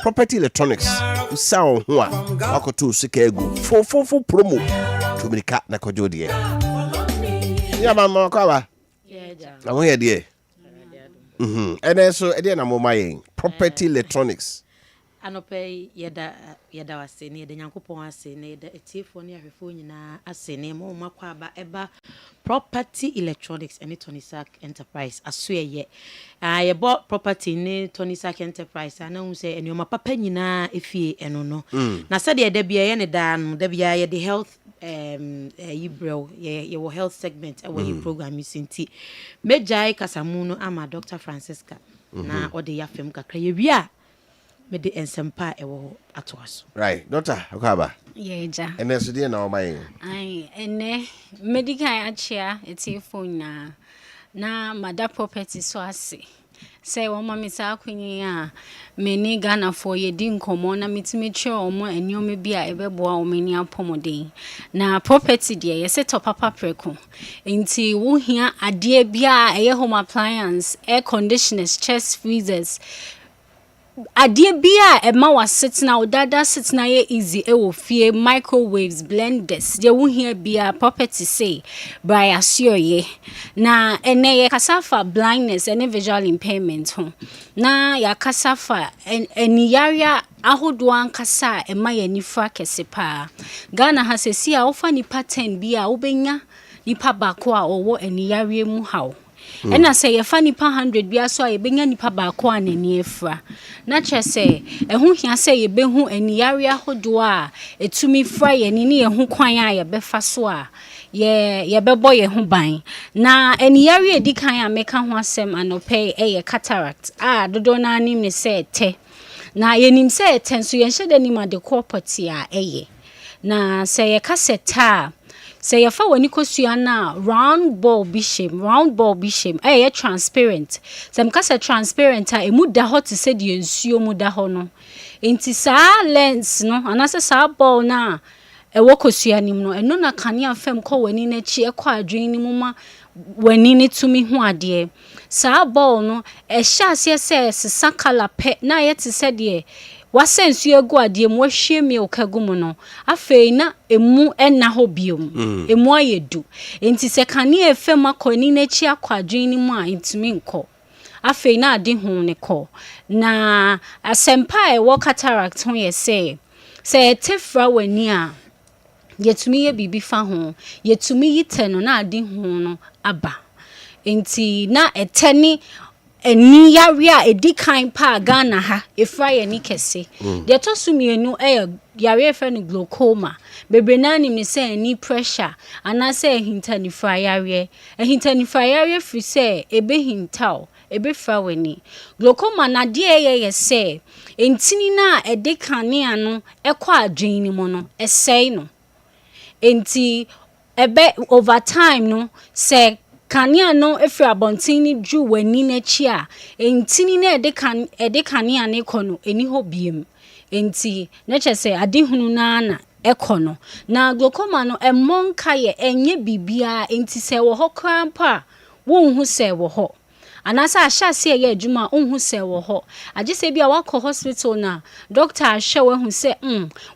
property electronics sound ho a wakoto sika egu full promo to mirika na kojo de ya mama kwa na ho ye de and so e de na mo mayen property electronics anope yeda wase ne de nyankopon ase ne de etiefo ne ahwefo nyina ase ne mo makwa ba eba property electronics and Tony Sack Enterprise asuyeye ye bought property ne Tony Sack Enterprise ana hu se enioma papa nyina efie eno no na se de bia ye ne da no de bia ye the health Ibro ye wo health segment e wo program isinti mejai kasamu no ama Dr. Francisca na ode ya fem kakra ye bia me de ensempa e wo atoaso right doctor akaba yeja ene so de na o mayen ai ene medical achia phone na mother property so ase say wo mama sa akunyi a meni Ghana for ye di nkomo na mitime twe omo eniome bi a ebeboa o meni apomodin na property de ye set up papa preko enti wo hia ade bia eye home appliance air conditioners chest freezers adie bia ema wa sitna odada sitna ye easy e wo fie microwaves blenders je wo hia bia property say by asure na ene ye kasafa blindness and visual impairment ho na ya kasafa eni yaria ahodo ankasa ema ye nifa kesepa Ghana hasesi a ofa ni pattern bia obenya nipa bako a owo eni yaria mu hawo ena say ye fa nipa 100 bia so a benya nipa bako anani efra na chese ehu hia say ye behu eniyare ahodo a etumi fra ye ni ne ehu kwan a ye befa so a ye bebo ye hu ban na eniyare edikan a meka ho asem anope ye cataract dodo na anim ne say te na ye nim say ten so ye hyede ni ma de property a eye na say ye kaseta say ya fa wani kosua na round ball bisham transparent some kasa transparent a emu da hot se de nsuo mu da ho no enti sa lens no anase sa ball na ewo kosua nim no eno na kanea fam ko wani na chi ekwa adwen ni mu ma wani ni tumi hu ade sa ball no hya ase se sisakala pe na yete se de wasensu egu ade mu ahwie mi okagumu no afei na emu enna ho biom emu ayedu enti se kane efem akoni na chi akwadwen ni mu a intimi nko afei na ade hu ne ko na asempa e wo cataract ho ye se tefra wani a yetumi ye bibi fa ho yetumi yite no na ade hu no aba enti na eteni eni yare a edikan pa Ghana ha efra ye ni kese de to sumienu yare efa ni glaucoma bebre na ni se ni pressure ana se hintani fra yare free se ebe hintao ebe fra weni glaucoma na de ye se entini na edikane ano ekwa adwen ni mo no esei no enti ebe over time no se kania no efri abontini ju wani na chi a entini na ede kania ne kono eni ho biem enti na chese ade hunu na ekono na glaucoma no emonka ye enye bibia enti se wo ho krampa wo hu se wo ho anasa ahyase ye adwuma onhu se wo ho agese bia wakọ hospital na doctor ahwe we hu se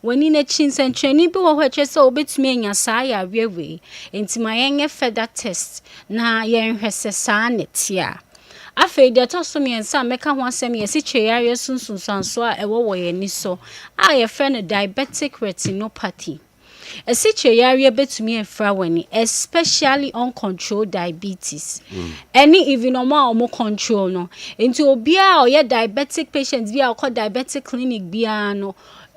wani na chinsentwani bi wo ho chese obetumi anya saa ya wewe enti ma yenye further test na yenhwese saa netia afei de to so miensa meka ho asem ye si tweyare sunsunsanso a ewo ye ni so a ye friend diabetic retinopathy esiche yare betumi efra wani especially uncontrolled diabetes any even omo control no enti obia oye diabetic patients bia ko diabetic clinic bia no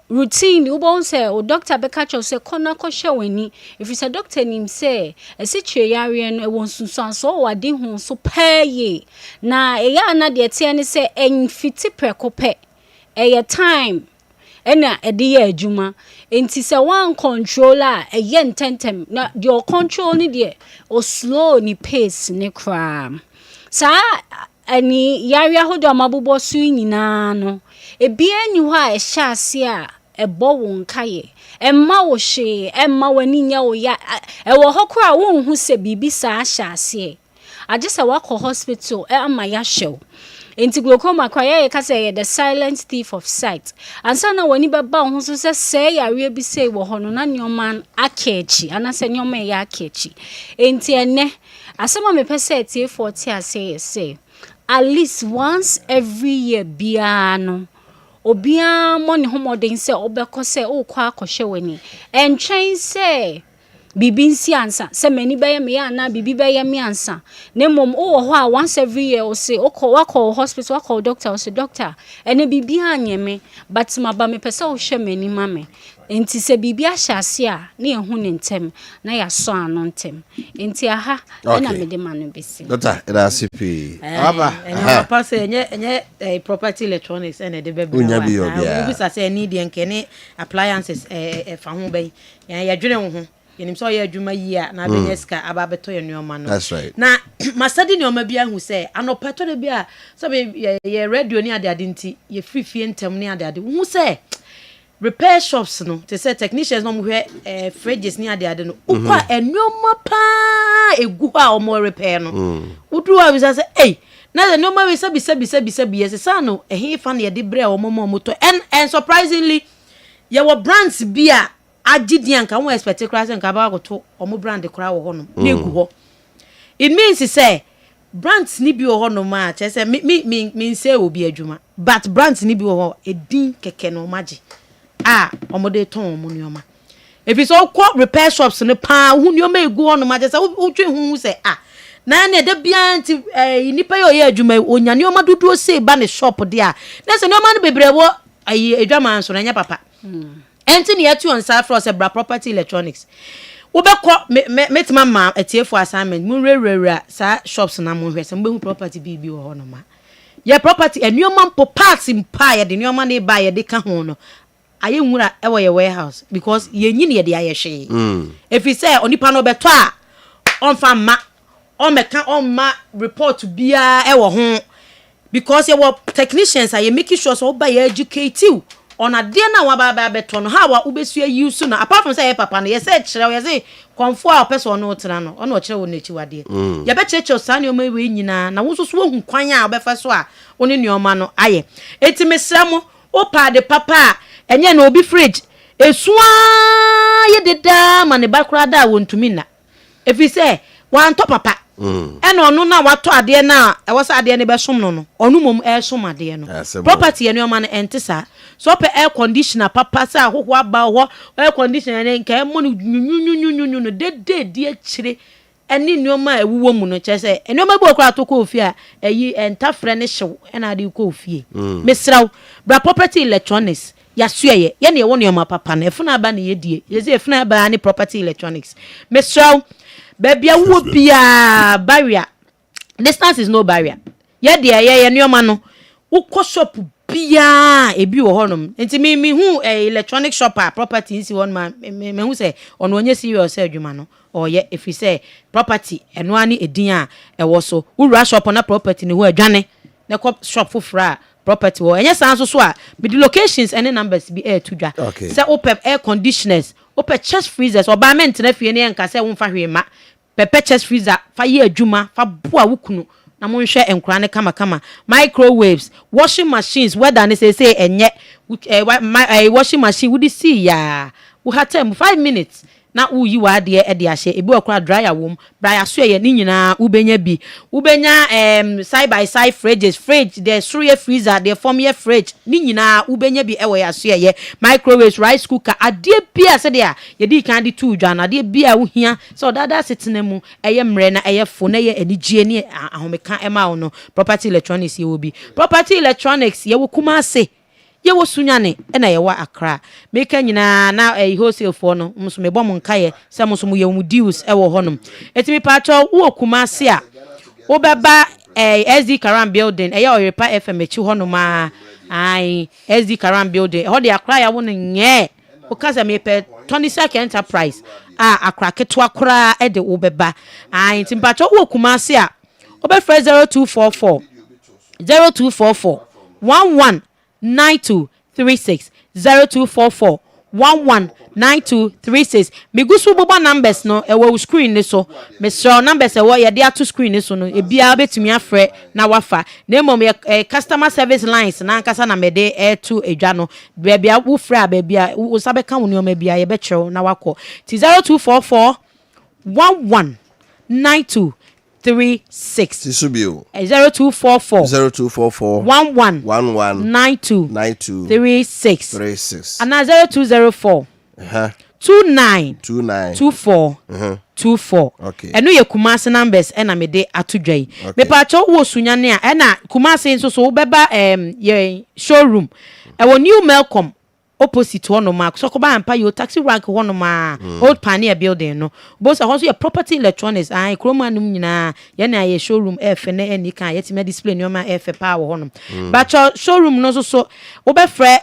routine ubon say o doctor be catch us say kona ko hwe wani if you say doctor nim say esiche yare no e won sunsanso wade hu so paye na eya na de tie ne say enfiti prekope eye time ena edi ya adwuma enti se one controller eye ntentem na your control ni de o slow ni pace ni kra sa ani yare ahodo amabubo su nyina no ebi ani ho a ehya ase a ebo won kaye emma wo hwe emma wani nya wo ya ewo hokora wo hu se bibi sa ahya ase agese wakọ hospital ama ya hyew enti glaucoma kwa ye ka say the silent thief of sight ansa na wani beba ho so say yare bi say wo ho no na nyoman akechi anase nyoma ya akechi enti ene asema me pese tie 40 say at least once every year biano obia money homoden say obekọ say o kwa akọhwe wani entwen say bibi nsi ansa se mani beye me ya na bibi beye me ansa ne mom o ho a once every year o say o call hospital call doctor o say doctor ene bibi anyeme but maba me pese o hwe mani mame enti se bibi ahyase a na ehu ne ntem na ya so ano ntem enti aha na me de manu besi doctor recipe aba pass enye property electronics ene de bebe unya bi obia bi say need nkene appliances fa ho ben ya dwene ho yenim so ye adwuma yi a na benyeska aba beto ye nuoma no that's right na masadi nuoma bia hu say anopato de bia so be ye radio ni ade nti ye free ntem ni ade hu say repair shops no te say technicians no mo hwe fridges ni ade no ukwa enuoma pa egu a o mo repair no udu a bi say eh na the nuoma we sabi yes say no he fa na ye de bre o mo moto and surprisingly ye were brands bia agidian kan we expect class nka ba goto omo brand kura wo hono na egu ho it means say brands ni bi wo hono ma che say me say obi adwuma but brands ni bi wo ho edin keke no magi omo de ton omo nioma if it's all co repair shops ne pa hu nioma egu hono ma che say utwe hu say na na de bia nti nipa yo ye adwuma onya nioma dudu say ba ne shop de a na say nioma no bebrebo edwama nso na nya papa enti ne atu on side for say bra property electronics wo be ko metima ma atiefo assignment mu rerera sa shops na mu hwese mbe hu property bibi wo ho no ma ye property enuoma mpo parts mpa ye de enuoma na ba ye de ka ho no aye nwura e wo ye warehouse because ye nyine ye de aye hwe if you say onipa no beto a on fa ma on meka on ma report bia e wo ho because ye wo technicians aye making sure so ba ye educate you on a day na wa ba beto no ha wa ubesu use na apart from say papa no ye say kire ye say konfo a person no tena no ono kire wo nechi wade ye be kire sa ne o ma we nyina na wo so so hu kwan a obefa so a oni neoma no aye eti mesra mo o pa de papa enye na obi fridge esua ye deda ma ne bakura da wo ntumi na efi say wan to papa eno no na wato ade na e wo sa ade ne be som no onu mom e som ade no property neoma no entisa so pe air conditioner papa sa hoho aba ho air conditioner ne nka mo nyunyunyunyunyu no de akire eni neoma ewuwo mu no chese neoma bi okura to ko ofia eyi entafre ne hyew na ade ko ofie mesraw bra property electronics ya sueye ye ne wo neoma papa na efuna aba ne yedie yeze efuna aba ne property electronics mesraw babia wo bia barrier distance is no barrier ye de ye neoma no wo ko shop bia ebi wo honom enti me hu electronic shopper property nsi won ma me hu say ono onye serious adwuma no oye if you say property eno ani edin a ewo so wura shop na property ne hu adwane na ko shop fufura property wo enye san so a be the locations and numbers be air to dwa say open air conditioners open chest freezers oba ment na fie ne nka say wo fa hwema pepe chest freezer fa ye adwuma fa boa wukunu na monhwe enkura ne kama microwaves washing machines whether ne say enye washing machine would see ya we had time 5 minutes na uyi wa de e de ahye ebi okura dryer wom dryer so ye ni nyina ubenya side by side fridge the three freezer the form ye fridge ni nyina ubenya bi ewo ya so ye microwaves rice cooker ade bia se de a ye di kan de tu dwa na ade bia wo hia so dada setena mu eye mre na eye fo na ye anigie ni ahomeka ema wo no property electronics ye obi property electronics ye wo kuma ase ye wo sunyane na ye wa akra meka nyina na wholesale for no muso me bom nkaye se muso mu ye mu deals e wo honom etimi pacho wo kumase a wo beba SD Karam building e ya Orepa FM echi honom a ai SD Karam building ho de akra ya wo nye o kaza me pe 22nd enterprise akra keto akra e de wo beba ai etimi pacho wo kumase a wo be 0244 0244 119236 0244 119236. Me go so boba numbers no e wo screen ni so. Me show numbers e wo ye dey to screen ni so no. E bia betumi afre na wafa. Na mom customer service lines na nkasa na me dey air to edwa no. Be bia wo fra be bia wo sabe kan wo nyoma bia ye be chew na wako. Ti 0244 119236. Tisubio 0244 119236 and 0204 2924 okay. Eno ye Kumasi numbers ena me de atudwai me pa cho wo sunyane a ena Kumasi nso so wo beba ye showroom e wo new Melcom opposite one ma so ko ba ampa yo taxi rank one ma old pioneer building no both are also your property electronics ai kroma num nyina ye na ye showroom f na eni kan ye ti me display no ma f pa wo honom but showroom no so wo be frɛ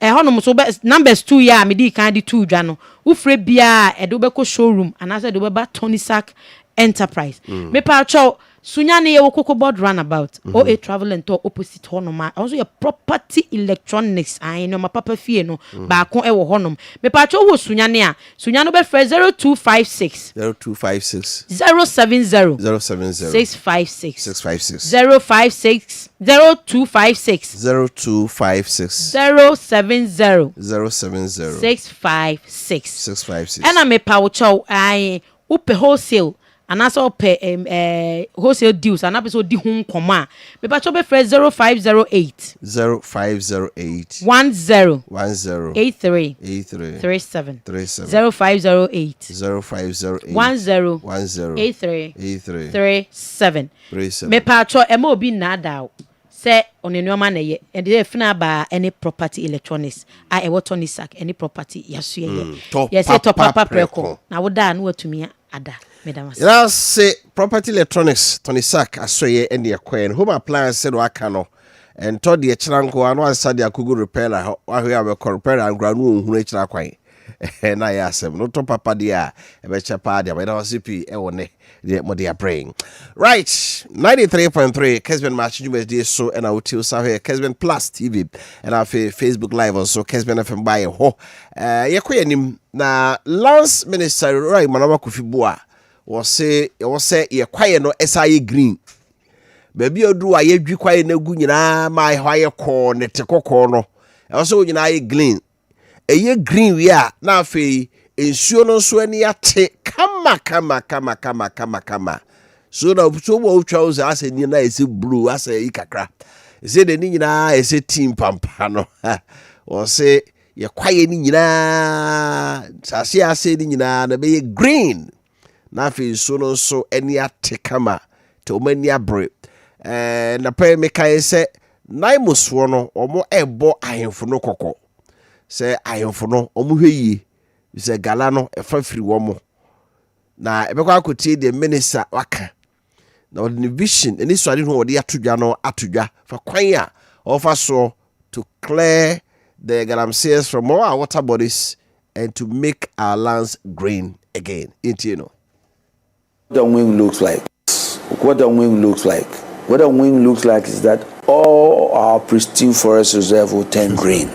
honom so numbers 2 ya me di kan di 2 dwa no wo frɛ bia e do be ko showroom anase do be ba Tony Sack Enterprise me pa cho sunyane ye wokoko board runabout or a travel and talk opposite honoma also your property electronics I no ma papa fie no ba kon e wo honum me pa cho wo sunyane a sunyane be frɛ 0256 0256 070 656 056 0256 070 656 and I me pa wo cho I upe wholesale and also pay wholesale deals and episode di home koma me pa cho be frɛ 0508 10 83 37 0508 10 83 37 me pa cho ema obi na da say onenoma na ye and dey fina ba any property electronics I what Tony Sack any property yaso ye yes top papa preko na wo da na watumi ada. Now say property electronics Tony Sack asoye and the coin home appliance said wakano and told the chiranko and one said the kugu repairer wa we have a repair and ground who nature kwai and I asked him no to papa dia e be chapa dia but CP e wone the mo dia praying right 93.3 Kessben Maakye so and I will tell so here Kessben Plus TV and our Facebook live also Kessben FM by ho ye koyanim na lance minister right Wofa Kofi Appiah was say ye kwaye no SI green baby odu aye dwi kwaye na gu nyina ma hwaye ko ne te kokko no e so nyina aye green eye green we a na afei ensuo no so ani ate kama so na so wo twa so ase ni na ese blue ase ikakra ese de ni nyina ese team pampa no o se ye kwaye ni nyina sase ase ni nyina na be green na fi so no so ani ate kama te o mani abre na pe me kai se naimuso no omo ebo ahemfo no kokko se ahemfo no omo hweyi se gala no efa firi wo mo na ebekwa akotie de minister waka na o the vision eni so ade ho de atodwa no atodwa fa kwan a offer so to clear the galamsees from all our water bodies and to make our lands green again. You know. What the wing looks like. What the wing looks like. What the wing looks like is that all our pristine forest reserve will turn green.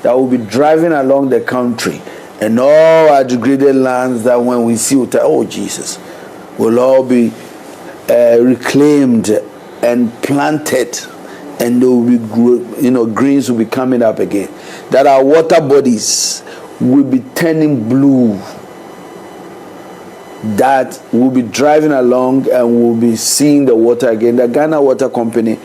That will be driving along the country, and all our degraded lands that when we see, oh Jesus, will all be reclaimed and planted, and there will be, greens will be coming up again. That our water bodies will be turning blue. That will be driving along and will be seeing the water again. The Ghana Water Company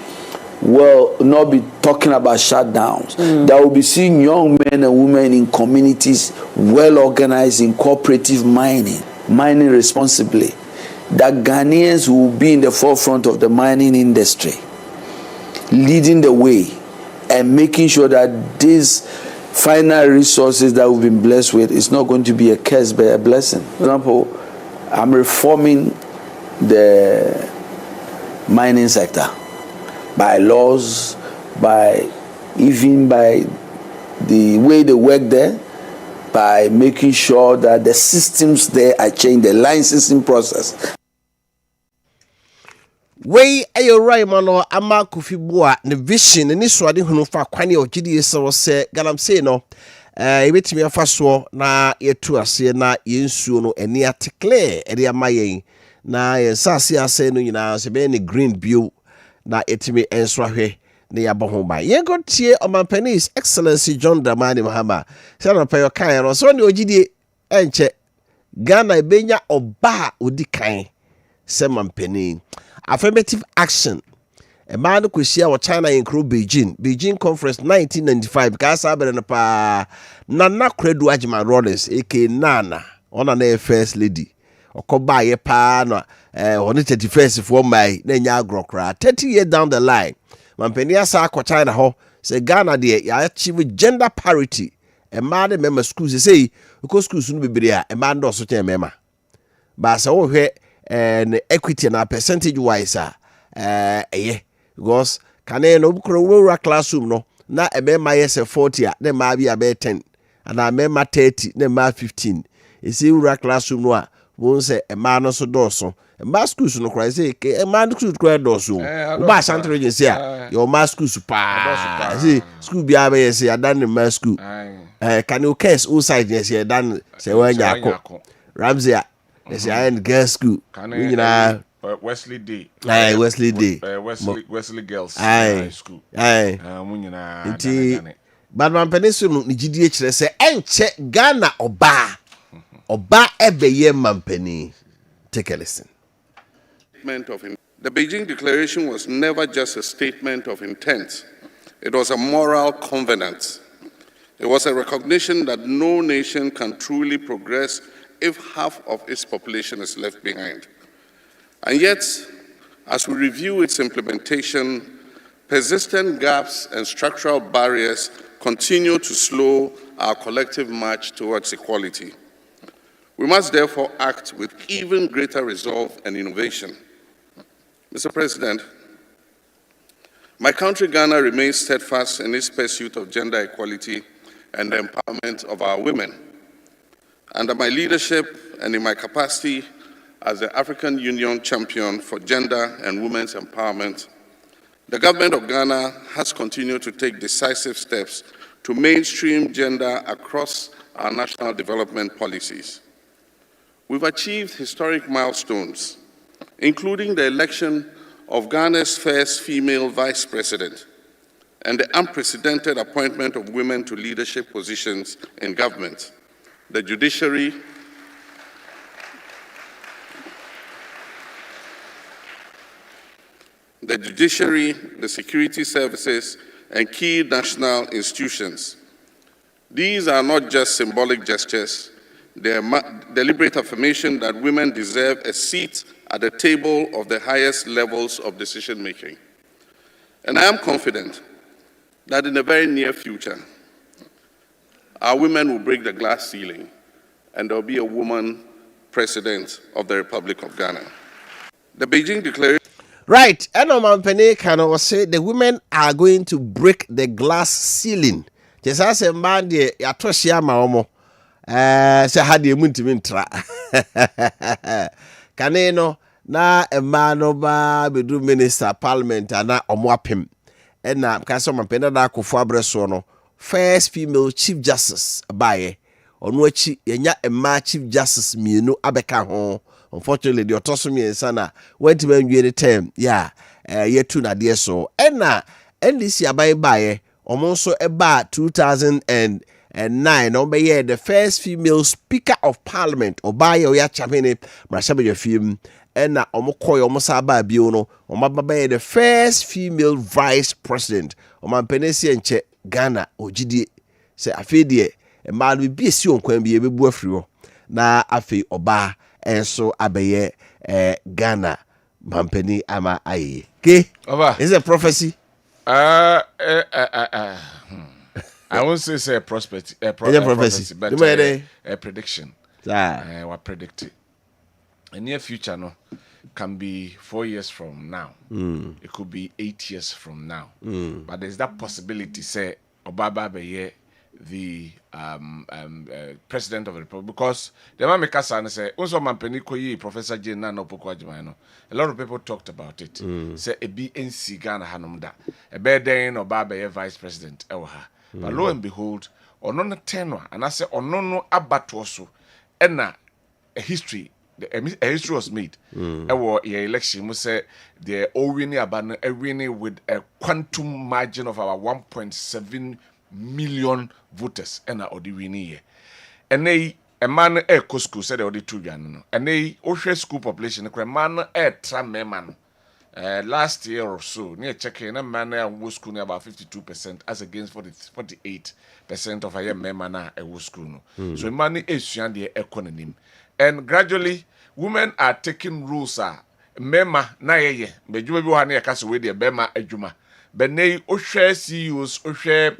will not be talking about shutdowns. That will be seeing young men and women in communities well organized in cooperative mining responsibly. That Ghanaians will be in the forefront of the mining industry, leading the way and making sure that these final resources that we've been blessed with is not going to be a curse but a blessing. For example, I'm reforming the mining sector by laws, by the way they work there, by making sure that the systems there are changed, the licensing process. Way ayo right mano ama Kofi Appiah the vision ni so ade hunu fa kwane o gidi so se galam say no ebetimi afa so na yetu ase na yensuo no eni atekle ede amayen na yensase ase no nyina se be ne green bio na etimi enso ahwe na yabo ho ba yengo tie omampani His Excellency John Dramani Mahama se no pe yo kan no so ne ogidie enche Ghana ebenya oba odi kan se mampani affirmative action a man who share what China include Beijing Conference 1995 because I better pa Nana Credo Ajima Rollins aka Nana on an first lady or come by a pan on the 31st for my Nenya Grokra 30 years down the line Mampenia sa kwa China ho say Ghana de ya achieve gender parity a man member schools say because schools no be there a man do so ten member but so we and equity na percentage wise because kane no bukro classroom no na emema yes 40 na ma bia be 10 and emema 30 na ma 15 isi ura classroom no a won say ema no so doso ema schools no cry say ema no schools cry doso ba santre je say your ma schools pa see school bia be yes ya dan ma school kane o case o side yes ya dan say wanya ko Ramsey yes ya and girls school you know Wesley Day. Aye, Wesley Day. Wesley Girls High School. Aye. But man peninsula ni gidie kire se enche Ghana oba. Oba ebeye mampeni. Take a listen. The Beijing Declaration was never just a statement of intent. It was a moral covenant. It was a recognition that no nation can truly progress if half of its population is left behind. And yet, as we review its implementation, persistent gaps and structural barriers continue to slow our collective march towards equality. We must therefore act with even greater resolve and innovation. Mr. President, my country, Ghana, remains steadfast in its pursuit of gender equality and the empowerment of our women. Under my leadership and in my capacity as the African Union champion for gender and women's empowerment, the government of Ghana has continued to take decisive steps to mainstream gender across our national development policies. We've achieved historic milestones, including the election of Ghana's first female vice president and the unprecedented appointment of women to leadership positions in government, the judiciary, the security services, and key national institutions. These are not just symbolic gestures. They are deliberate affirmation that women deserve a seat at the table of the highest levels of decision-making. And I am confident that in the very near future, our women will break the glass ceiling and there will be a woman president of the Republic of Ghana. The Beijing Declaration. Right, and Mampeni can say the women are going to break the glass ceiling. Just as a man, the Atoshia Maomo, say had the Muntimintra. Caneno, na a man over bedroom minister, parliament, and na Omwapim. And now, Castle Mampena Kufabre Sono, first female chief justice, by on which yenya a ma chief justice me no abeka ho. Unfortunately, the autonomy and sana went to be the term, yeah, year two na dear so. And now, and this year by almost about 2009, the first female speaker of parliament, or by your champion, Mashabe film, and now Omokoy almost about Biono, or my the first female vice president, or my Penesi and Che Ghana, or GD, say a fidie, a man will be a soon can be a bit na afi oba enso abeye Ghana mampeni ama aye. Okay? Over. Is it a prophecy? I won't say it's a prophecy, but a prediction. What predict it? A near future no can be 4 years from now. It could be 8 years from now. But there's that possibility, say Obaba beye the president of the republic, because the man make us say also mampeni koyi Professor Jane na opoko adwuma. A lot of people talked about it. Say a BNC Ghana hanom da. A beden or baba vice president ewa ha. But lo and behold, ono no tenwa and I say ono no abato so ena a history a history was made. Your election must say the winning about a winning with a quantum margin of our 1.7 million voters and a winning. And they a man a school said the 2 Jan. And they Osha school population a man a tram man. Last year or so, near checking a man was school about 52% as against 48% of a young man a school. So money is the economy. And gradually, women are taking rules. Mema na ye mejuma bi wa na yakase we de bema adwuma benei o hwe CEOs o hwe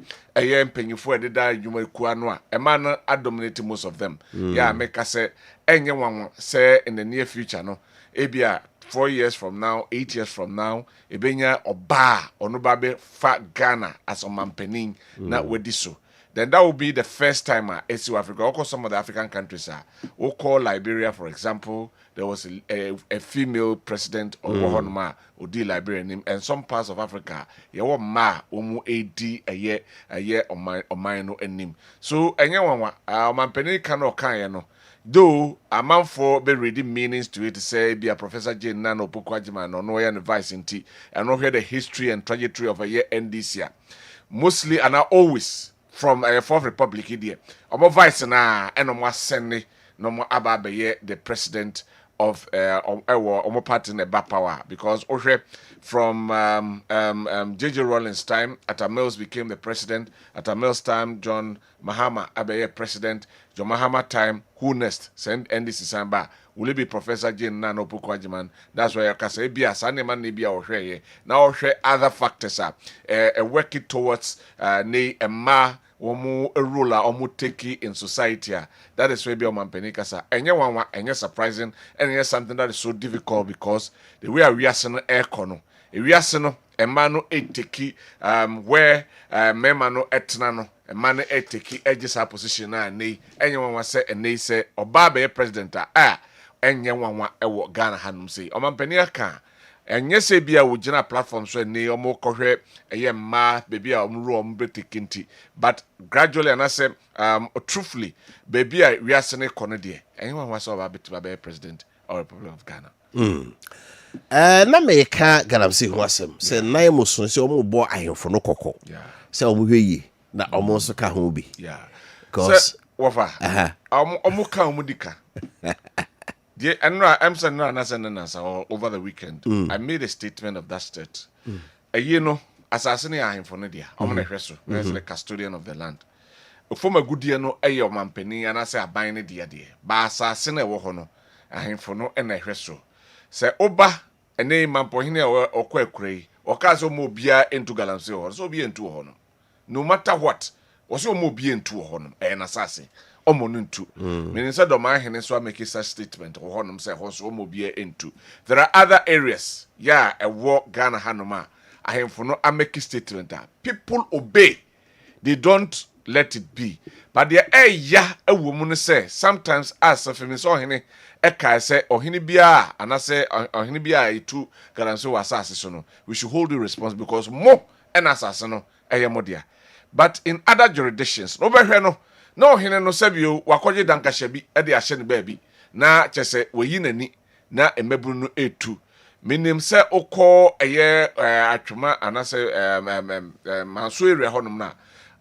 mpanyifo ededa adwuma ku anu a ema no dominate most of them. Yeah, make say enye wanwo say in the near future no ebia 4 years from now, 8 years from now, ebenya oba ono ba be fa Ghana as a mampanin na wedi so. Then that will be the first time South Africa, or some of the African countries we'll call Liberia, for example, there was a female president or Wahonma who did Liberian, and some parts of Africa, you ma umu AD a year on my no name. So anyone mampeni kano kayano. Though a man for be reading meanings to it to say be a Professor Jane Nano Pukwajiman or no advice in tea, and not hear the history and trajectory of a year end this year. Mostly and always from a Fourth Republic here. Omo vice na eno send no mo ababe the president of omo party in the power because from J.J. Rawlings time, Atta Mills became the president. Atta Mills time, John Mahama Abaye president. John Mahama time, who next? Send NDC Samba. Will it be Professor Jane Nano Pukwajiman? That's why I can say, Bia, Saneman, Nibia, or Share. Now, share other factors are working towards a omu a ruler omu take in society. That is where Bioma Penikasa. And you're surprising, and yes, something that is so difficult because the way we are seeing aircon. We are seeing a man etiki where memano etnano a man etiki edges our position and nay anyone was say and they say or Baba president and one ewo Ghana Hanum say or Mampenia and yes a be a wujina platform so nay or more correct a year ma baby a room kinti but gradually and I say truthfully baby we are seeing a conody anyone was over bit Baba president or Republic of Ghana. Na me ka galamsi ho asem se nan mo so se omo bo ahemfo no kokko se omo hweyi na omo so ka ho bi cause Wofa omo ka omo dika the enra I'm saying na over the weekend I made a statement of that state you know asase ne ahemfo no dia omo na hweso as the custodian of the land ofoma gudie no eye omampani ana se aban ne dia ba asase na ewo ho no ahemfo no na hweso se oba ene mampohine okwa akurei okazo mo bia into galamsey ho so bia into ho no matter what was mo bia into ho no na sase omo no into meaning say do man hene so make such statement ho no say ho so mo bia into there are other areas a war Ghana hanoma ahemfo no make statement people obey, they don't let it be but there a woman say sometimes as of me so hene eka say ohini bia and say ohini bia itu galamsey wasase so no we should hold you responsible because mo en asase no modia but in other jurisdictions no be hwe no na ohini no sabio wakoje dankasha bi e de ahye ne baabi na chese weyi nani na emeburu no etu minim say okọ atwema anase manso area honum na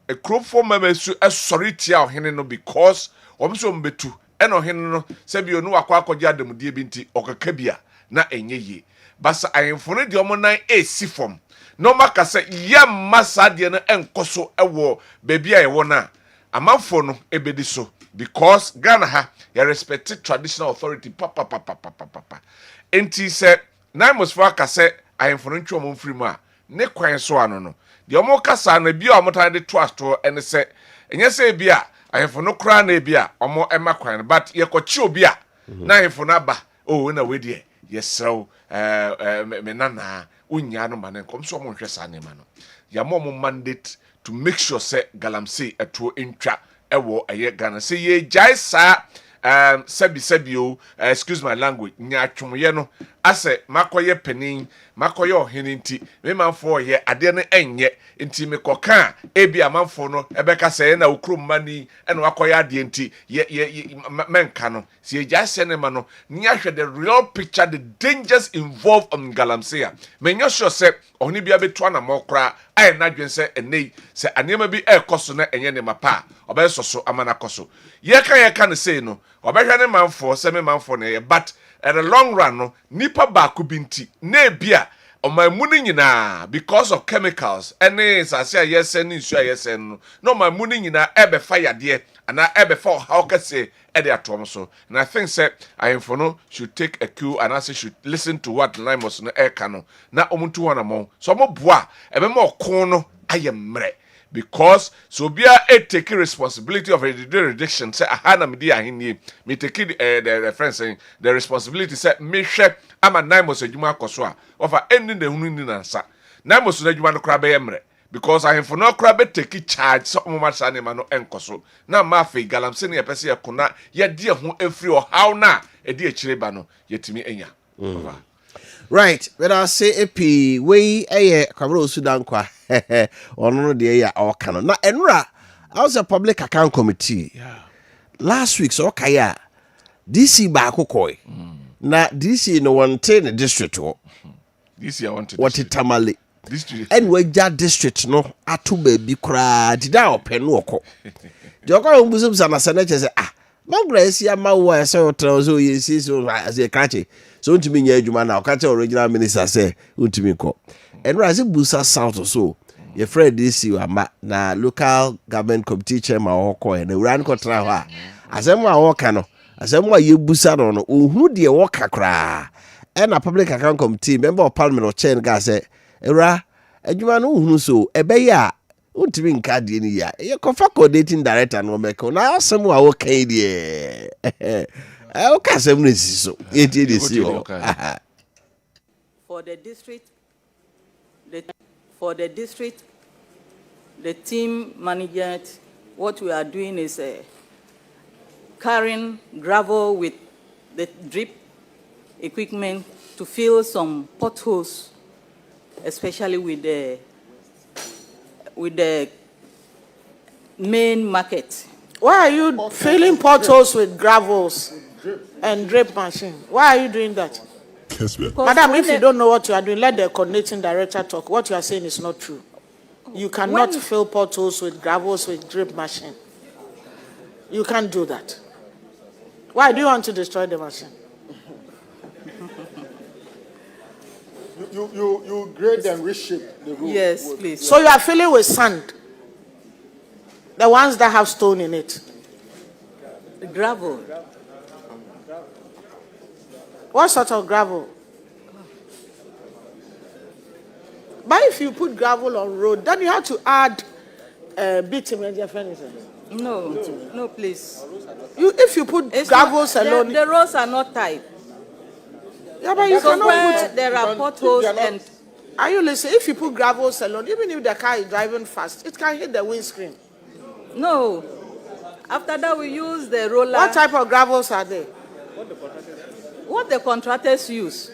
a crop for memesu sorry tia ohini no because omso mbetu eno hin no sebio no akwa adamudie bi nti okaka bia na enye ye basa ayemfo no de omonan esi fom no maka se yamma sadie no enkoso ewo bebia ewo na amanfo no ebedi so because Ghana ha ya respected traditional authority papa enti se na mosfa ka se ayemfo no ntwe omon firi mu a ne kwan so ano no de omo kasa na bia omotan de to asto ene se enye se bia ayefo no kra na bia omo emakwan but ye kochi obi a na ayefo na ba na we de yesrew me nana unya no manen kom so omo hwe sa ne ma no ya mo mandate to make sure say galamsey eto entwa ewo aye Ghana say ye jai sa sabio excuse my language nya atwomye no ase makoye penin makoye ohene nti me manfo ye ade no enye nti me koka ebi amanfo no ebeka se na okrum mani ena wakoye ade nti ye menka no si eja se ne ma no nya hwe the real picture, the dangers involved on galamsey me nyo sure se ohne bia beto na mokra ai na dwen se enei se anema bi ekoso na enye ne mapa obesoso amana koso ye kan ne say no obehwe ne manfo se me manfo ne but at the long run no nipa ba ku binti na bia omamu ni nyina because of chemicals any sase ayesen ni nsu ayesen no omamu ni nyina ebe fire de ana ebe for how can say e dey atom so. And I think say ayemfo no should take a cue and also should listen to what Limos no e ka no na omuntu wana mo so mo boa ebe mo ko no ayemre because so bia it take responsibility of reduction say ahana me dia ahini me take the reference saying the responsibility say me hwe ama Limos adwuma akoso a ofa ending the hunu ni nansa Limos no adwuma no kra be yemre because I have for no crab take charge so much animal no enkoso na mafe galamse ne yepese yakuna ye de ho afri o how na e de akireba no yetimi enya right when I say epi we kwabro Sudan kwa ono no de ya okano na enra I was a public account committee last week so kaya DC ba akokoi na DC no one in the district DC I wanted what it tamale district and we district no atu baby kra dida openu oko joko mbusum sana senache say magresi amawo say otra so yesi so as a kache so ntimi nya adwuma na okache original minister say ntimi ko and rise busa south so your friend this you ama na local government committee chairman oko e na uran ko tra ho a asem a woka no asem a yebusa no ohunu de woka kra and a public account committee member of parliament or chair ga say era adwuma no hunu so ebe ya untimi nka de ni ya ye kofa coordinating director no meko na asem a wo kan de o ka asem no si so ye tie de si o for the district the team management what we are doing is carrying gravel with the drip equipment to fill some potholes, especially with the main market. Why are you filling potholes with gravels and drip machine? Why are you doing that? Madam, if you don't know what you are doing, let the coordinating director talk. What you are saying is not true. You cannot fill potholes with gravels with drip machine. You can't do that. Why do you want to destroy the machine? You grade and reshape the road. Yes, please. So you are filling with sand. The ones that have stone in it. The gravel. What sort of gravel? But if you put gravel on road, then you have to add bitumen. No, please. If you put gravels alone, the roads are not tight. Yeah, but you So cannot where put. there are potholes and Are you listening? If you put gravels alone, even if the car is driving fast, it can hit the windscreen. no. After that, we use the roller. What type of gravels are they? What the contractors use.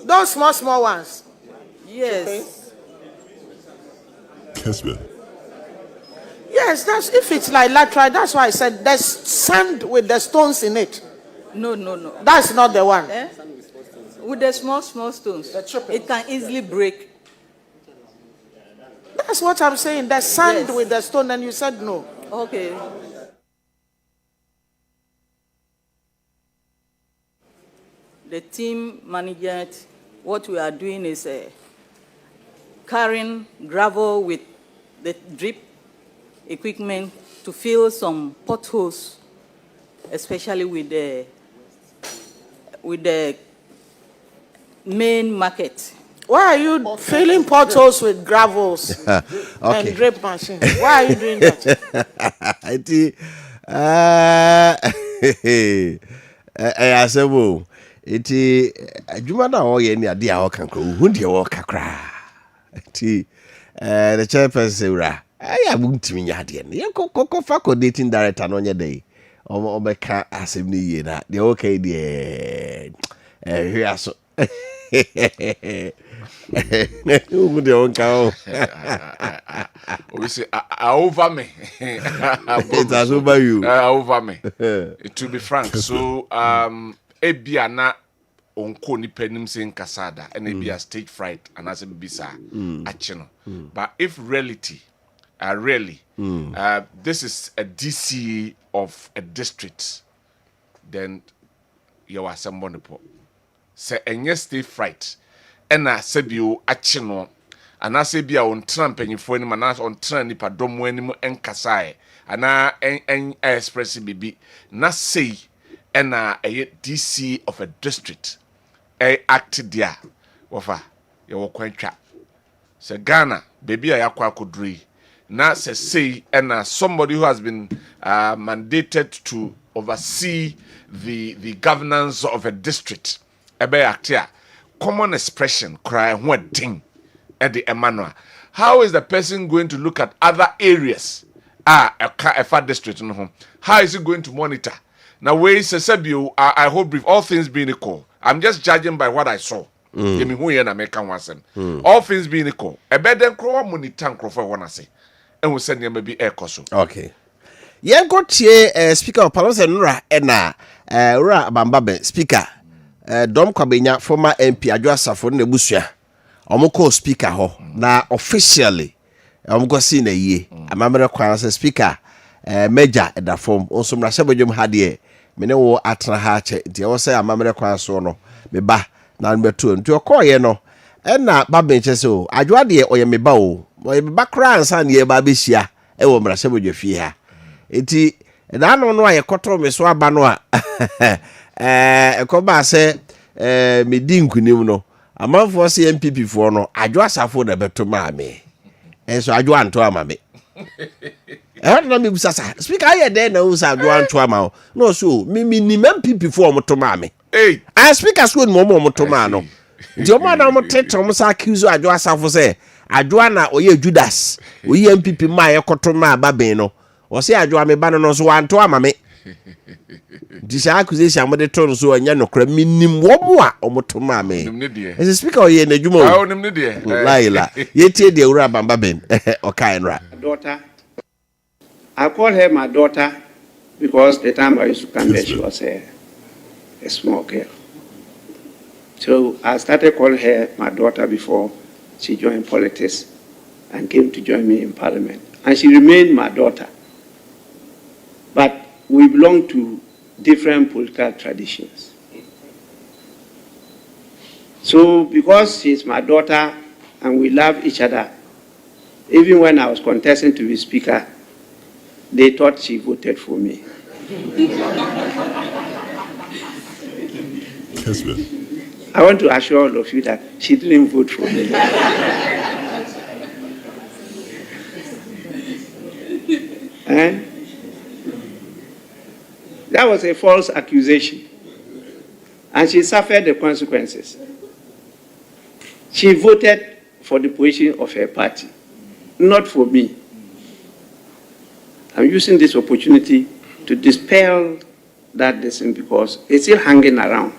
Those small ones. Yes. Kessben. Yes, that's if it's like lateral. That's why I said there's sand with the stones in it. No. That's not the one. With the small stones, it can easily break. That's what I'm saying. There's sand Yes. with the stone, and you said no. Okay. The team management, what we are doing is carrying gravel with the drip equipment to fill some potholes, especially with the main market. Why are you filling potholes with gravels and drip machine? Why are you doing that? Asebo iti adwuma na o ye ni ade a o kan ko hu de o kakra ti the chairperson ura aya bu ntimi nya ade ne ye kokko fa coordinating director no nya dey Obeka asem ni ye na de okay de hwe so Who de on ka we say over me. It has over you. Over me. To be frank, so ebia na onko ni penim say nkasada and ebia stage fright and as bisa achino. But if reality really this is a DC of a district, then you are somebody po. Say enye stage fright ena sebio achino ana sebia on tramp anyfo ni mana on tran nipa domo anim enkasae ana en express bibi na say ena a DC of a district act there wofa ye wo kwantwa se Ghana baby a yakwa kodri na say ena somebody who has been mandated to oversee the governance of a district ebe act here common expression cry one thing at the Emmanuel. How is the person going to look at other areas? A far district. How is he going to monitor? Now, where is Sebio? I hope brief. All things being equal, I'm just judging by what I saw. Give me who you American was all things being equal. A better crow monitor for one I say, and we send you maybe air coso. Okay. Yeah, got here. Speaker of Parliament Nura Ena Ura Bambabe Speaker. Dom Kwabenya former MP Adwasafo ne busua omko speaker ho na officially omko see na yie amamere kwan say speaker major da form onso mra sebodwom ha de me ne wo atra ha che nti wo say amamere kwan so no me ba na beto nti okoye no na babenche se o adwa de oye me ba o oye me ba kra ansa ne ye ba behia e wo mra sebodwo fie ha nti na no no aye kotoro me so aba no a ekoba se me di nkunim no amanfo se MPP fo no adwo asafo na beto ma me enso adwo anto ama me na me busasa speaker aye dey na usa adwo anto ama no so me ni MPP fo omoto ma me speaker so ni mo to ma no ndi o ma na mo tetre mo sa accuse adwo asafo se adwo na oye Judas oye MPP ma ye koto ma baben no o se adwo me ba no so anto ama me this accusation mo de ton so anya no kra minim wo mo a omotoma me as speaker oye na dwuma o nim ne de laila yetie de ura bamba ben okay nra daughter. I call her my daughter because the time I used to come there she was a small girl, so I started calling her my daughter before she joined politics and came to join me in parliament, and she remained my daughter, but we belong to different political traditions. So because she's my daughter and we love each other, even when I was contesting to be speaker, they thought she voted for me. I want to assure all of you that she didn't vote for me. That was a false accusation, and she suffered the consequences. She voted for the position of her party, not for me. I'm using this opportunity to dispel that lesson because it's still hanging around,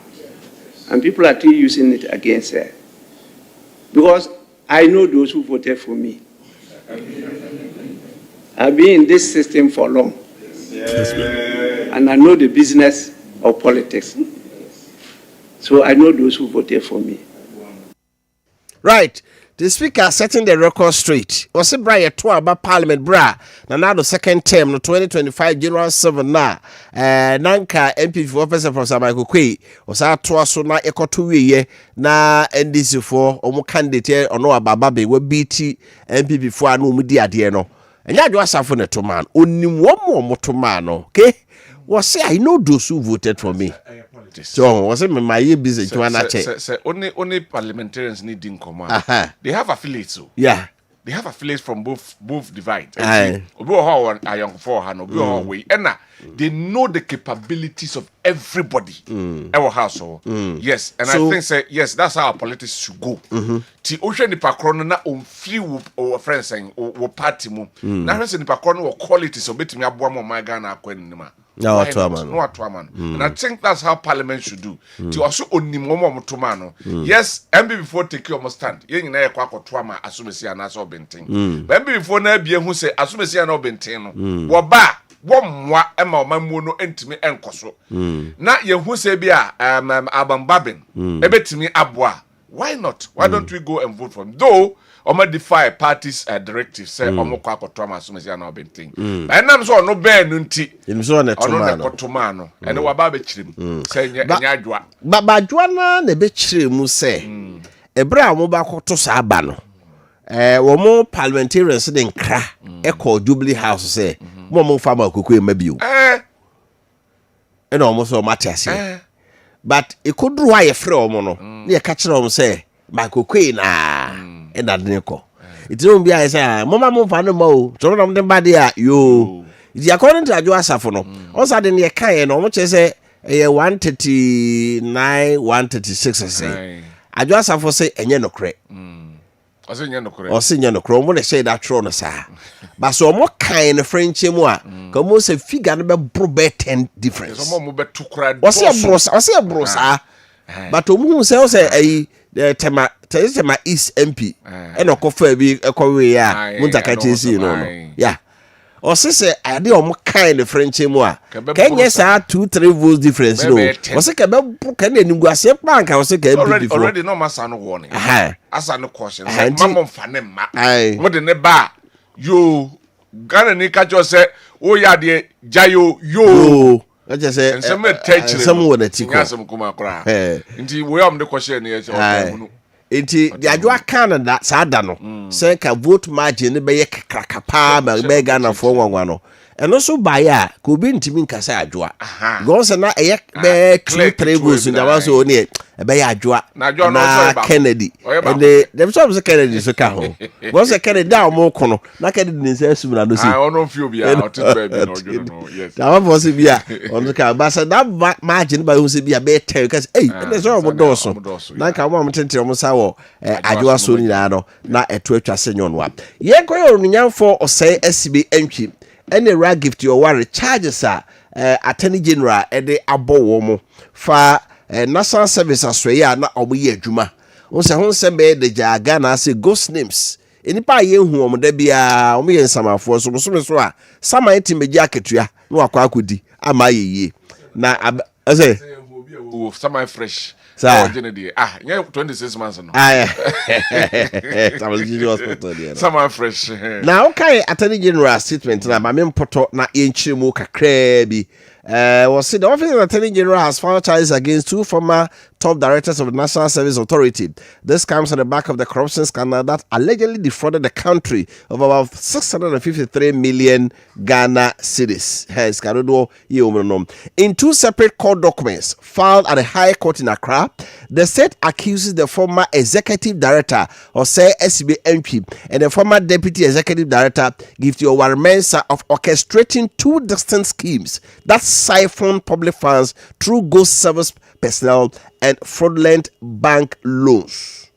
and people are still using it against her. Because I know those who voted for me. I've been in this system for long. And I know the business of politics. So I know those who voted for me. Right. The speaker setting the record straight. Was it Brian to about Parliament bra? Now the second term, no 2025 General 7 na. Nanka MP for Professor Michael Kwe was our twaso na ekoto ye na NDC for omo candidate ono abababe we BT MPP for anu mudi ade no. Enya adwo asafo ne to man. Onim wo mo to man no. Okay? Was say I know those who voted for me. So was it my business to wanna check? Only parliamentarians need in command. They have affiliates. So. Yeah. They have affiliates from both divides. They know the capabilities of everybody. Our household. Yes, and so, I think yes, that's how our politics should go. Ti ocean the pakrono na few or friends saying or party mu. Na friends in the pakrono or quality so betimi aboa mo my Ghana akwa nima. No, and I think that's how Parliament should do. To also only momo tomano. Yes, MB before take your stand. Yen na kwako twama asumesi anaso bentin. But MB before na bie hu say asumesi anaso bentin no. Wo ba wo mwa ema omamu no entimi enkoso. Na ye hu say bia abambabin ebetimi aboa. Why not? Why don't we go and vote for him? Though Oma defy parties directive say omo kwa kotoma asumesi anaso bentin. But nam so no ben nti. Imso na tomano. And wa ba be chirim. Say nya adwa. Ba adwa na na be chirimu say. Ebra mo ba koto sa aba no. Wo mo parliamentarians de nkra e call Jubilee House say mo fa ma kokwe mabio. E no mo so matiase. But e kodru wa ye frɛ omo no. Na ye ka kire omo say ma kokwe na e da de ko. It don't be I say mama mo fa no ma o. So no dem ba de a yo. It according to Adwo Asafo no. Also de ye kan ye no mo che say 139 136 say. Adwo Asafo say enye no kre. Osinya no kre. Mo na say that tro no sa. But so mo kan French mu a, ka mo say figure no be bro be 10 difference. So mo be tukra. Ose brosa. But omu say o say tema East MP e no kofa bi ekowe ya muntaka chesi no. Yeah. Or say I did on kind of French moi. Can yes, 2-3 votes difference. No, was a cabin and you say bank. I was already no my son warning. As I no caution. Mamma Fanem, what in the bar? You got a nickel say, oh, yeah, dear Jayo, yo. I just say, someone that you got some kuma cry. Indeed, we am the question here. Enti the Adwa Canada sada no say ka vote margin be ye krakapa ma be Ghana for wanwa and also by ya ko bi ntimi nkasa Adwa go say na e be 2-3 votes na wa so ni be ya Adwa na Kennedy and them so Kennedy so ka ho go say Kennedy da mo kono na Kennedy ni say asum na no si I don't feel bia out be no you know yes that one was bia on ka but say that margin by who say bia be 10 because hey there's all mo do so na ka mo tente mo sa wo Adwa so ni no na eto atwa senyon wa ye ko yo nunyamfo osai SB entwi ene ra gift your worry charges attorney general e de abowo mo fa national service asweye na omoye adwuma won se be de jaga na say ghost names enipa ye hu omo da bia omo ye nsamafo so so a saman timeji aketua na wakwa akodi ama yeye na say saman fresh. So, yeah, 26 months no. Someone fresh. Now, okay, Attorney General statement na mame poto na yenchiremu kakra bi. Was the Office of the Attorney General has filed charges against 2 former top directors of the National Service Authority. This comes on the back of the corruption scandal that allegedly defrauded the country of about 653 million Ghana cedis. In 2 separate court documents filed at the High Court in Accra, the state accuses the former executive director of say SB MP and the former deputy executive director Gifty Owaremensa of orchestrating 2 distinct schemes that siphon public funds through ghost service personnel and fraudulent bank loans.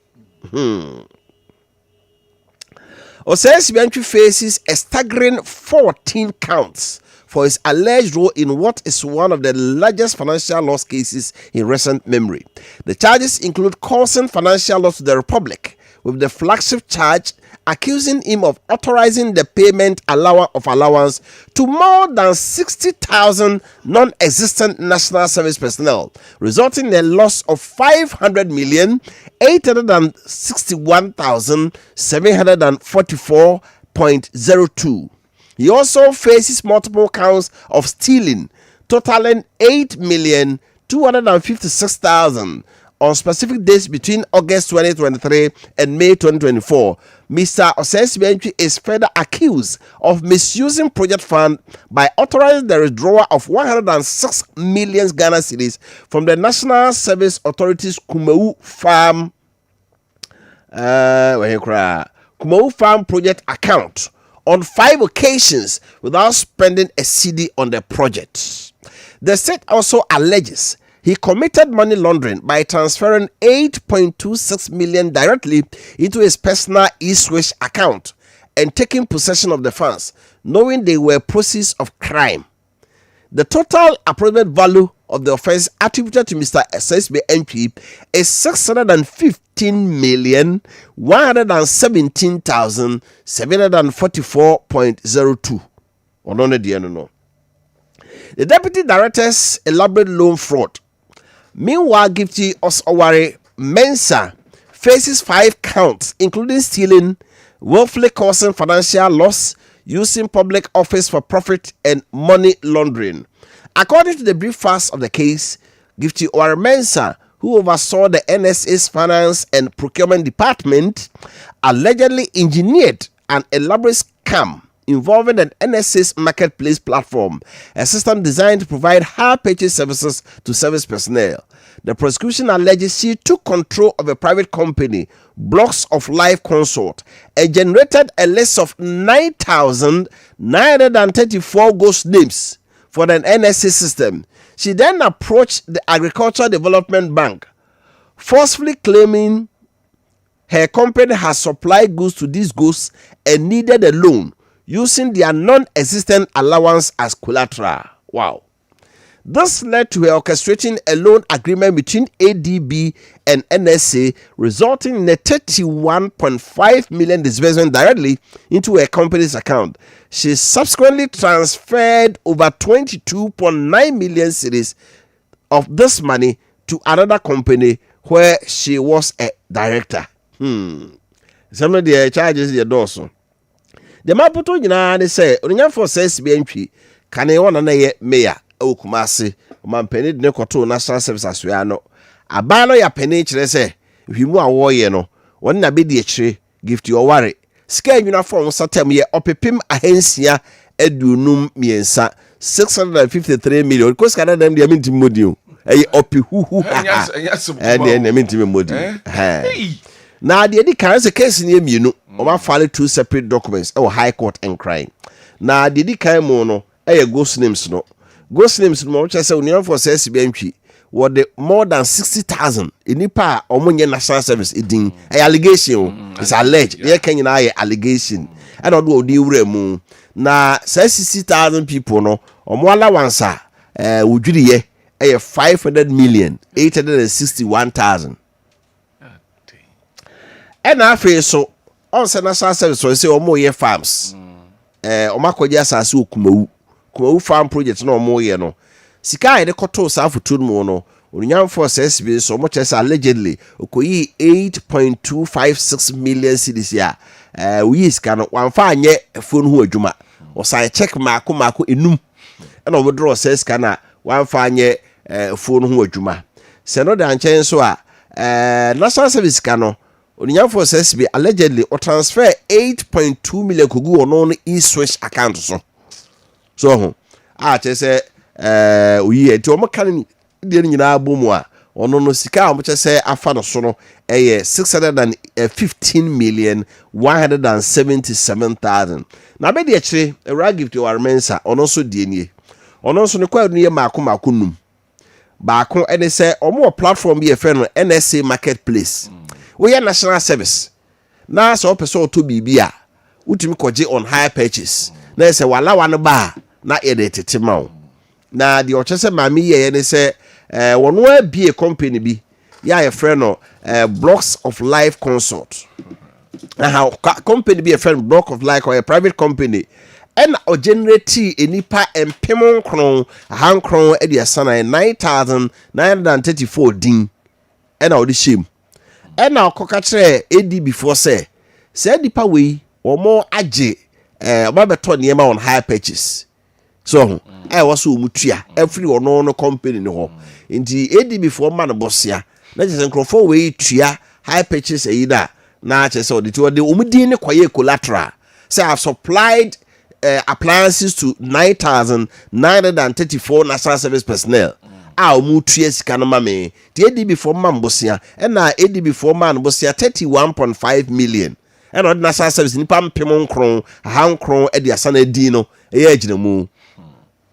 Osei faces a staggering 14 counts for his alleged role in what is one of the largest financial loss cases in recent memory. The charges include causing financial loss to the Republic, with the flagship charge accusing him of authorizing the payment allowance to more than 60,000 non-existent national service personnel, resulting in a loss of 500,861,744.02. He also faces multiple counts of stealing, totaling 8,256,000 on specific dates between August 2023 and May 2024. Mr. Osei is further accused of misusing project fund by authorizing the withdrawal of 106 million Ghana cedis from the National Service Authority's Kumeu Farm project account on 5 occasions without spending a cedi on the project. The state also alleges he committed money laundering by transferring 8.26 million directly into his personal eSwish account and taking possession of the funds, knowing they were proceeds of crime. The total approximate value of the offence attributed to Mr. SSB MP is 615,117,744.02. The deputy director's elaborate loan fraud. Meanwhile, Gifty Osoware Mensah faces 5 counts, including stealing, willfully causing financial loss, using public office for profit, and money laundering. According to the brief facts of the case, Gifty Osoware Mensah, who oversaw the NSA's finance and procurement department, allegedly engineered an elaborate scam involving an NSA's marketplace platform, a system designed to provide hire purchase services to service personnel. The prosecution alleges she took control of a private company, Blocks of Life Consort, and generated a list of 9,934 ghost names for the NSA system. She then approached the Agricultural Development Bank, forcefully claiming her company has supplied goods to these ghosts and needed a loan, using their non-existent allowance as collateral. Wow. This led to her orchestrating a loan agreement between ADB and NSA, resulting in a 31.5 million disbursement directly into her company's account. She subsequently transferred over 22.9 million cedis of this money to another company where she was a director. Some of the charges the dorsal. The maputo nyina ne say onyafo says BNP kan e wona na ye mayor okumase mampeni de koto national service asua no aba no ya peni kire say hwimu awo ye no won na be de kire gift your worry sika nwina form satam ye opepim ahensia adunum miensa 653 million ko sika dem de minti modi o e opi huhu de minti modi na de di kan se case ni emienu o file 2 separate documents e high court and crime na de di kan mu no e ghost names no which I say union for SBNP what the more than 60,000 inipa omonye national service edin allegation is alleged here can na allegation and do odi wure mu na 60,000 people no omo allowance wudwiri ye 500,861,000 and afi so on national service so say omo ye farms omakoje asase okumawu farm project no omo ye no sika ide koto sa foto mu no onyam for SSB so much as allegedly okoyi 8.256 million cedis ya we sika no wanfa anye phone hu adwuma o sai check mako enum e no withdraw sika na wanfa anye phone hu adwuma se no da nchen so a national service ka no onyam for SSB allegedly o transfer 8.2 million kogu ono e-switch account so chese oyi enti omo kan de nyina abomu a ono no sika omo chese afa no so no 615,177,000 na be de kire era gift to Mensah ono so de nie ono so ne kwa nu mako num baako ene se omo platform bi e fe no NSA marketplace we are national service na so person to bibia utimi koje on higher purchase na se wala wan ba na edit ma na the ochese mami ye ne se wono abie company bi ya ye friend no Blocks of Life Consort how company be a friend Block of Life or a private company and o generate enipa empemon kron hankron e dia sana 9,934 din and o di shame and now koka kire AD before say dipa we or more age obabeto niema on high purchase so was so mutua every no company no nti AD before man bossia na je nkrofo we tua high purchase either na che so the umudin ne kwaye collateral say I've supplied appliances to 9,934 national service personnel mutua sika no mame the AD before man bossia and na AD before man bossia 31.5 million and on national service nipa mpem nkron hankron e dia sana di no e agina mu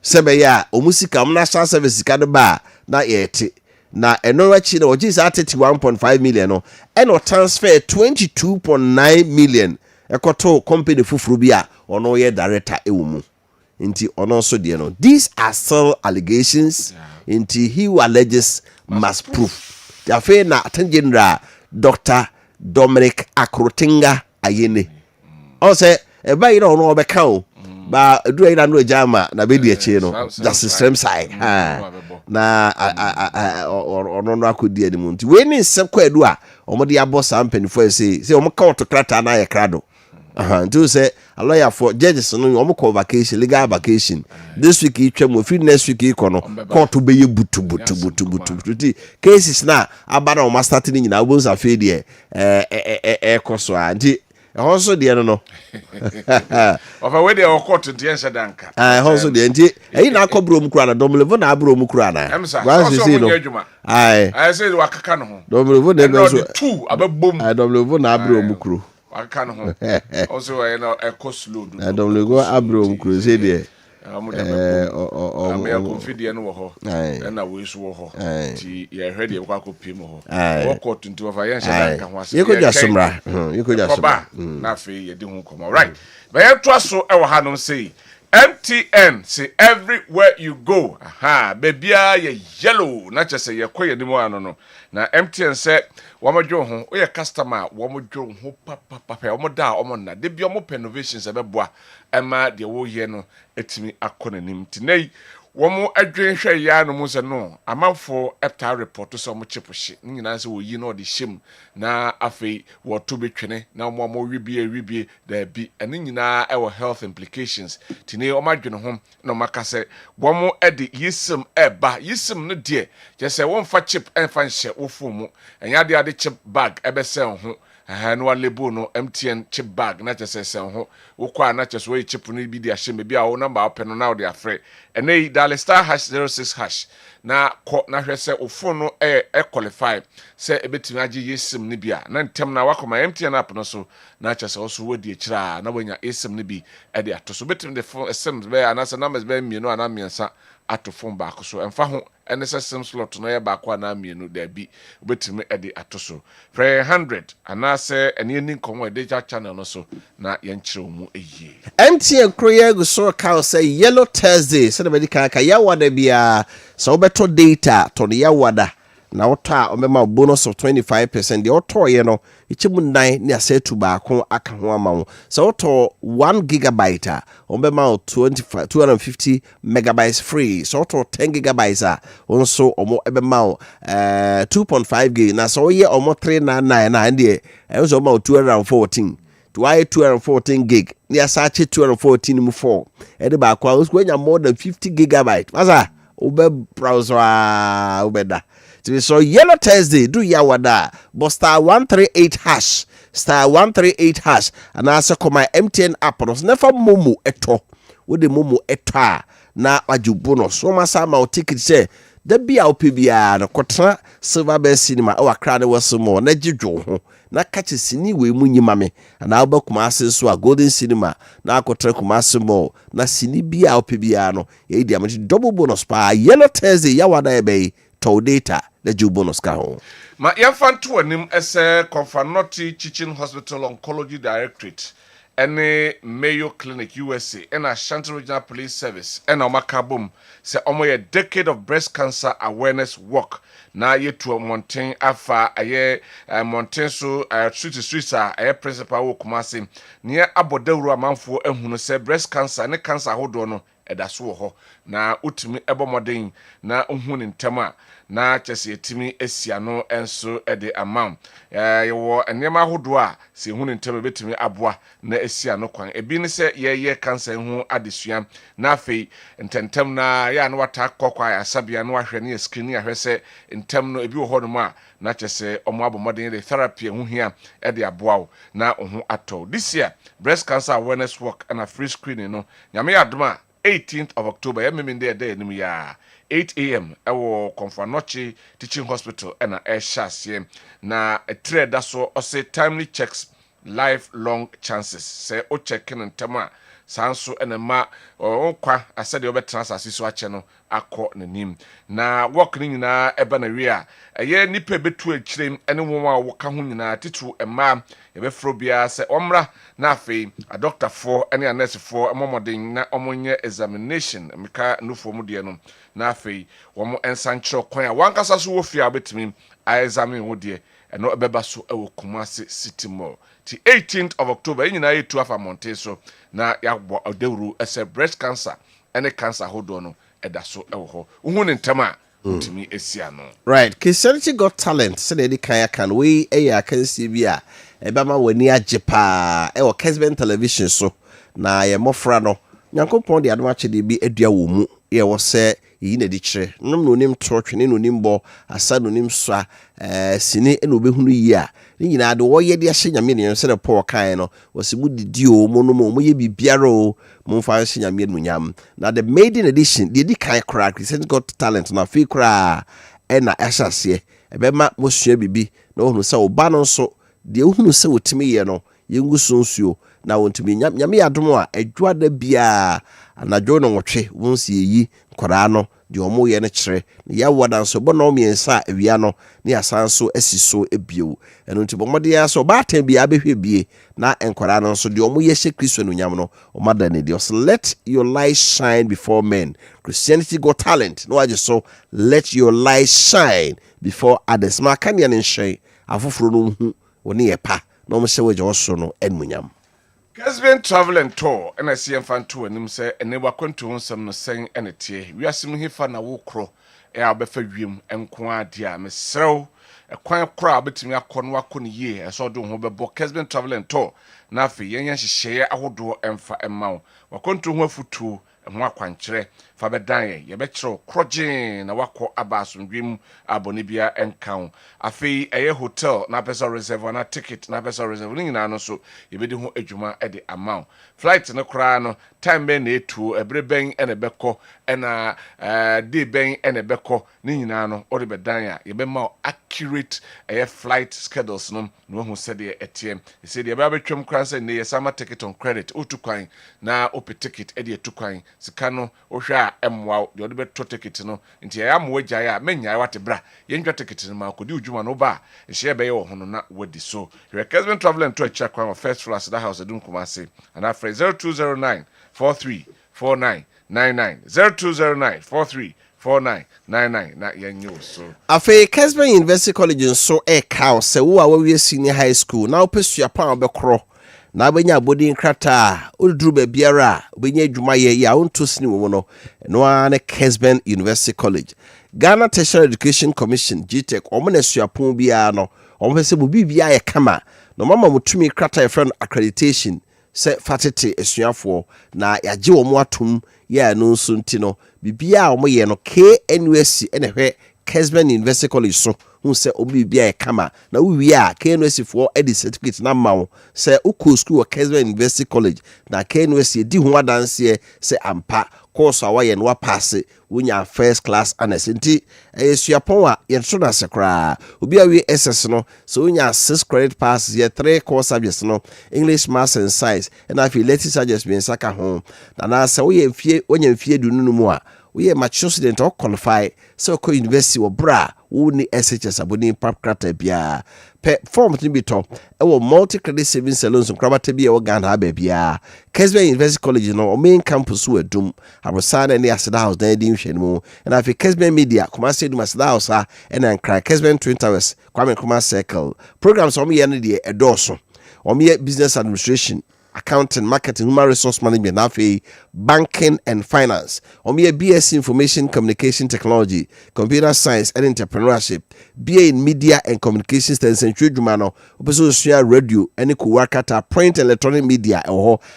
sebe ya omusika national service sika de ba na yete na eno wachi na oji sa 31.5 million no and o transfer 22.9 million ekoto company fufuru bia ono ye director ewumu Inti ono so de no. These are still allegations. Inti he who alleges must prove. Yafe na Attorney General Dr. Dominic Akrotinga Ayene. Also, eba ina ono obeka o. Ba do ina no jama na be di eche no. Justice Sremsai. Na ono no akodi ani mu nti we ni nsem kwa edu a omo de abo sam penifo say omo ka otokrata na ye krado. Until say a lawyer for judges no omo vacation, legal vacation. This week he twem free, next week he kono court to be butu. Cases na abana o start ni nyina obo sa fe de koso anti also de no of a way they are court to the answer danka also de anti e na akobro mu kura na domlevo na abro mu kura na once see no I say wakaka no ho domlevo de be so two abebom domlevo na abro mu kuro wakaka no ho also I know a cost load domlevo abro mu kuro say de confident no ho na we so ho ti ye hwede ye kwa kopiem ho wo court nti of ayen shada kan ho ase ye ko jasomra ye ko jasomra na fe ye di hu komo right but ye to so e wo hanom say MTN say everywhere you go bebia ye yellow na chese ye koye nimu ano no na MTN say wamodwo ho o ye customer wamodwo ho papa omoda omonna de bi omo innovations ebeboa ema de wo ye no etimi akonanim tinai womo adwen hwe ya no mu se no amanfo epta report so mo chipohye nyina se wo yi no de hyem na afei wo to betwene na mo wibie da bi ene nyina e wo health implications tinai o madwene ho no makase womo ede yisem eba yisem no de je se wo mfa chip enfa nhye wo fomu enya de ade chip bag ebese ho no label no MTN chip bag na chese sen ho wokwa na chese we chip no bi di ahye bi a wo number open no na wo de afre ene dial star #06# na ko na hwese wo phone no qualify se ebetimi age yesim ne bia na ntem na wakoma MTN app no so na chese wo so wodi akira na wonya yesim ne bi e de atoso betimi de phone sim be anasa numbers be mienu ana miensa ato phone back so emfa ho ene se sim slot no ye ba kwa na mienu da bi betimi e de atoso pre 100 anase ene ni nkonwo de channel no so na ye nkyere mu eye MTN kroye go so ka say yellow Thursday se be di ka yawada bia so obeto data to the yawada na wota omema bonus of 25% the oto ye no ichimu 9 ne asetu ba ko aka ho ama wo so oto 1 gigabyte omema 250 megabytes free so oto 10 gigabytes onso omo ebema 2.5 gig na so ye omo 399 na ndie enso omo 214 why 214 gig near such 214 mu 4 ede ba kwa uskwenya more than 50 gigabyte masa ube browser ubeda so yellow Thursday do yawada but star 138 hash and also come my MTN app no never momo eto with the momo eto na aju bonus so masa ma ticket say da bia opibia no kotra silver bell cinema o akra ne wasmo na gidwo ho na kache sini we mu nyima me na oba kumase so a golden cinema na akotra kumase mo na sini bia opibia no e dia me double bonus pa yellow Thursday ya wada ebe to data na ju bonus ka ho ma yamfanto anim ese Confanoti Teaching Hospital Oncology Directorate ene Mayo Clinic USA and Ashanti Regional Police Service and Omakabum say omo ye decade of breast cancer awareness work na ye to mountain afa aye mountain so street aye principal wo Kumasi near abodawru amanfo ehunu say breast cancer ne cancer hodo no edaso ho na utimi ebomoden na ohun ntema na chese etimi esia no enso ede amam yewo enema hodo a se hun ntema betimi aboa na esia no kwan ebi ne se ye cancer hu adesua na afei ntentem na ya na wata kokwa ya sabia no ahwe ne screen ya hwese ntem no ebi wo ho no ma na chese omo abomoden de therapy hu hia ede aboa na ohun ato this year breast cancer awareness work and a free screening no nyame adoma 18th of October, ya 8 a.m. Ewo Confanoti Teaching Hospital and a shasiem na a trade so or say timely checks lifelong chances. Say o checking and tama sanso ene ma onkwa asede obetena asase so ache no akọ nanim na work ni nyina eba na wi a eye nipa betu akirem ene won a woka ho nyina titru ema ebefro bia se omra na afei a doctor for ene a nurse for emomoden na omonye examination meka nufo mu de no na afei wo ensanchiro kwan a wankasa so wo fia betimi a examine wo de eno ebeba so ewo Kumasi City Mall the 18th of October nyina yetu afa monte so na yagbo odewuru ese breast cancer ene cancer hodo no eda so ewo ho uhu ne ntama timi esia no right Kessben Got Talent se dey kan kan we eya kansi bia ebama wani ajepa ewo Kessben television so na ye mofra no nyankopon de adoma chede bi adua wo mu ye wo se yi na di kire nom no nim trotwe no nim bo asa no nim so sini eno behunu yi a ni nyina de wo ye de ahye nyame ne se de Paul kan no wo se mu didi o mo no mo ye bibiara o mo fa ahye nyame no nyam na the maiden edition de di kan kra Kessben Got Talent na fi kra na ahase ebema mo sua bibi na wo hunu se wo ba no so de hunu se wo timi ye no ye ngusunsuo na wontumi nyame adom a adwada bia anadwo no nwotwe wonsi yi nkora no de omo ye ne kire ya wodan so bo no miensa awia no ne asanso asiso ebiewu eno nti bo mode ya so ba tan bia behwe bie na nkora no so de omo ye hye Kristo no nyam no omada ne de so let your light shine before men. Christianity Got Talent no age so let your light shine before others. Ma kan ya ne hye afoforo no hu woni ye pa no mo hye waje oso no enmunyam. Kessben Travel and Tour and I see to anim say and never kwanto nsem no sen ene tie wiasem hifa na wo kro e abefa wiem enko adia mesrew e kwan kro abetimi akọ no yie e so do ho bebo Kessben Travel and Tour na afi yenya hyehyeye ahodo emfa emma wakwanto ho afutu ho akwankyere fa bedan ye be kyerɛ krogin na wakɔ abasomdwem abonibia enkan afi eye hotel na pesa reserve na ticket na pesa reserve ni nyina no so ye be di ho adwuma e de amount flight no kra no time ben na etu ebre ben ene bekɔ ena day ben ene bekɔ ni nyina no o de bedan ya ye be ma accurate flight schedules no no hu said ye etiem ye said ye be betwem kra say ne ye sama ticket on credit otu kwan na ope ticket e de etukwan sika no o hwa emwa de beto ticket no nti ya amwaja ya menya wate bra ye ndwa ticket no ma kodi udwuma no ba ehye be ye wo hono na wadi so your Kessben Travel and Tour check kwan first floor that house edum Kumasi and after 0209 434999 0209 434999 na yenyo so afi Kessben University College so e ka se wo a we senior high school na opesua pa obekro na benya bodin krata oduru ba biara benya adwuma ye ya onto sini wo no no an Kessben University College Ghana Tertiary Education Commission GTEC omo na suapon bia no omo pese bo bibia ye kama no mama mutumi krata ye friend accreditation se fatete esuafo na yaje wo mo atom ya no nso ntino bibia omo ye no KNUSC ene hwe Kessben University College so hu se obi bia e kama na wi a KNUSC for edi certificate na mawo se uko school Kessben University College na KNUSC di ho adanse se ampa course awaye no pass wonya first class honors nti esuapon a yentro na sekra obi awi SS no so wonya 6 credit pass ye 3 course subjects no English, Maths and Science and I feel let's subjects be saka ho na se wonya mfie du nunu mu a we mature student or qualify so ko university wo bra wo ni SHS aboni papkrata bia pe form to be to e wo multi credit saving salons nkrabata bia wo Ghana ba bia Kessben University College no o main campus wo adum abosana ne aseda house na di nhwe mu na afi Kessben Media Kumasi adum aseda house a na nkra Kessben Twin Towers Kwame Nkrumah Circle programs o me ye no de edoso o me business administration, accounting, marketing, human resource management, banking and finance. Omiye BS Information Communication Technology, Computer Science and Entrepreneurship, BA in Media and Communications and Century Jumano, Operation Radio, and Kuwakata, Print and Electronic Media,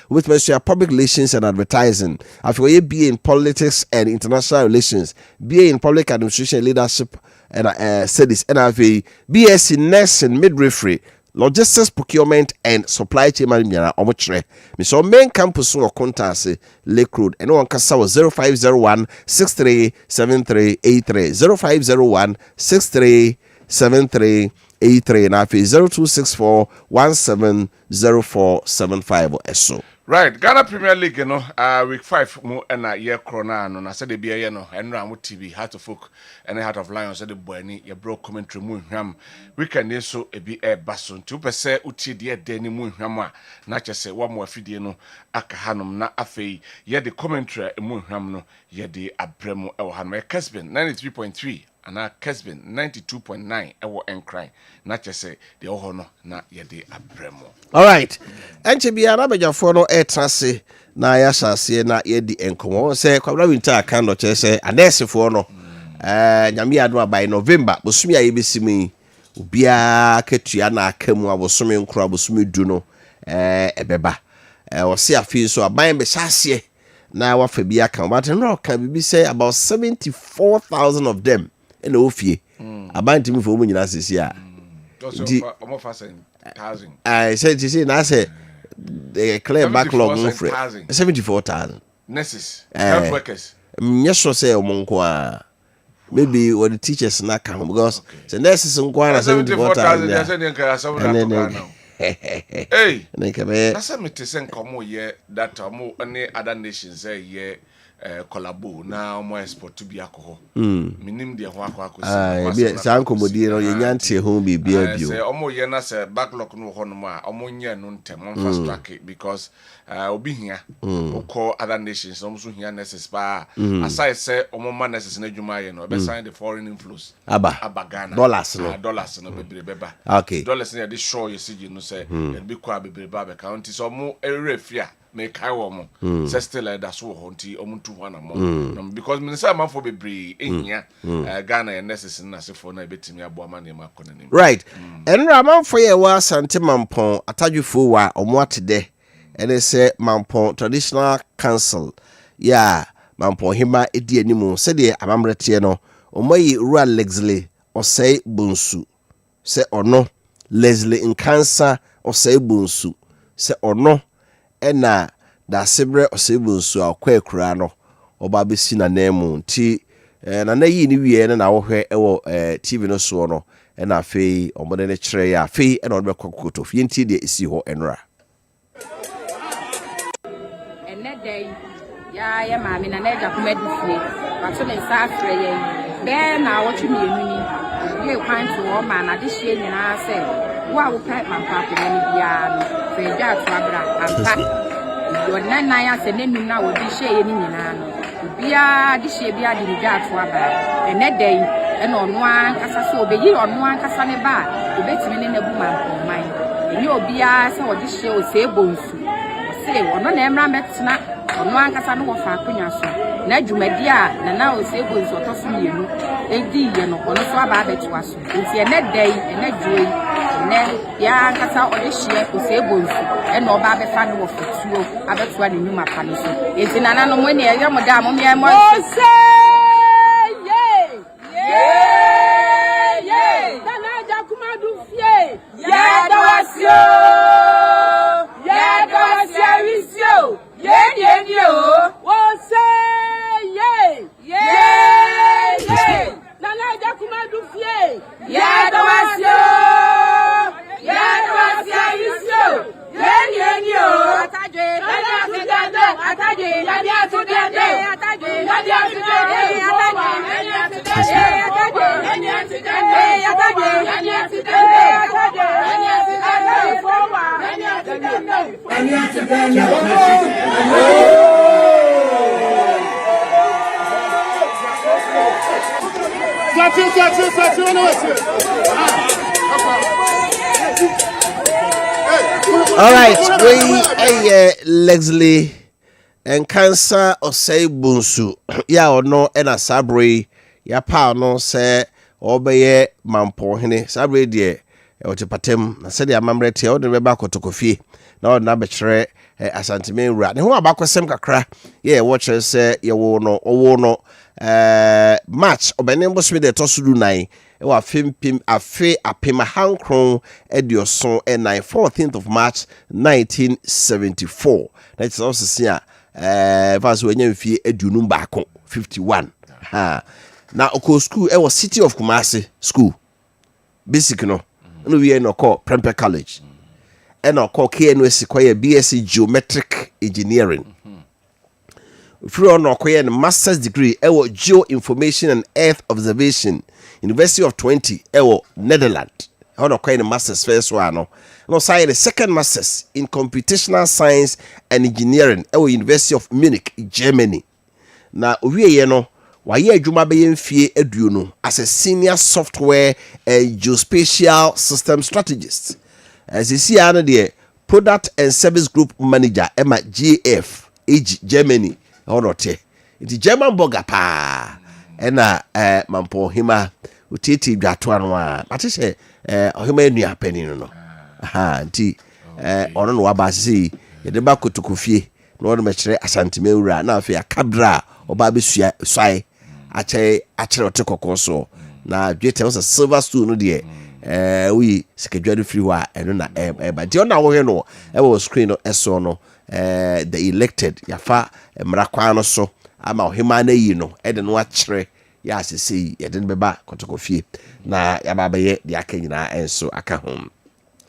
with Public Relations and Advertising. After BA in Politics and International Relations, BA in Public Administration, Leadership and Studies, NRV, BS in Nursing, Midwifery, Logistics, Procurement and Supply Chain Management. Omochre. Miso main campus no contase Lake Road. And one kasa 0501 637383 0501 637383 na 0264 170475 eso. Right, Ghana Premier League, week 5 mo na year corona no na said the BA no enra mo TV Heart of Folk and Heart of Lions said the boy ni ye bro commentary mu hwam weekend so e bi e baso nti upese uti de de ni mu hwam a na kyese wa mo afidie no aka hanom na afei ye the commentary mu hwam no ye de abremo e wo hanom Kessben 93.3 ana Kessben 92.9 ewo enkran na kyese de ho no na ye de abremo. All right. Enche bia na bejafo no etrase na ya sase na ye di enkomo se kwabra winter kan do kyese anesefo no nyame adu by November bosumi aye besimi obia ketua na akamu abosumi nkura abosumi du no ebeba o se afi so aban be sase na wa fa bia kan but no kan bibi say about 74,000 of them in ofie aban timi fo mu nyina sisi a I said, you see, and I said, the clear backlog 74,000. Nurses, health workers. Yes, so say, Monqua. Maybe what the teachers not come because the nurses inquire 74,000. Hey, that's a meeting come here that more any other nations say, yeah. Collabo na mo export to be alcohol minim de ho akwa bi san komodi no ye nyante ho bibia bio say omo ye na say backlog no ho no ma omo nya no ntem on fast track because obi hia ko other nations omo so hia nurses ba aside say omo man nurses na dwuma ye no be sign the foreign inflows aba Ghana dollars no bebre beba okay dollars na dey show you see you no say e be kwa bebre ba be count so omo erefia me kai wo mo say still that so ho nti omuntu ho na mo because me say man for bebre ehia Ghana and nurses na se for na betimi abo amane ma kona nim right enra man for ye wa Asante Mampon atadwufo wa omo atede ene say Mampon traditional council ya Mampon hima edi animu se de amamrete no omayi rural Leslie osei bonsu se ono Leslie Nkansa osei bonsu se ono ena da sebre osebunsu akwa kura no oba besi na nemu nti na yi ni wie na wo hwe ewo TV no so no ena afei omode ne kire ya afei ena odbe kokoto fi nti de esi ho enra enedai ya maami na neja kumedufie wato ne sa afre ye be na wo twemi enu ni kwan to wo ma na de hie nyina se wo a wo pa mampa ko ni bia no fe ja to abra ampa yo nana ya se nenu na wo de hie ye ni nyina no bia de hie bia de ja to abra enedai ena ono an kasa so obeyi ono an kasa ne ba obetimi ne na bu mampa man eni obia se wo de hie o se bonsu o se ono na emra metena ono an kasa no wo fa akonya so na adwumadi a na o se bonsu otoso mienu edi ye no ono so aba abetu aso nti enedai enedwoi ne ya kasa odehie osebonsu e no ba befa no fotuo abetu ani nyuma pa no so enti nana no mo ne ye mo da mo me mo ye nana ja kuma du fie ye dawasio wisio ye wo say ye nana ja kuma du fie ye dawasio all right we Leslie Nkansa osei bunsu ya ono ena sabre ya pa no se obeye Mampon hene sabre de otipatem na se de amamrete o de be ba kotokofie na o na bekere Asante Menwura ne ho abakosem kakra ye watch se ye wo no owo no match obenembo sme de tosudu nine e wa fimpim afe apema hankron edioson 14th of March 1974 that's also see fast when you fie edunum baako 51 ha na oko school e was City of Kumasi school basic no we no call Prempeh College ena ko KNUST koye BSc Geometric Engineering. Free on koye master's degree ewo Geoinformation and Earth Observation University of 20 ewo Netherlands. Ono koye master's first one no. No say the second master's in computational science and engineering ewo University of Munich, Germany. Na owie ye no waye adwuma be yemfie aduo no as a senior software and geospatial system strategist. As you see ano de product and service group manager Emma GF age Germany onote. It German boga pa ena mampo hima utiti dwato anu a ate se ohima enua pani no. Aha nti ono no waba sisi yede ba kotokofie no ono mekire asantime wura na afi akabra oba besua swai ache otekoko so na dwete was a silver stool no de we sekadwade free wa eno na ba de ona wo he no e wo screen no eso no the elected yafa mrakwa no so ama ohima na yi no e de no akire ya asisi yede beba kotokofie na yababaye de akanyina enso aka home.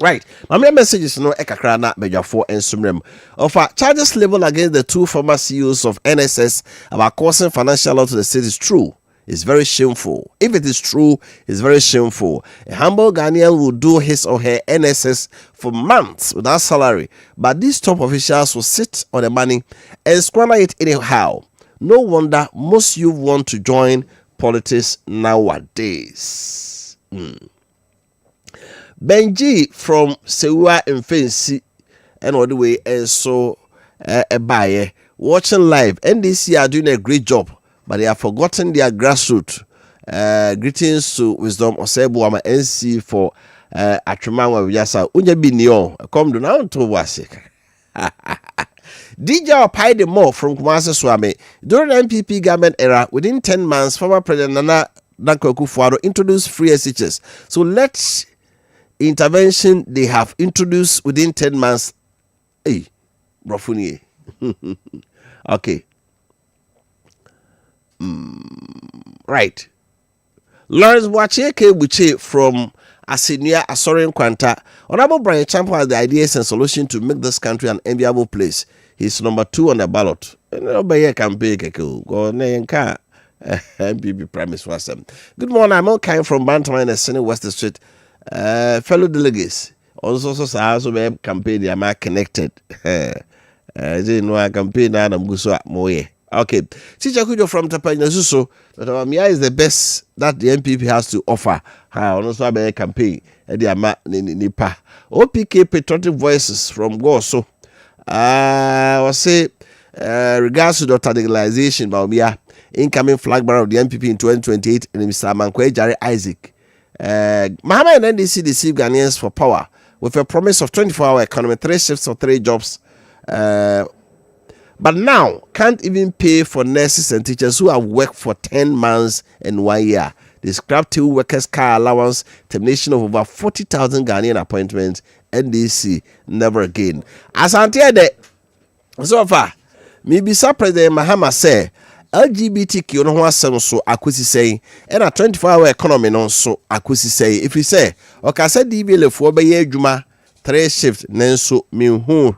Right, my messages no ekakra na bejafo ensumrem of charges level against the two former CEOs of NSS about causing financial loss to the state is true. It's very shameful. If it is true, it's very shameful. A humble Ghanaian will do his or her NSS for months without salary, but these top officials will sit on the money and squander it anyhow. No wonder most youth want to join politics nowadays. Benji from Sewa and Fancy and all the way and so a buyer watching live. NDC are doing a great job, but they have forgotten their grassroots. Greetings to Wisdom Osebu ama NC for Atremawa Vyasa Unja Binio. Come do now to Wasik. DJ Appiah more from Kumasi Swami. During the MPP government era, within 10 months, former President Nana Dankwa Akufo-Addo introduced free SHS. So let's intervention they have introduced within 10 months. Hey, Brofuni. Okay. Right. Lawrence Wacheke Buche from Asinia Asorin Kwanta. Honorable Brian Champo has the ideas and solution to make this country an enviable place. He's number 2 on the ballot. Nobody campaign go MPP Prime Minister. Good morning. I'm okay from Bantam and Senate West Street. Fellow delegates also so be campaign they are connected. They know a campaign na mguso moye. Okay. Teacher Kujo from Tapanya Suso that Amia is the best that the MPP has to offer. Also be campaign they are nipa. OPK Patriotic Voices from Goso. I say regards to Dr. Legalization by Omia incoming flag bearer of the MPP in 2028 and Mr. Maakye Jare Isaac. Mahama and NDC deceive Ghanaians for power with a promise of 24-hour economy, 3 shifts or 3 jobs. But now can't even pay for nurses and teachers who have worked for 10 months and 1 year. They scrapped 2 workers' car allowance, termination of over 40,000 Ghanaian appointments, NDC never again. As until the so far, maybe President Mahama say LGBTQ no asem so akosi say and a 24-hour economy no so akosi say if you say okay say DBL fo be ye adwuma 3 shift nenso me hu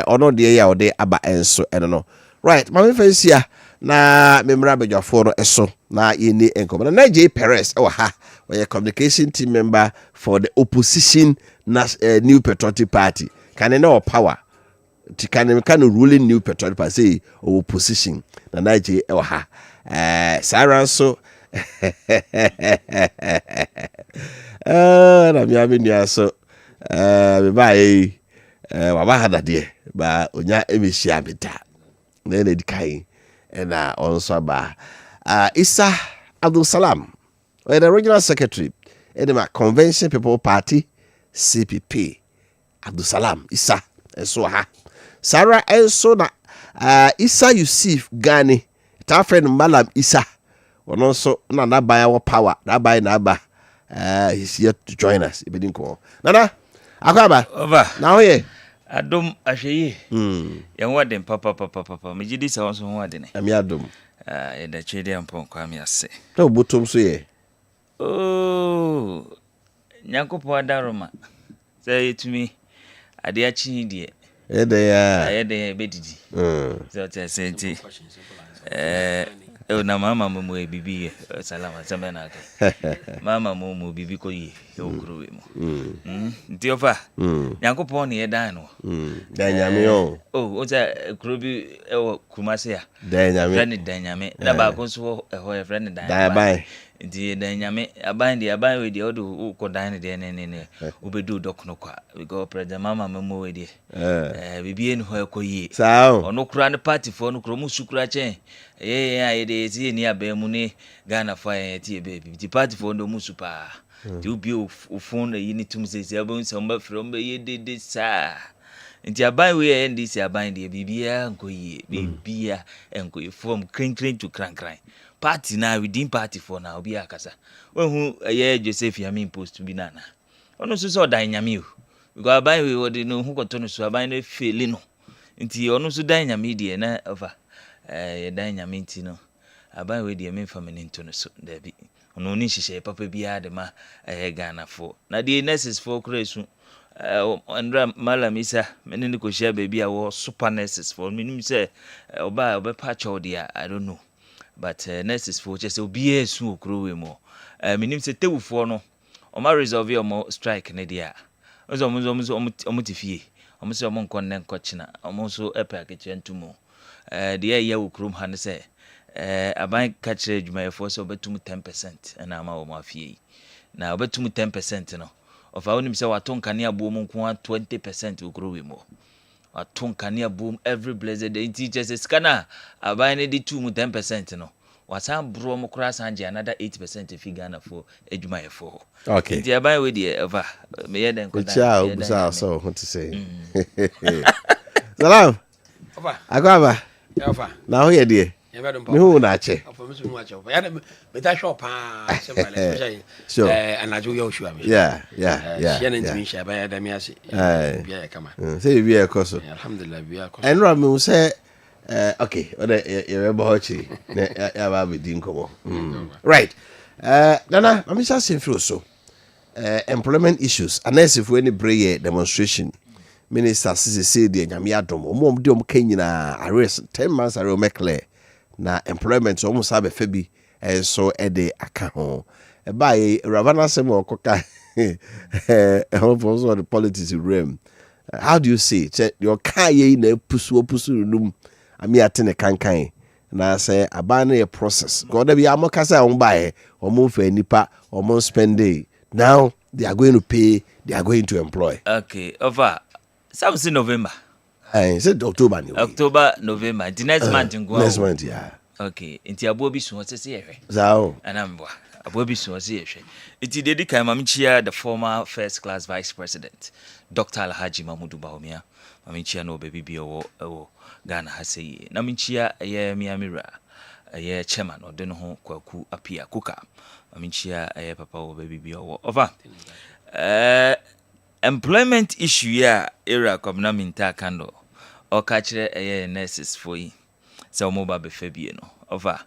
ono de ya ode aba enso eno no right ma me fansia na memra bedwafo no eso na ye ni enko na J Perez ha we communication team member for the opposition New Patriotic Party can no power can ruling New Patriotic Party opposition na Naije ha Sarah so na mi amenia so be bye wa ba hada de ba onya emehia beta na ene dikai na onso ba Isa Abdul Salam the regional secretary edema Convention People Party CPP Abdul Salam Isa so ha Sarah enso na Isa Yusuf Gani ta friend Malam Isa ono so na nabaya wo power nabaya na ba he's here to join us ibedinko nana akwaba over na hoye adom ahweye ye wodem papa megidi sa won so ho ade ne ami adom ye da chede ampon kwa mi ase to butum so ye nyankopon adaroma Say to me, I dear chin dear. They are. I had a bedidi. So I said, oh, na mama mumu bibi salama samana. Mama mumu bibi ko yi okuru mu. Nti ofa. Nyankopon ne yeda no. Danyame o. Oh, o say kuro bi e wo Kumase a. Danyame. Friend Danyame. Na ba ko so e ho friend Danyame. Dayaban. Nti Danyame aban we dey odo ko dan dey ne. Obedu dokno kwa. Because president mama mumu we dey. Bibi en ho ekoyi. Sao. Ono kura ne party for no kuro mu sukura chen. Ye dey see ni abemu ne Ghana for tie baby. The party for no mu super. The ubi phone yi ni tum say abon se omba from ye dey sa. Nti aban we end this aban dey bibia nkoyi. Bibia enkoyi from crin to cran. Party na within party for na obi akasa. When who ye Joseph Yamin post to be nana. Ono so dan nyame o. Because aban we wodi no hu koto no so aban no feel no. Nti ono so dan nyame dey na over. Ye dan nyame nti no. Aban we dey me family into no so there be. Ono ni hihye papa bia de ma Ghana for. Na the nurses for kresu. Andra Malamisa menini ko share baby a wo super nurses for me say oba patch all there I don't know. But nurses for just obi esu okro we mo. Menim say tewufo no. Oma resolve your strike ne dia. Ozo omutifie. Omo se omo nkon ne nkochina. Omo so epa keche ntumo. The year wo krom ha ne say aban kachire adwumayefo so obetum 10% na ama wo mafie. Na obetum 10% no. Of our own say watonkania boom nko 20% wo kro we mo. Watonkania boom every blessed day teachers scanner aban ne di 10% no. Wasan bro mo kra sanje another 8% fi Ghana for adwumayefo. Okay. Nti aban we dey ever me ye den ko dan. So what to say. Salam. Ofa. Agaba. Ofa. Na ho ye dey. Me hu na che. Ofa me mu ache. Ya me ta shop pa especially. Sure. Anajo yo shua me. Yeah. She na ntimi sha ba ya da me ase. Bia kama. Say bia koso. Alhamdulillah bia koso. Enra me say okay, oda ye be ho chi. Ya ba be din komo. Right. Nana, I'm just saying through so. Employment issues. Unless if we any prayer demonstration. Minister say the nyame adom omo de omo kanyina arrest 10 months are make clear na employment omo sabe fa bi so de aka ho e ba ye ravana sem okoka the politics realm. How do you see it? Your kan ye na pusu num ami atene kankan na say aba na process god be amoka say on buy omo fa nipa omo spend day now they are going to pay, they are going to employ. Okay, over Say November. Said October. October, November. The next month in Next month, yeah. Okay. Inti abobi so say say. Zao. Anambwa. Abobi so say. Iti dedi kai mamichia the former first class vice president, Dr. Alhaji Mahmudu Bawumia. Mamichia no baby bi owo Ghana ha say. Na mamichia ye Miamira. Ye chairman o de no ho Kwaku Appiah Kuka. Mamichia ye papa o baby bi owo. Over. Employment issue ya era kwabna minta kando o ka kire nurses for yi se o mo ba be fa bie no over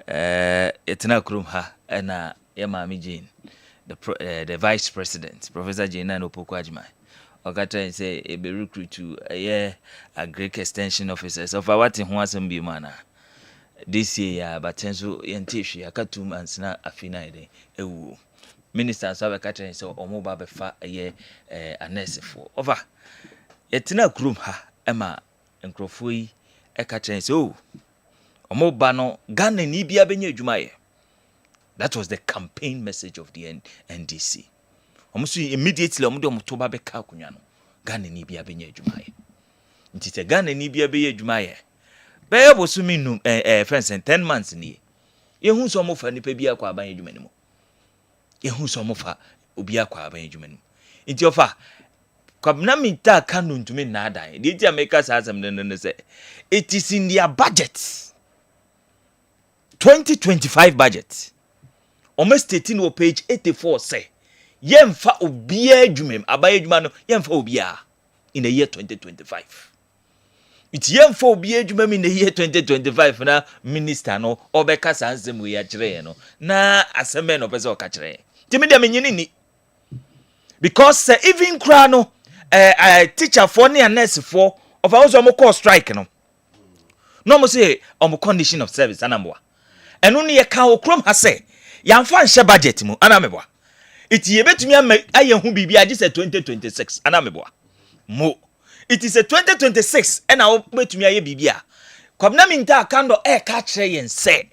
etena krom ha na ye maami Jane the vice president Professor Jane na Opoku Ajima o ka try say e be recruit to agric extension officers of what ho asem bi mana this year ya batenso yentishu ya ka 2 months na afina ide ewu Minister so be catching so omo ba be fa a nurse for over yetina krum ha ema nkrofo yi e catching so omo ba no Ghana ni bia benye adwumaye. That was the campaign message of the NDC. Omo so immediately omo de omo to ba be ka akunwa no Ghana ni bia benye adwumaye. Nti te Ghana ni bia benye adwumaye be ebosu minum friends 10 months ni ye hu so omo fa ni pa bia kwa ban adwuma ni mo yehu so mofa obi akwa aban adwuma nti ofa kwabna minta kanu ntumi na adan de ti America sasem ne say it is in their budget 2025 budget almost 18 on page 84 say yemfa obi adwuma aban adwuma no yemfa obi a in the year 2025 it yemfa obi adwuma in the year 2025 na minister no obeka sansem we ya kire no na aseme no pese o ka kire Timi de menyini ni. because even krano teacher for ne nurse for of our omo call strike no mo say omo condition of service anamboa eno ne ye ka okrom ha say yamfa nhye budget mu anameboa iti ye betumi ayehu bibia je say 2026 anameboa mo it is a 2026 and I betumi aye bibia kwabna minta kando ka kire yen say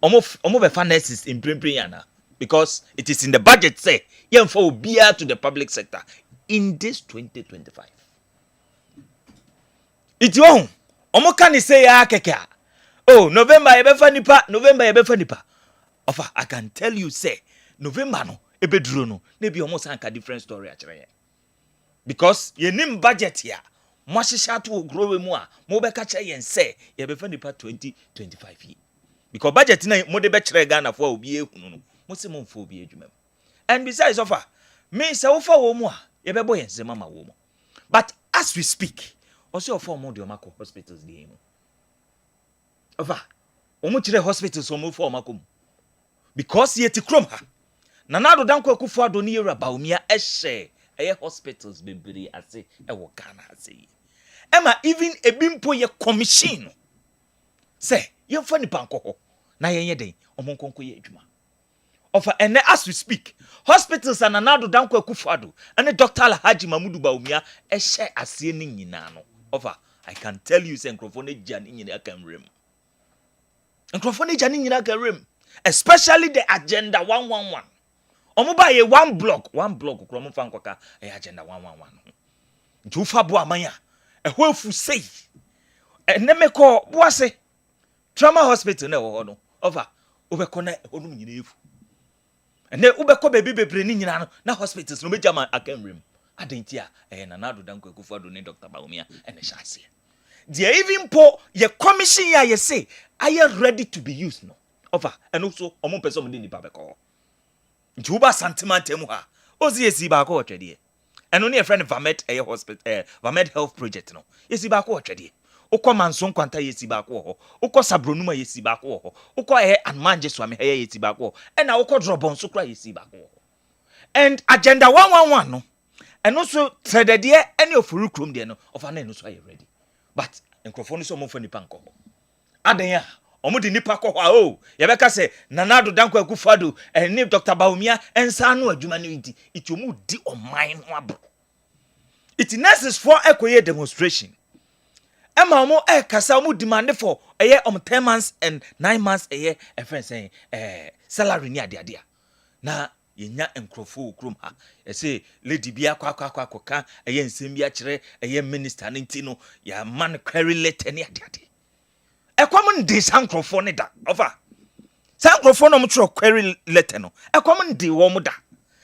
omo be finances in yana because it is in the budget say yemfa obia to the public sector in this 2025 iti won omo kan say ya keka oh November yebefa nipa ofa I can tell you say November no ebeduro no na bi omo san ka different story akire because ye nim budget ya mo hihya to grow mu a mo be ka kire yen say yebefa nipa 2025 because budget na mo de be kire Ghana for obi ehunu no mo se mo mfo obi adwuma and besides ofa me say wo fa wo mu a yebebo yen se mama wo mu but as we speak also of mo de omako hospitals dey mu ofa omo kire hospitals omo for omako because yeti krom ha na nado danko akufo ado ne yera baumia ehye eye hospitals bebre ase e wo Ghana ase ema even ebimpo ye commission say yemfa nipa nkoho na yenye den omo nkonko ye adwuma ofa ene as we speak hospitals and nado danko akufo ado and Dr. Alhaji Mamudu Baumia ehye ase ni nyina no ofa I can tell you say nkrofo na gya ni nyina kan rem nkrofo na gya ni nyina kan rem especially the agenda 111 omuba ye one block kromo fa nkoka agenda 111 ntufa bo amanya ehwefu sei enemeko boase trauma hospital na wo no over obeko na onu nyina efu ene ubeko baby bebre ni nyina no na hospitals no meja man akanrem adentia na nado danko ekufu ado ne Dr. Baumia ene shase there even po ye commission ya ye say are you ready to be used no over and also omo person mo ni babeko ntuba santimante mu ha ozi esi ba ko otwede eno ne ye friend Vamed hospital Vamed health project no esi ba ko otwede ukọ manso nkwanta yesi ba ko ho ukọ sabronuma yesi ba ko ho ukọ anmanje swame yesi ba ko ho ena ukọ drobon so kra yesi ba ko ho and agenda 111 no eno so tredede ene ofuru krom de no ofa na eno so are ready but enkrofo no so mo fa nipa nko ho adan ya omo di nipa ko ho o ye be ka se nanado danko akufado ene Dr. Baumia ensa no adwuma no idi itomu di oman no abo it necessary for ekoye demonstration Emma mo kasa mo demand for 10 months and 9 months a friend saying salary ni ade na yenya enkrofo okrom ha say lady bia kwa nsem bia kire minister nti no ya man query letter ni ade ekwam ndi sankrofo ne da over sankrofo no mo tro query letter no ekwam ndi wo mo da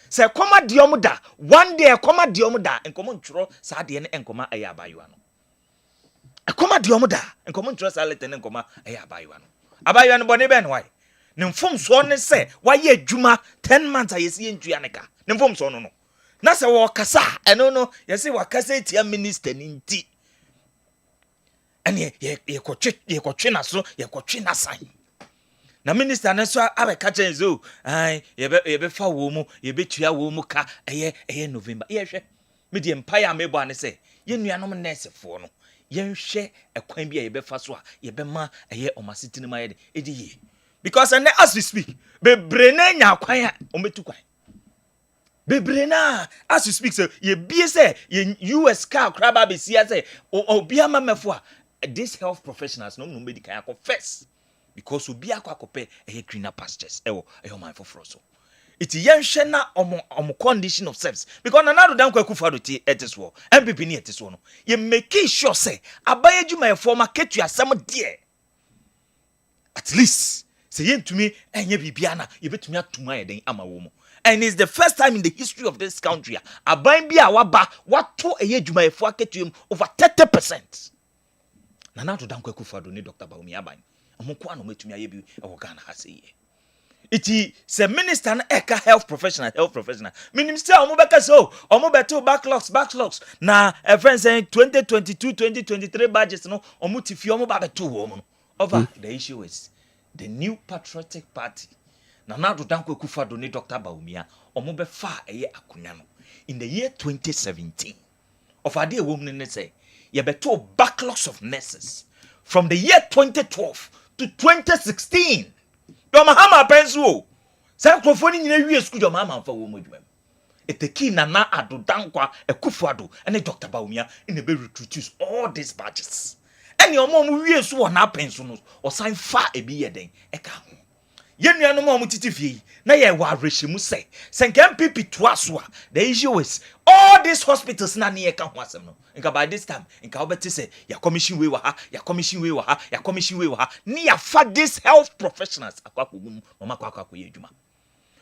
se ekoma di wo mo da one day ekoma di wo mo da enkomo ntro sa de ne enkoma abayiwa no akoma diomo da enkomo ntrust alete ne nkoma abayiwa no bone ben why ne mfom so ne se waye adwuma 10 months ayesi entua ne ka ne mfom so no na se wo kasa eno no yesi wakasa etia minister ni nti ene ye kotwe na so ye kotwe na san na minister ne so abeka chenzo ye be fa wo mu ye betua wo mu ka eye November ye hwe me die empire amebo ane se ye nuanom nurse fo no yenhwe ekwan bia yebefa so a yebema omasitini ma yede ediye because and as we speak bebre na nya kwan a ometu kwan bebre na as we speak so ye bie say ye US car kraba be sia say obia mamefo a this health professionals no medical akọ first because obia akọ greener pastures ewo man for so iti yenhwe na omo condition of service because nanado danko akufado ti etiswo MPP ni etiswo no ye make sure say abaye adwuma ye forma ketu asem de at least say yentumi enye bibia na ye betumi atuma ye den ama wo mu and it's the first time in the history of this country aban bia waba wato eye adwuma ye fo aketu over 30%. Nanado danko akufado ni Dr. Baumia aban amoko ano metumi aye bi e wo Ghana ha say ye iti se minister na eka health professional minister omo beka so omo beto backlogs na friends say 2022 2023 budget no omo tifi omo ba beto wo no over the issue is the new patriotic party na nado danko akufado ni Dr. Baumia omo be fa akonya no in the year 2017. Of our dear woman, say, you better backlogs of nurses from the year 2012 to 2016. Your Mahama Pensu. Sankrofoni nyina wie school your mama for wo modwam. Eteki nana ado dankwa ekufuado and Dr. Baumia in the be recruit all these batches. And your mom wie so na pensu no o san fa ebi yeden eka ho. Yenua no mom titifie na ye wa rehyimu say senkem pipi toaso a the issue is all these hospitals na ne eka ho asem no. Nka by this time nka obeti say ya commission we wa ha, ya commission we wa ha, ya commission we wa ha. Ni ya fa these health professionals akwakogum mama kwakwakoye adwuma.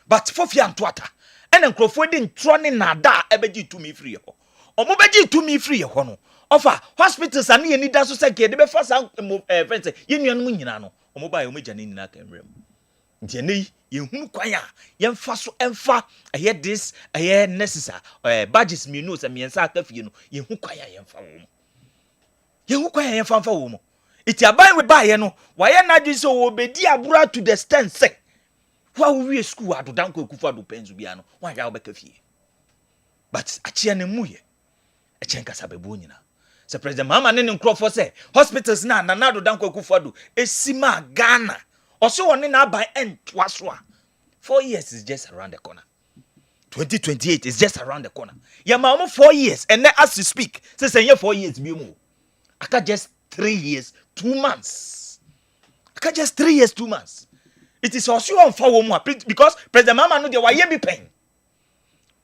But fofi antwata ene nkrofo di ntro ne nada ebeji tumi free ho. Omo beji tumi free ho no. Ofa hospitals ani ye nida so say ke de be fa san friends ye nuanu nyina no. Omo ba ye omo gya ne nyina ka nwrem. Nti ene ye hunu kwan a ye mfa so emfa aye this aye necessary badges me no say me nsa aka fie no ye hu kwan a ye mfa wo mo. Ye hu kwan a ye mfa wo mo. Iti aban we ba ye no wa ye na dwi so wo bedi abura to the stand say wa we school ado danko ekufa do penzu bia no wa hwa obeka fie. But achia ne mu ye e chen kasa bebu nyina. Se president mama ne nkrofo say hospitals na do danko ekufa do esima Ghana also one na by end twaso 4 years is just around the corner. 2028 is just around the corner. Ya mama 4 years and as you speak say 4 years bi mu. Aka just 3 years 2 months. Aka just 3 years 2 months. It is also on for woman because President Mama no dey why be pen.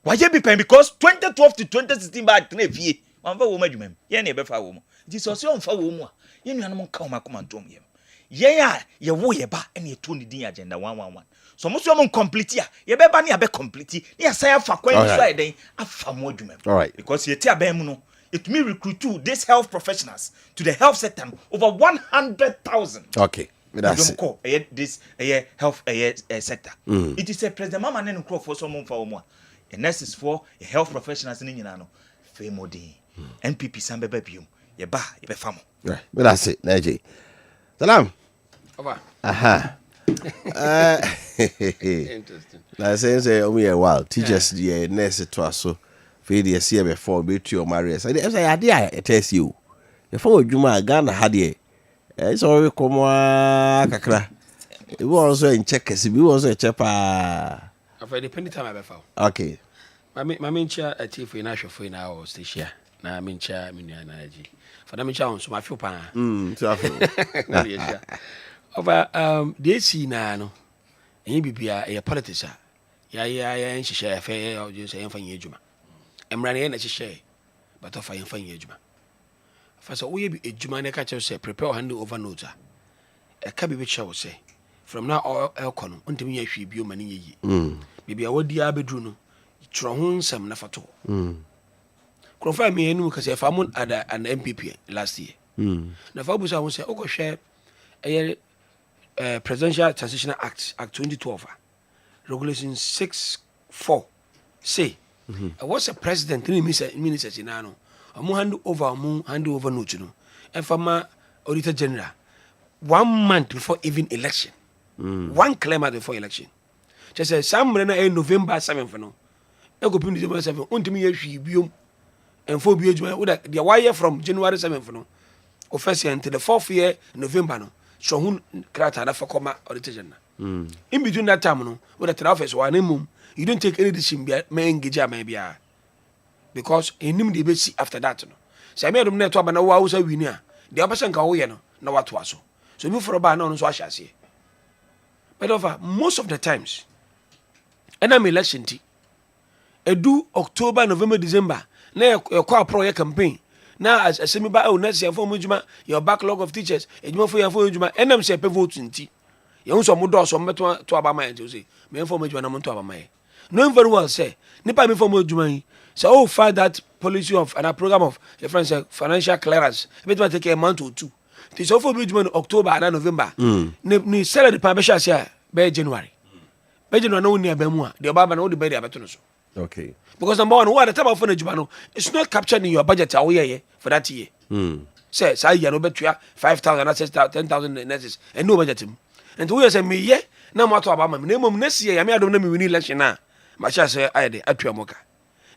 Why be pen because 2012 to 2016 by 3 fie. One for woman adwuma. Ye na be fa woman. It is also on for woman. Ye nuanom ka woman come antom yem. Ye ya ye wo ye ba na ye to ni din agenda 111. So mo so mo complete ya. Ye be ba na be complete. Na say afa kwan so ai den afa mo adwuma. All right. Because ye ti aban mu no it may recruit these health professionals to the health sector over 100,000. Okay. That's this health sector. It is a president mama ne nkro for some for omo. A nurses for a health professionals ni nyina no. Femodi. NPP sambe biom. Ye ba ye be famo. Right. But that's it. Naji. Salam. Over. Aha. Interesting. Like say omo ye while teachers the nurse to aso. Fe dey see before be to your marriage. Say ade I tell you. The for adwuma Ghana had here. It's all come kakra. It was also in check. It was also a check. I've dependent time I found. Okay. My main chair at Chief in Asha for now station. Now I'm in chair, energy. For them, chance, my few pound. Over the AC now, and be a politician. Yeah, she share fair or just saying for Yejuma. I'm running as she share, but of I am for Yejuma. First, we be a Jumane catcher say, prepare hand over nota. A cabby which I will say, from now all Elcon, until me she be money ye. Maybe I would dear bedroom, Tron some nafato. Confirm me because if I'm on at an MPP last year. The Fabus I will say, Oko share a Presidential Transitional Act 2012, Regulation 6.4. Say, I was a president, 3 ministers in Ano. Amu hand over no to and for my Auditor General 1 month before even election. One claimant before election. Just say some November 7 for no. Ego pin December 7 unto me biom and 4 BH the wire from January 7 for no. Office until the 4th year November no. So hun krata for comma Auditor General. In between that time no, with the office one mum, you don't take any decision may engage maybe. Because him the best after that no. Say me dum na to abana wa usa wini a. The person ka wo ye no na wato aso. So me for ba na no so ahase. But over most of the times and I'm election ti. Edu October, November, December na e kwa pro ye campaign. Na as me ba o na se for mujuma your backlog of teachers. Ejuma for your for mujuma and am se pe vote nti. Ye hu so mo do so meto to aba man say me for mujuma na mo to aba man. No very well say nipa me for mujuma so find that policy of and a program of your friends financial clearance. It might take a month or two. This offer be October and November. Ni sell the permission share by January. By January no near Bemua. The Obama no the bed abatono. Okay. Because number one, what the time of phone Jumano, it's not captured in your budget for that year. Say you no bet 5,000 6,000 10,000 nurses and no budget him. And we say me yeah, no matter about my name next year, I don't know me win election now. My say I de atwa moka.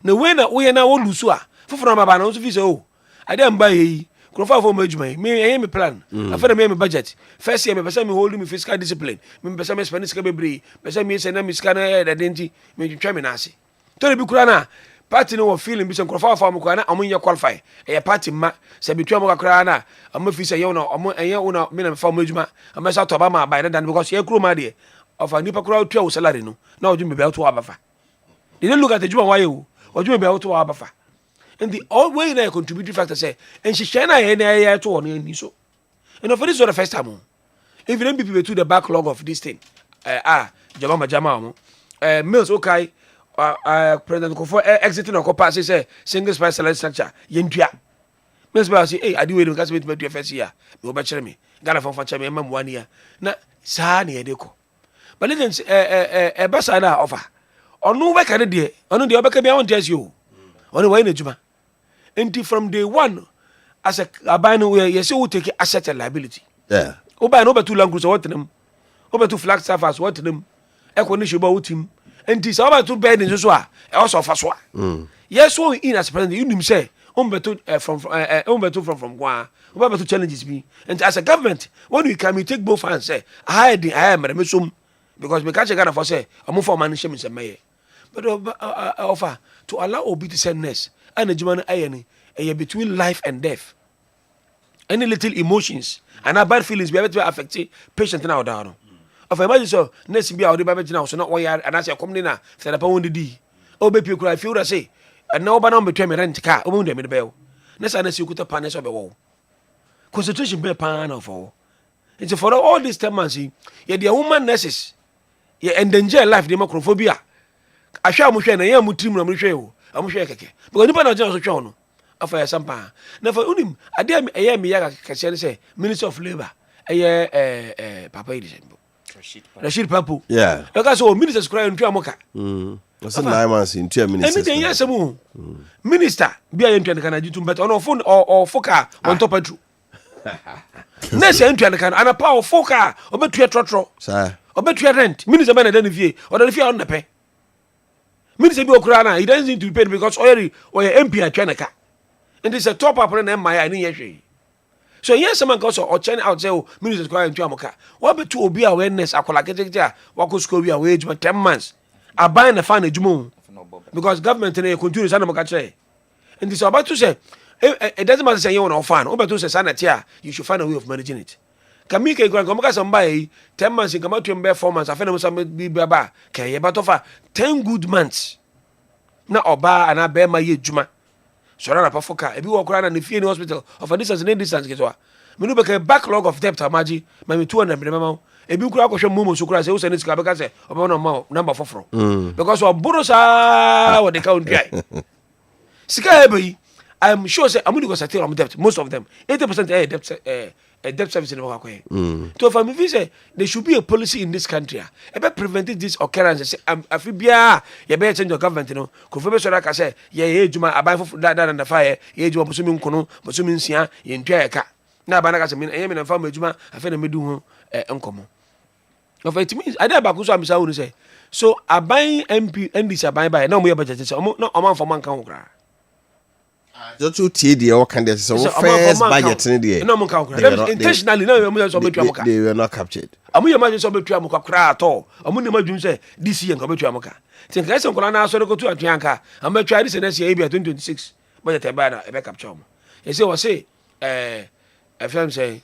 na we na we na wo lusu a foforo ma ba na so fi say oh I dey mba yi krofa for my adwuma me plan after me budget first year me pesa me hold me fiscal discipline me pesa me spend ska bebre pesa me say na me ska na da denti me twetwa me na ase to bi kura na party no feeling bi say krofa for am kura na amunya qualify e party ma say betwa mo kakra na am fi say you na am enye una me na for my adwuma am say to ba ma buy na because ye kro ma de of a nipa kura twa salary no na odwuma be out to abafa they don't look at the adwuma why you odwuma be out to abafa. And the all way in a contributing factor say, and she shana and to one and so. And for this was the first time. If you don't be to the backlog of this thing, Jama, Mills okay, President Kofo exiting or pass say single spice salary structure, Yentia. Mills say, hey, I do it because with my first year. No bachelor me, Ghana from Fachami, 1 year. Na Sani Edeko. But listen, a Bassana offer. Or no work at a day, on the other I won't tell you. On the way in Juma. And from day one, as a abano where you say we take asset and liability. Yeah. Oba no two languages what them. Over two flag staffers what them. Equinish about him. And this over two bed in Joshua. Also for swa. Yes, so in as president, you say, Umbeto from Gua, Umbeto to challenges me. And as a government, when we come, we take both hands, say, I am a mesum. Because we can't get for say, I'm for management and mayor. But offer to allow obedience and a human irony between life and death. Any little emotions and our bad feelings be able to affect patient now down. Of imagine so, next be our debate now, so not why and as you come in, said upon the D. Oh, baby, you cry, feel I say, and now, but I'm between me rent car, own them in the bell. Next, unless you could a punish of the wall. Concentration be a pan of all. It's for all these 10 months, yet the woman nurses, ye endanger life, democrophobia. I shall much and I am mutim no mhwe am hwe keke because nipa na je so twa no afa ya sampa na fa unim ade am me ya kase ne say Minister of Labor papa Idrisembo Rashid Papu yeah because so ministers cry ntua moka was 9 months in 2 minutes anything yes mu minister bia ye ntua kana jitum but on phone or foka on top of true na say ntua kana ana pa foka obetua trotro sir obetua rent minister be na dan fie o dan fie on na pe Minister Biokrana, he doesn't need to be paid because already or MP at Chanaka. And this is a top up on my idea. So yes, someone goes or China out say, Minister Squire and Chamoka. What but to be awareness, I call like it, what could school be a wage for 10 months? I buy and find a jumu because government in a continuous animal say. And this is about to say, it doesn't matter say you want to find, or to say sanatia, you should find a way of managing it. Kamike Grangomaga somebody 10 months in come out to bear 4 months. I find some be baba. Kay about offer 10 good months. Na oba and I bear my ye juma. So run up a foka. If you walk around in the field hospital of a distance in distance, get what? Me no backlog of debt. Amaji, maybe 200 minimum. If you crack a mumu so crazy, who send it because say about no number 4 because of Burosa what they count guy. Sika I'm sure say I'm going to go on debt. Most of them 80% debt. A debt service in Maakye. So for me, say there should be a policy in this country. About preventing this occurrence. I feel you better change your government. You know, Kofi so like I say, yeah, Juma, I buy for that and the fire. Yeah, Juma, Muslim Kono, Muslim Sia, in Tiaka. Now, Banaka, I am in a family Juma. I feel me do uncommon. Of it means I never go so I'm saying say. So I buy MP and this I buy no more budget. So no amount for man can cry. Just to tell you what kind of so first budget in the no more intentionally no they were not captured. Amu ya imagine so betua mo kwakra at all. Amu ne madwun say this year nka betua mo ka. Think guys nkola na so go to atuanka. Am betua this next year be 2026. Budget e ba na e be capture mo. You say we say FM say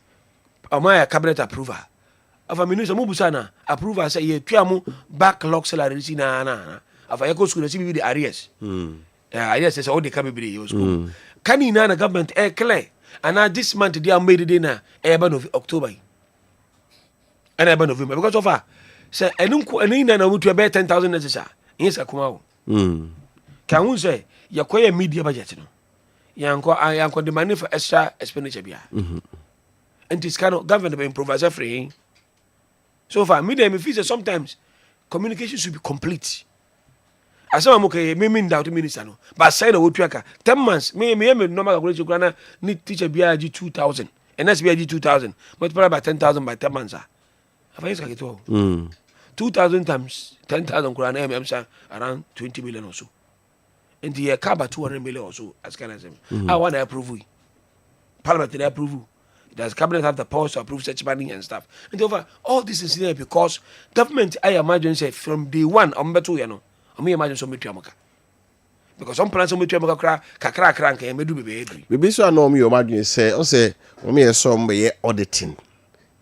amaya cabinet approval. Afa minister mo busa na approval say ye tua mo backlog salary si na. Afa ye go school see be the arrears. Yes, it's all the capability was school. Can you na government clear? And this month they are made it in October. And November because of her. Say and na would to about 10,000 necessary. Yes, I come out. Can we say you acquire media budget? Yanko the money for extra expenditure. And this kind of government be improvise free. So far, media me feel sometimes communication should be complete. I saw okay, me mean that minister no. But say no wotuaka 10 months. Me normal calculation grana need teacher BIG 2,000. And that's BIG 2,000. Multiply by 10,000 by 10 months. Have I said it 2,000 times 10,000 grana around 20 million or so. and the cover 200 million or so as can I say. I want to approve it. Parliament they approve. Does cabinet have the powers to approve such money and stuff? And over all this is here because government, I imagine, say from day one, I'm better, you know. I mean, imagine some metriamoka. Because some plans some metriamoka kakra crank and medu be agree. Maybe so I know me imagine say, me some be auditing.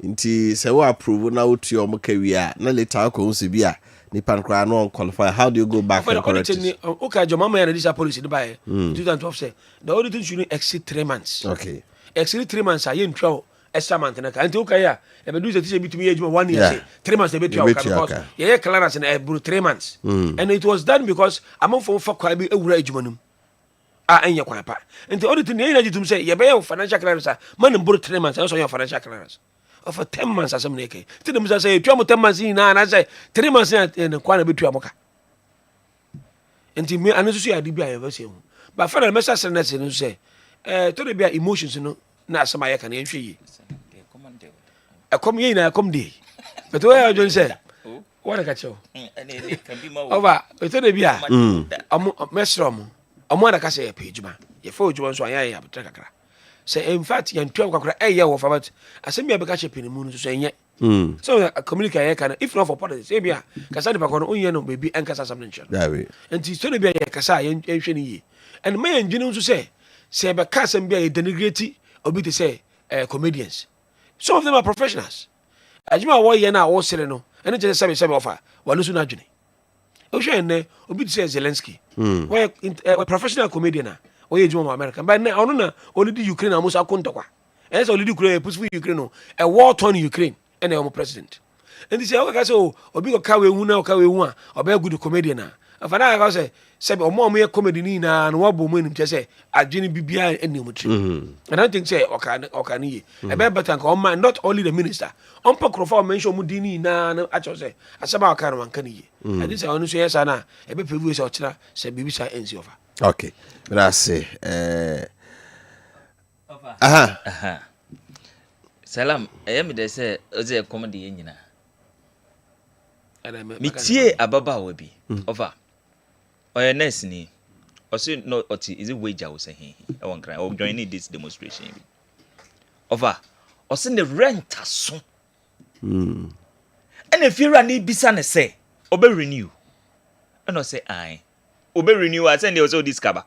Inti say we approve now to your mokawia. Na later ko unsi bia ni pan kra no qualify. How do you go back and correct it? Okay, your mama and this policy to buy 2012 say the auditing shouldn't exceed 3 months. Okay. Exceed 3 months, I in trouble. Extra month, and okay, yeah. If I do the teacher between age 1 year, 3 months, they bet you because yeah, clearance and 3 months, and it was done because I'm on for quite a wage money. And your quapa. And the auditing energy to say, yeah, financial clearance, man, and both 3 months, also your financial clearance. For 10 months, as some naked. Tell them, I say, 10 months in, and I say, 3 months in quite a bit to Amoka. And to me, I know to see I did be a version. But for the message, and say, to the be emotions, you know. Na sama ya kan yenhwe yi akom yi na akom dey but where you don say what ka chew over to the bia mesrom omo na ka say pejuma ye fa ojuma so anya ya betra kakra say in fact yan tuam kakra wo fa but asem ya be ka che penimu no so enye so communicate ya kan if not for politics say bia kasa de bakono onye no baby enkasa sam nchen and to the bia ya kasa yenhwe ni yi and me enjinu so say be ka sam bia ye denigrate obi to say comedians. Some of them are professionals. Ajima wo ye na wo sere no. Ene je say offer. Wa lusu na dwene. O hwe ene obi to say Zelensky. We professional comedian o ye juma America. But na ono na only the Ukraine almost akontokwa. Ene say only the Ukraine peaceful Ukraine no. A war torn Ukraine ene o president. And this say o ka say obi go ka we hu na o ka we hu a oba good comedian na. Afana ka say omo ye comedy ni na no wabo mu nim say adwene bibia eni omutri and I think say oka ni e be better kan not only the minister on pakrofo mention mu dini na acho say asaba oka no kan ni and this one so yes na e be preview say ochira say bibi say enzi over. Okay, gracias. Salam, me dey say oze comedy yen nyina. Me tie ababa wa bi over. Oya nurse ni also no oti is it wager we say he e won cry o join this demonstration bi over also the rent aso and if you run bisa ne say obe renew and o say ai obe renew I say dey also discover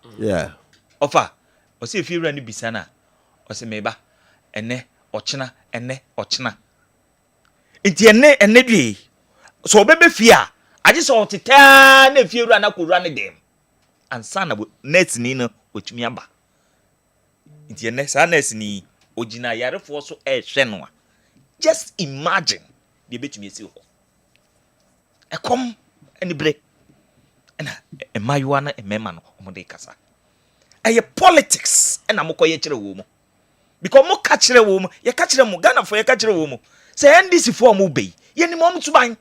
over o say if you run bisa na o say meba ene ochina enti ene due so obebe fia I just saw it if you run them. And son of nets nino, which me aba. It's your next honest ni, Ojina Yara for so a shenwa. Just imagine the bit me see. I come any break. And a marijuana a memano, Omode Casa. I politics and I'm a coyetcher woman. Because more catch a woman, you catch a mugana for your catch a woman. Say, and this is for Mube. Yenny moment to bind.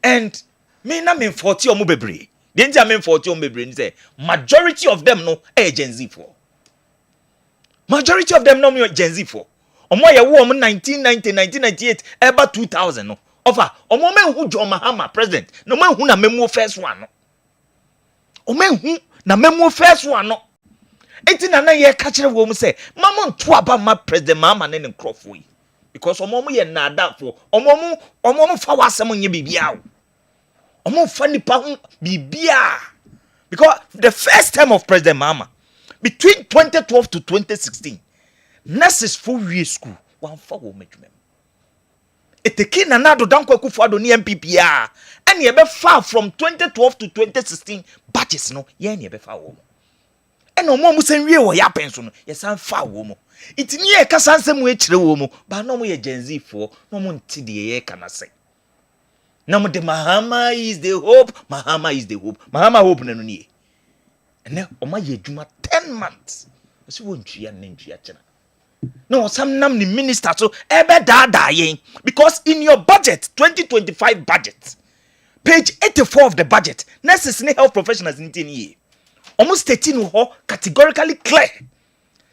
And me na me 40 omo bebre. Denja me 40 omo bebre say majority of them no Gen Z for. Majority of them no me Gen Z for. Omo ye wo omo 1990 1998 eba 2000 no. Offer omo me hu John Mahama president. No me hu na memo first one no. Omo hu na memo first one no. Enti na ye ka kire wo mu say mama nto aba ma president Mahama ne nkrofo yi. Because omo ye na da for omo fa wasem nye bibia. Omo funny pa bibia. Because the first term of President Mahama between 2012 to 2016 nurses full year school one for wo medwem. Eteki na nado danko Akufo-Addo ni MPP a and ye be far from 2012 to 2016 batches no ye ne be far wo. And omo mu san wie wo ya penso no ye san far wo mo. Itini ye ka san sem we kire wo mo ba no mo ye Gen Z fo no mo nti de ye ka na se. Na mo de Mahama is the hope, Mahama is the hope. Mahama hope na no nie. Ene oma ye dwuma 10 months. So won tria na ntria chena. No some nam ni minister so ebe da yen because in your budget 2025 budget page 84 of the budget nurses and health professionals in ye. Almost 13 ho categorically clear.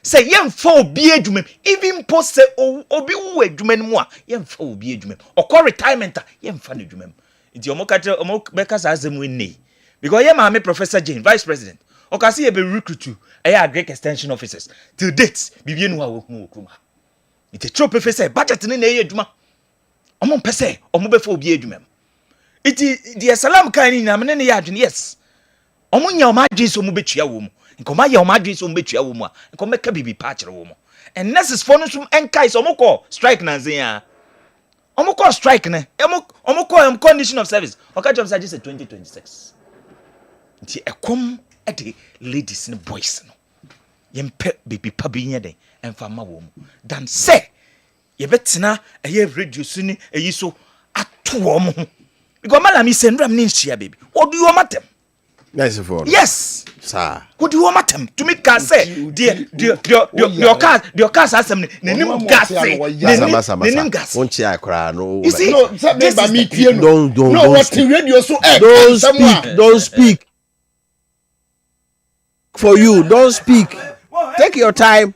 Say yen for obi adwumem even post say obi wu adwumem mu a yen for obi adwumem okọ retirement a yen fa na adwumem nti omo ka omo beka sa azem we nei because yeah maame Professor Jane vice president okasi e be recruit to agric extension officers till date bibie nu a wo hu okruma ite tro professor budget ne na ye adwuma omo pese omo be fa obi adwuma iti the salam kan ni na me ne ya adwene yes omo nya omo adwen so mo betua wo mu nkoma ya omo adwen so mo betua wo mu a nkoma ka bibi pa kire wo mu and nurses for no so enkai so omo call strike na nzen ya omo call strike ne omo call condition of service oka job say 2026 nti ekom e de ladies and boys no yempe baby pa bi nya den emfa ma wo mu dan say ye betina eye radio so ni eyi so ato wo mu because malami sendram ni nhia baby odu yo matem nice for yes sir odu yo matem to me can say the cars asem ne nim gas ne nim gas won chia akra no you see no say ba me tie no don't what radio so don't speak for you don't speak take your time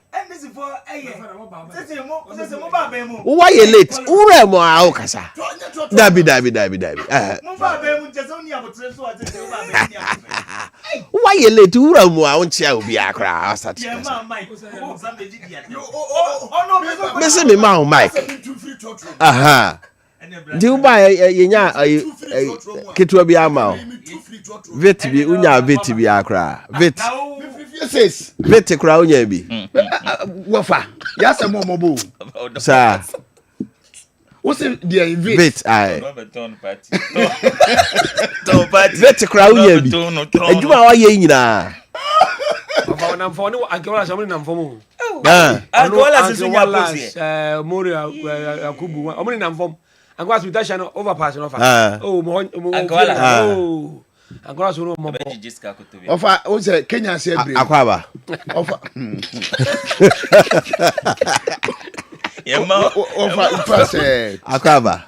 why you late ure mo a okasa dabi why you late ure mo a onchia obi akra asat me say me ma Mike aha ndi uba yenya ketwa bi ama vet bi unya vet bi akra vet yes vet kra unya bi Wofa ya se mo bo sir what's the vet ai to party vet kra unya bi adwuma wa ye nyina Papa na mfoni ankewa shamuni na mfomu angola sisu nya posi mori akubu omuni na mfomu angola hospital no overpass no fa angola angola so no mo ofa o say Kenya say break akwaba ofa yema ofa say akwaba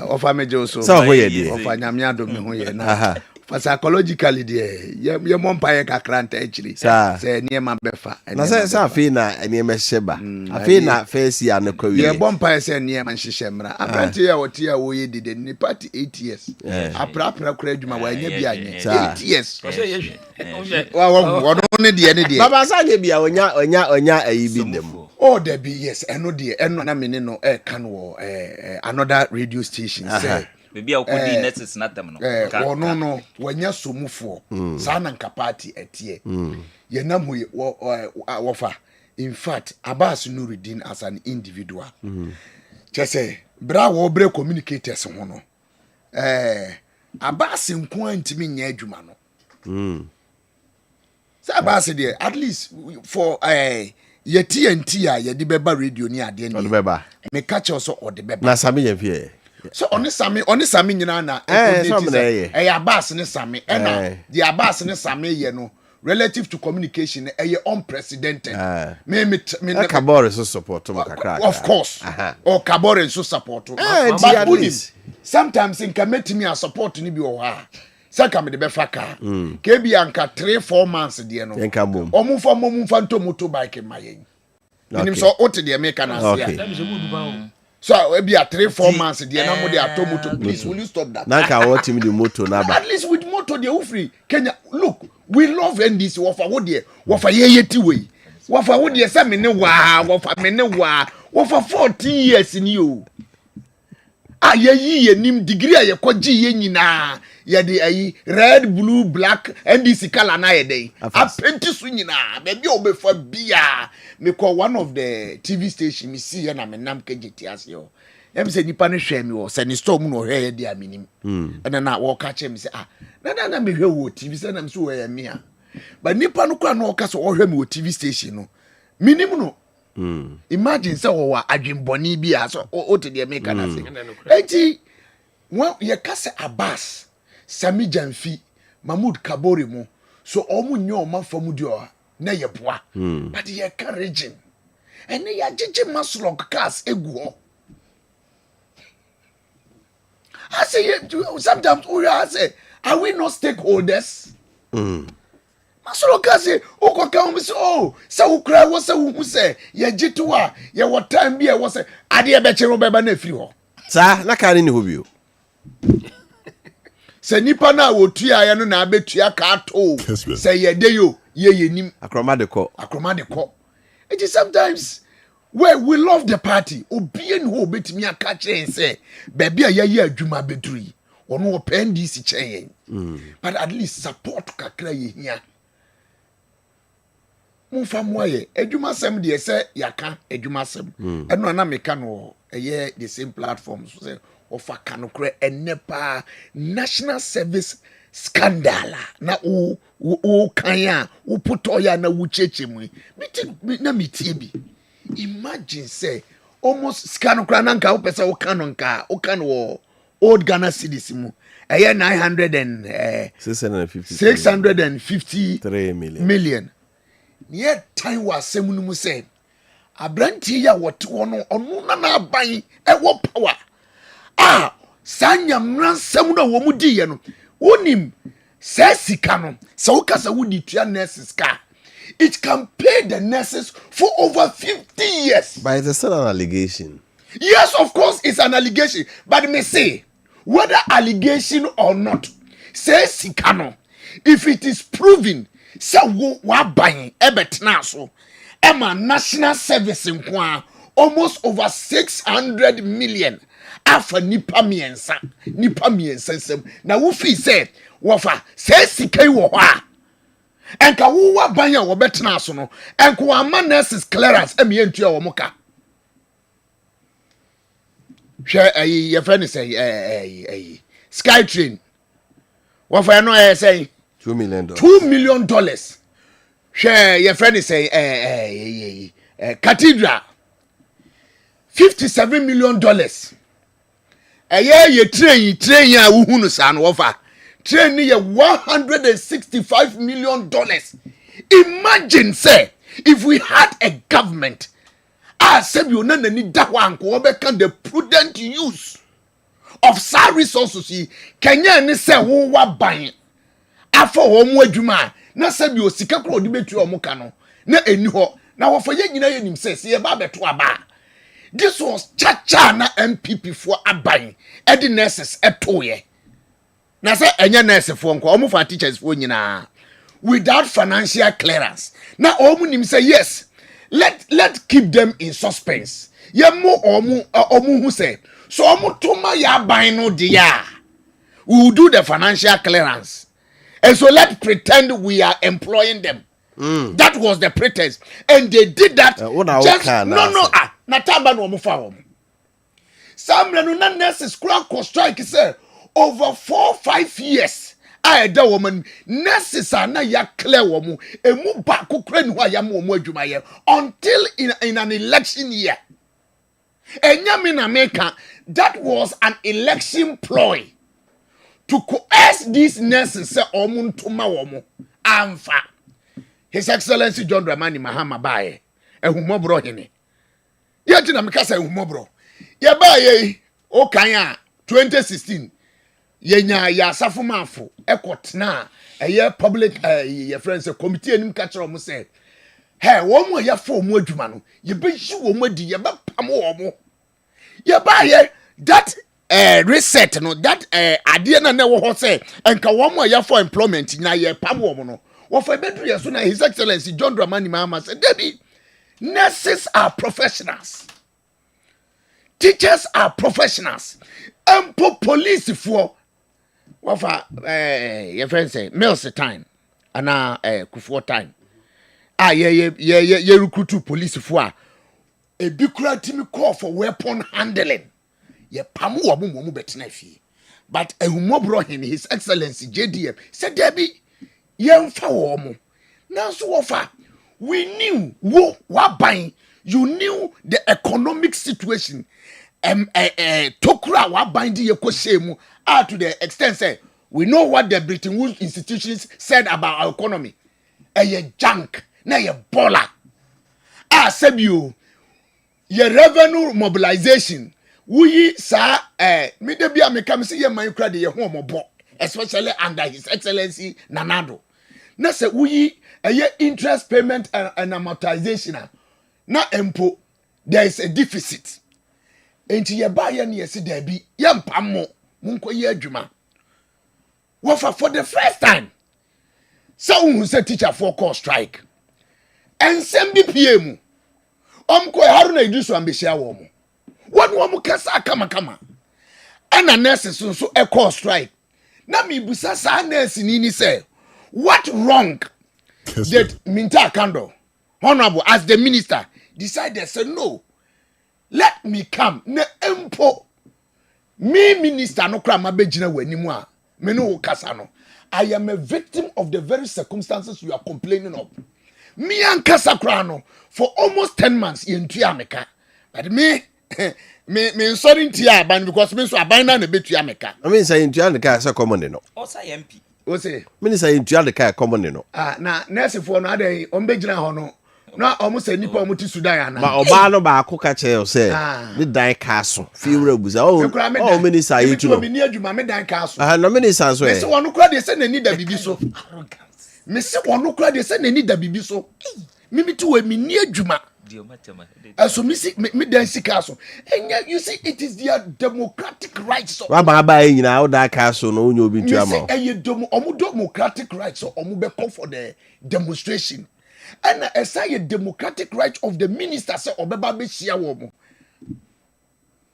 ofa meje so so ho ye die ofa nyame adom ho ye na psychologically there ye mompaye kakranta echiri say niema befa na say afi na niema sheba afi na face ya na kwawi ye mompaye say niema nhihye mra apprenti ya woti ya wo ye dide ni party 8 years aprapra kura adwuma wa nya bi anye 8 years wa ne die baba sanye bia onya ayibi dem oh there be yes eno de eno na me ne no kan wo another radio station say baby akodi nurses natam no no wanya somufo sana nka party etie ye namu wofa in fact Abbas Nuruddin as an individual say bra wo bre communicators ho no Abbas nko antimi nya adwuma no say Abbas there at least for ye TNT a ye di beba radio ni ade ni beba me catch also or the beba na sami ye fie so oni sami nyina na Abbas ne sami na the Abbas ne sami ye no relative to communication unprecedented me Kabore so support to kakra of course or Kabore so support but sometimes in committee me support ni bi o ha saka me de be faka ke bi anka 3-4 months de no omumfa nto motorbike mayen nim so ote de make na sia so we be at 3-4 months the na mo dey atomoto please will you stop that na ka what him the motor na ba at least with motor dey free Kenya look we love NDC wofa wo dey wofa yeyeti we wofa wo dey say me ne wa wofa 14 years ni o ye nim degree a ye kwaji ye nyina ye dey ayi red blue black NDC color na ye dey apprenti su nyina be obefa bia me call one of the TV station me see ya na me nam kejeti ase yo em say nipa ne hwe me wo say ni storm no hwe ye dia minim na wo ka che me say na me hwe wo TV say na me so we me a but nipa no kwa no wo ka so wo hwe me wo TV station no minim no imagine say wo wa adwenboni bi a so o te de make na say enti won ye ka say Abbas Sami Jamfi Mahmoud Kabore mu so omunyo manfamu dio na ye boa but ye encouraging and ye jeje maslok cars egu I say sometimes we say are we not stakeholders maslok cars o ko ka me say oh say ukra wo say hu say ye jitu a ye what time bi e wo say ade e be kire wo be ba na afiri ho sa na ka ni ho bio Se nipa na wotua ya no na abetua ka to. Se ye de yo ye nim. Akroma de ko. It is sometimes where we love the party. Obi en ho betimi aka kire say baby a ye adwuma beduri. Ono open this chen. But at least support kakra ye hia. Mumfa moye adwuma sem de say yaka adwuma sem. Eno na meka no eye the same platforms say Wofa kanokre enepa national service scandal na o kanya o putoya na wucheche mu na mitie bi. Imagine say almost scanokra na nka wo pesa wo kanonka wo kan wo old Ghana cedis mu eye 653 million near time was semunu mu say abranti ya woto no onu na aban e wo power sanya mransam na wo mu di ye no wonim se sika no se wo kasa wo di tua nurses ka it can pay the nurses for over 50 years. But it's still an allegation. Yes, of course it's an allegation, but me say whether allegation or not se sika no if it is proven se wo wa ban e betena so ema national service nko almost over 600 million afa nipa miensa sem na wo fi say Wofa say sikai wo ho a enka wo wa ban a wo betena so no enko wa man nurses clearance emientua wo moka hwe ye friend say sky train Wofa no say $2 million. $2 million. Share your friend say cathedral $57 million. Ye train ya uhunu san Wofa. Train ye $165 million. Imagine say if we had a government say you na ni da wan ko obeka the prudent use of sa resources Kenya ni say wo wa ban afọ omu adwuma na sabi osika kro odi betu omu ka no na eni ho na wofa ye nyina ye nim se ye ba beto aba. This was chacha na MPP for aban edi nurses etoye na say enye nurse for nko omu fa teachers for nyina without financial clearance na omu nim say yes let keep them in suspense ye mo omu hu say so omu toma ya ban no dia we will do the financial clearance. And so let's pretend we are employing them. That was the pretense. And they did that. Natamba no mufa. Some nurses crack strike say over 4-5 years. I da woman nurses are na ya clear woman. Emu ba kukre ni wa ya mu adwuma ye until in an election year. Enyamina America, that was an election ploy. To coerce these nurses say omuntuma womo amfa His Excellency John Dramani Mahama bae ehumobro hene yeti na mekasa ehumobro ye bae o kan 2016 yenya ya safumafo ekotena eye public ye friends committee anim ka kire omo say hey womo ya fo omo adwuma no ye be yi womo adi ye be pam womo ye bae that reset no that adie na wo ho say enka wo mo ya for employment na ye pam wo no wo fa bedu ye so na His Excellency John Dramani Mahama say Debbie nurses are professionals, teachers are professionals, police for wo fa your friend say meals time ana kufuor time ye recruit police for a bi kura timi call for weapon handling. Ye pamu wa mu betena fie but ehumobro hin His Excellency JDM said Debbie yemfa wo mu na so Wofa we knew wo waban you knew the economic situation tokura waban di yekoshemu to the extent say we know what the Bretton Woods institutions said about our economy ye junk na ye bola sebio ye revenue mobilization we sa me de bia me kam se ye man kra de ye ho omobo especially under His Excellency Nanado na se we interest payment and amortization na empo there is a deficit enti ye ba ye na ye se da bi ye mpam mo munko ye adwuma Wofa for the first time. So who said teacher for call strike. And send BPM. Ko Haruna Idrisu ambishia womo. What womu kasa kama. And a nurse so a call strike. Na mi busa sa nurse nini say, what wrong did Minta Kando, honorable as the minister, decided say no. Let me come. Ne empo. Me minister no kra mabejina wanimu a. Me no kasa no. I am a victim of the very circumstances you are complaining of. Me and kasa kra no for almost 10 months in Tuameka. But me sorry ntia ban because me so aban na betua meka. I mean say Tuameka say common no. Osa MP. O say minister Tuameka common no. Na nurse for no ade ombegina ho no. Na omusa nipa omuti Sudan ana. Ba oba no ba akoka che o say me dan kaso. Fi wura buza. Oh minister yi tu no. Me ni adwuma me dan kaso. No minister so e. Me se wono kura de se nani da bibi so. Me se wono kura de se nani da bibi so. Me tu we me ni adwuma. So me dan sika so. And you see it is their democratic rights. So wa ba yi na o da kaso no onye obi tu ama. Omu democratic rights so omu be call for the demonstration. And I say a democratic right of the minister say obeba be shia wo mo.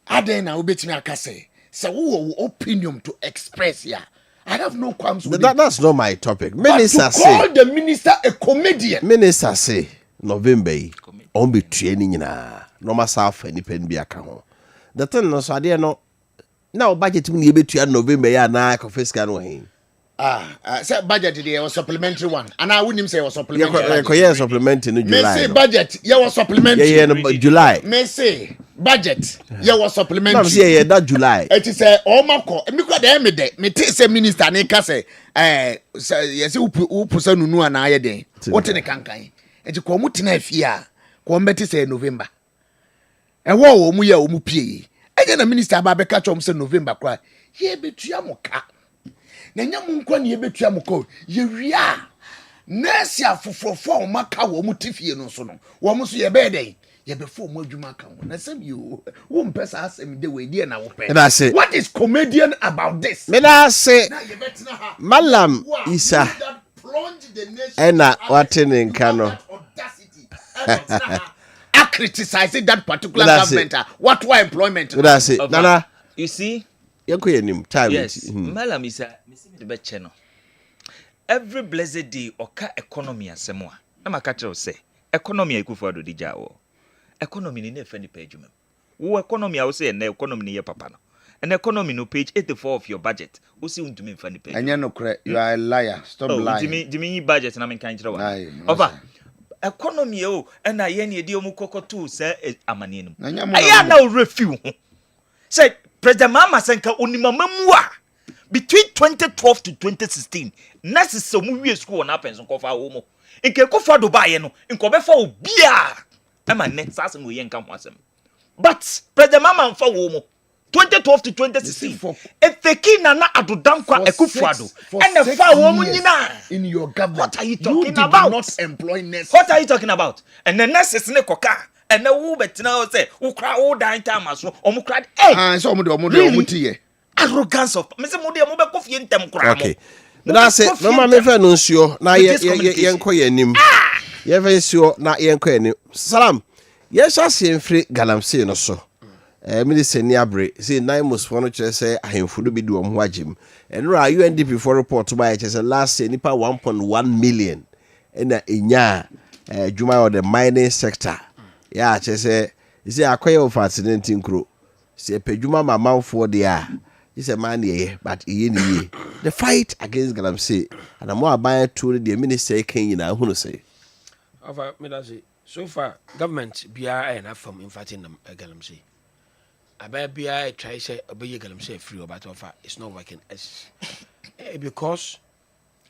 Aden na obetimi aka say wo opinion to express here. I have no qualms with that's not my topic. Minister say call the minister a comedian. Minister say November on be training nyina. No myself any pen bi aka ho. The thing no so ade no na budget mi ebetua November ya na confiscal no hin. Say budget there was supplementary one. And I wouldn't say was supplementary. Yeah, supplementary in July. Me say budget, yeah was supplementary. Yeah, July. Me say budget, yeah was supplementary. No, say that July. It is Omako. Me kwa de me de. Me say minister ne ka say yes upu say nunu ana aye den. What ne kankan. Enti ko mu tena afia. Ko mbeti say November. E wo mu ya mu pie. Eje na minister ba be ka chom say November kwa. Ye betua mo ka. Na nyamu nkwa ne yebetua mko ye wia nurse afofofo o maka wo mutifie no so no wo mo so ye be den ye be fo mo adwuma ka wo na sem you wo mpesa asem de we die na wo pe. What is comedian about this? Me na say Malam Isa ena watene nka no I criticizing that particular government. What were employment? Nana, you see time. Yes, Malam Isa the channel. Every blessed day oka economy asemwa. Na makache say economy ekufuado di jawo. Economy ni nefa ni page mem. Wo economy I say na economy ni ye papa no. An economy no page 84 of your budget. Wo see untumi mfa ni page. Anya no correct. You are a liar. Stop lying. Jimmy budget na men kan kire wa. Over economy o na ye ne edi omu kokoto say amane no. Aya na o refill ho. Say President Mama Senka onimamamua between 2012 to 2016 nurses so mu wie school na pension kofa wo mo nke kofa do ba ye no nke obefa obia ama net sase mo ye nka ho asem but President Mama mfa wo mo 2012 to 2016 efeki na adodankwa ekufuado and the fa wo mo nyina in your government. What are you talking about? Not employ nurses. What are you talking about? And the nurses ne koka and the wo betina say wo kra wo dan time aso omo kra so omo tie arrogance of me say mo de mo be kofie ntem kra mo. Okay. Na say no ma me fe no nsuo na ye enko ye nim. Ye fe nsuo na ye enko ye nim. Salam. Ye sha se mfiri galamsey no so. Minister ni abre say nine most for no chere say ahemfu do bi do omo agem. Enra UNDP for report by chere say last year nipa 1.1 million na enya juma of the mining sector. Yeah, chere say is akoye of fascinating crew. Say pejuma mamanfo dia. It's a man here, but the fight against galamsey and I'm more about to the minister can you know who say. So far, government BI enough from infighting them galamsey. I bet BI try say obey galamsey free about offer. It's not working as because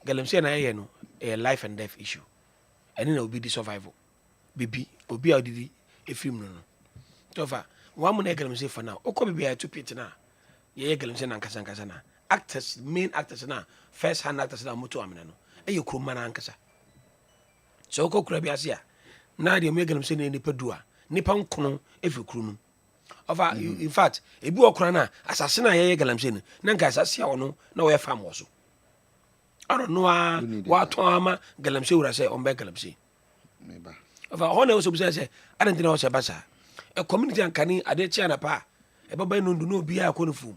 galamsey and I know a life and death issue, and then it will be the survival. Baby, obi audidi if you no. Tofa, one more galamsey for now. Oko BI 2 pit now. Ye galamsey na nkasa na actors main actors na first hand actors na moto amena no e yekroma na nkasa so ko kura bi asia na de me galamsey na nipa dua nipa nkono efi kru no over in fact ebi okura na asase na ye galamsey na nka asase a wono na wo ye fam wo so I don't know what ama galamsey wura say on be galamsey of a honor also say I don't know what basa a community and cani ade chia na pa e baba no do no bia akonofu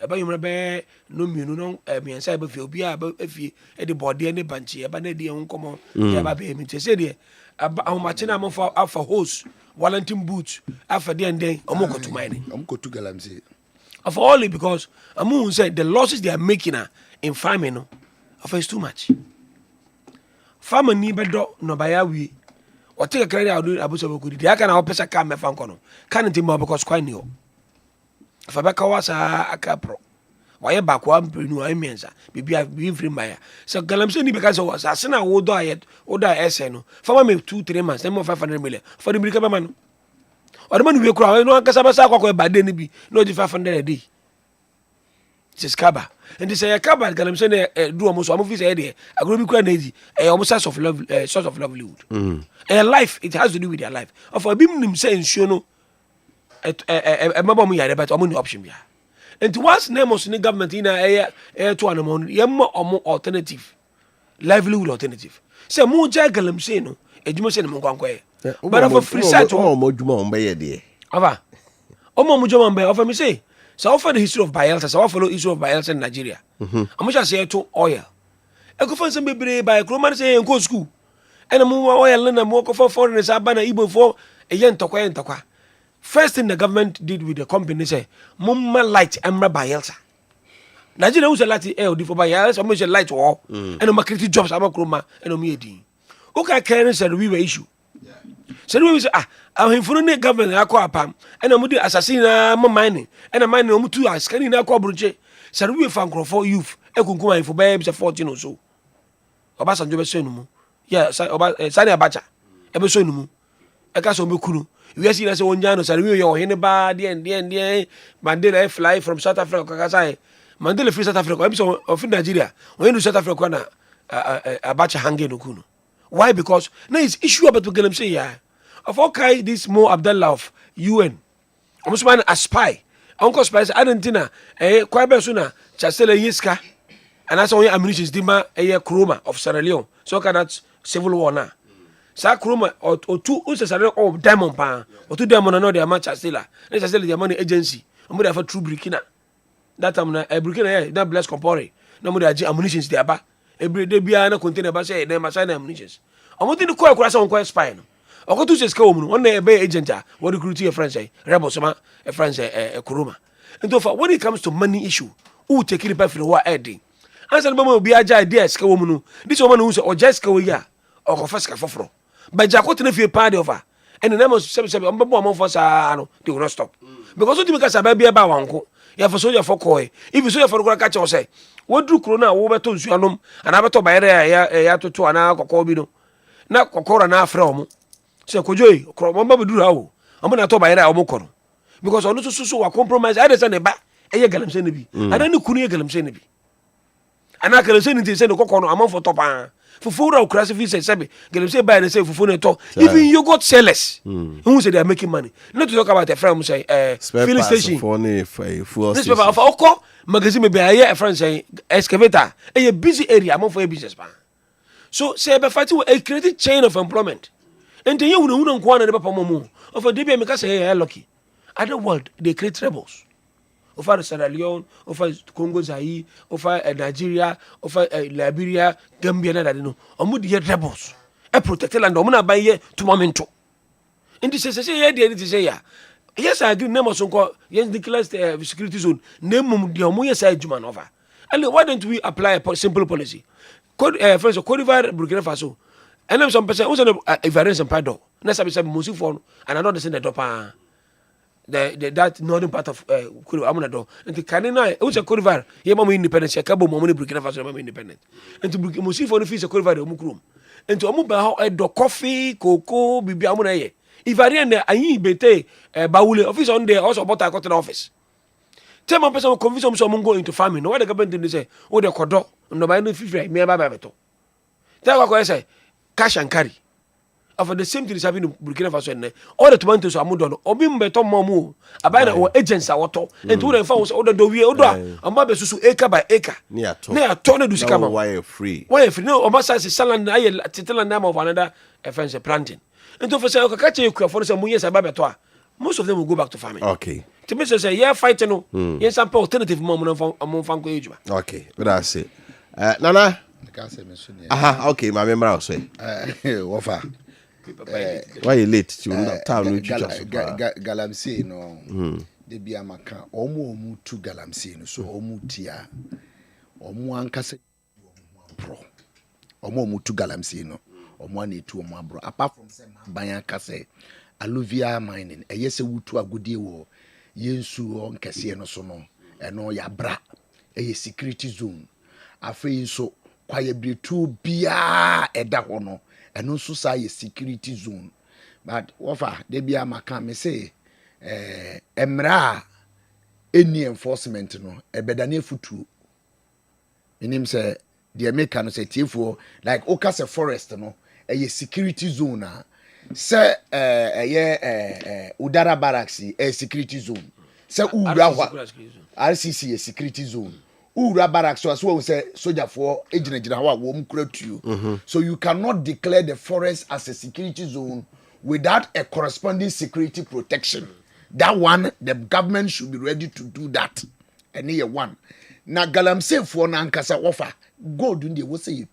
e ba yumra be no mienu no miensa be fi obi a be fi e de body ne banchi e ba na de nkomo e ba be mi say de ahomache na mo for afa hose Wellington boots after the end day omokotu mine omokotu galamsey of all because amu said the losses they are making in farming no is too much. Farmer ni bedo no baya wi. O take credit adu abuso bokudi. Dia kana opesa ka me fan kono. Kan ntim because kwai ni o. Fa beka wasa aka pro. Waye bakwa mpenu amiensa. Bibia bi free maya. So galamsey ni beka so wasa se na wo do ayet, wo do ese no. Farmer me 2-3 months, them 500 million. For the brika be man. O de man we kura no ankasa basa akwa bade ni bi. No di 500 a day. It's kaba. And they say a kaba galamsey do almost am fi say there. Agro bi kura na eji. Almost source of livelihood. And life, it has to do with their life. Of a bim nim say nsuo no mabam yare but omo ni option bia. And once name was in government in to an amount yemma omo alternative. Livelihood alternative. Say mo ja galamsey no ejuma say mo kwankwa. But for free search omo djuma on be ye there. Ava. Omo mo djuma on be offer me say so offer the history of Bayelsa, so follow history of Bayelsa in Nigeria. I'm just say to oil. I go find some baby by Roman say go school. And I'm oil and I'm walk for foreigners abana Igbo for a yen tokwa. First thing the government did with the company say, Mumma light Emra Bayelsa. Nigeria was a light for Bayelsa, I'm a light war, and I'm a creative jobs, I'm a chroma, and I'm a D. Okay, Karen said we were issue. So we say I'm in front of the government akwa pam and I'm do assassin mining and I'm mining am 2 hours can na akwa broche so we fan for youth e kunkum for baby 14 or so Obasanjo be so numu yeah Sani Abacha e be so numu e ka so be kunu we see na say onja no so we your hene ba there Mandela fly from South Africa kakasai Mandela free South Africa e so of Nigeria when you South Africa na Abacha hanging no kunu why because now it's issue about galamsey yeah of okay this Mo Abdallah of UN almost man a spy uncle spy Argentina kwa be so na chasela yiska and that's only ammunitions dima chroma of Sierra Leone so that civil war na sa chroma or two Sierra Leone diamond pa or two diamond no dey match chasela the money agency omo dey for true Burkina that time na Burkina that bless compore no mo dey ammunitions dey aba every day bia na container ba say dem assign ammunitions omo tin ko akura say on ko spy no okotu se ska omu on na be agent what recruit your friends rebels ma friends kuruma and so when it comes to money issue who take it back from what ending answer no be aja idea ska omu no this woman who say o just ska we ya o ko faska foforo but jakot na fie party over and the name of 77 on bebo for sa no they will not stop because what you make sabe bia ba wanko ya for soldier for koi if you soldier for go catch you say what do corona wo beto nsu anom ana beto bayere ya toto ana kokko bi no na kokora na afra omo say kojoy kro mama beduru awo omo na to bayere omo kono because onu so wa compromise I dey say ne ba eye galamsey ne bi ana ne kunu ye galamsey ne bi ana galamsey ne say ne kokko no amon for top an fufu ra ukrasi fi say sebe galamsey buy ne say fufu ne to even yogurt sellers who say they are making money not to talk about a friend say filling station for ne fuel this paper of oko magazine me be a friend say excavator a busy area amon for a business man so say be fight a creative chain of employment and then you know nko na papa momo of a debia make say lucky other world they create rebels over Sierra Leone over Congo Zaire over Nigeria over Liberia Gambia na that no omo dey rebels e protect land omo na ban ye to momento and this say here dey say ya yes I agree name so nko yes declare security zone name mum dey omo yes adjuma no over and why don't we apply a simple policy code first Cote d'Ivoire Burkina Faso and then some person who say variance and pardon na sabi musi for and another say the top that northern part of amuna do and kanina who say Cote d'Ivoire ye mama independence ya kabo mama Burkina Faso mama independent and to musi for no fi say Cote d'Ivoire omu krum and to omu ba ho do coffee cocoa bibi amuna ye ivarian na ayin bete bawule office on there also about I office tell my person convince some go into farming no why the government dey say o de kodo no ba no fifre me ba beto tell what say cash and carry After the same thing is happening in Burkina Faso, all the tomatoes are moved on. Obim beto mamu, about our agents are auto, and to the farmers order the way order, and Babesu acre by acre. Near Tony do come wire free. Why free? No, Obasa is selling a title name of another offense planting. And to say, okay, catch you for some years about Betoa. Most of them will go back to farming. Okay. To me, say, yeah, fighting, no, yes, some alternative moment among Fanko age. Okay, but I say, Nana. Okay, my member also. Wofa. Why you late? Galamsey no. De bia maka omu tu galamsey no so omu tia. Omu ankase bro. Omu tu galamsey no. Omu ane tu omu bro. Apart from say ban kase alluvial mining eyese wutu agudie wo yensu on kese no so no. Eno ya bra. Eye security zone. Afei so kwaye bretu bia eda ho no eno so sa ye security zone. But Wofa de bia maka me say emra any enforcement no ebedane futu enim say the make no say tiefo like okase forest no eye security zone a say udara barracks security zone say ura RCC a security zone. Ura barracks so as well say soldier for agent so you cannot declare the forest as a security zone without a corresponding security protection. That one the government should be ready to do that. And here one. Na galamsey for na nkasa Wofa gold ndi wo say you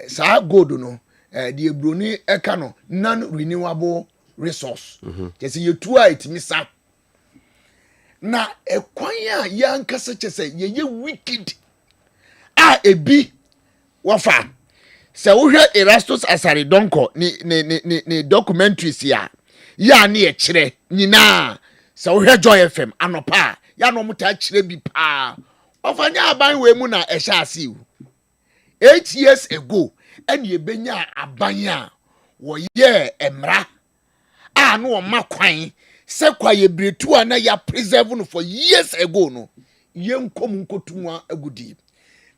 sa gold no the ebroni eka no non renewable resource. Just you two a itimi sa na ekwanya ya nkasa chese ye wicked ebi Wofa se wo hwe Erastus Asaridonko ni documentaries ya na e kire nyina se wo hwe Joy FM anopa ya no muta kire bi pa ofanya aban we mu na ehya ase 8 years ago ene ebenya aban a wo ye emra no o makwan se kwaye bretu ana ya preserve no for years ago no ye nkom nkotumwa agudi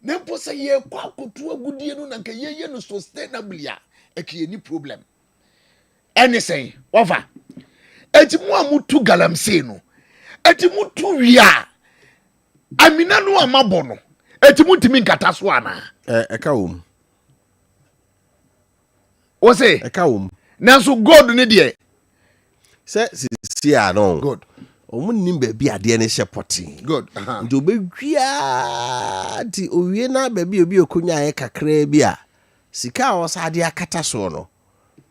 nempo se ye kwa kotu agudi no na ye no sustainably a ekie ni problem anything Wofa etimu amutu galamsey no etimu tu wia amina no amabo no etimu timi nkata so ana eka wom o say eka wom na so god ne de see no good omu nimbe bi ade ne shepoti good ndo begwia ti owie na ba bi obi okonya ye kakra bi a sika o sa ade akata so no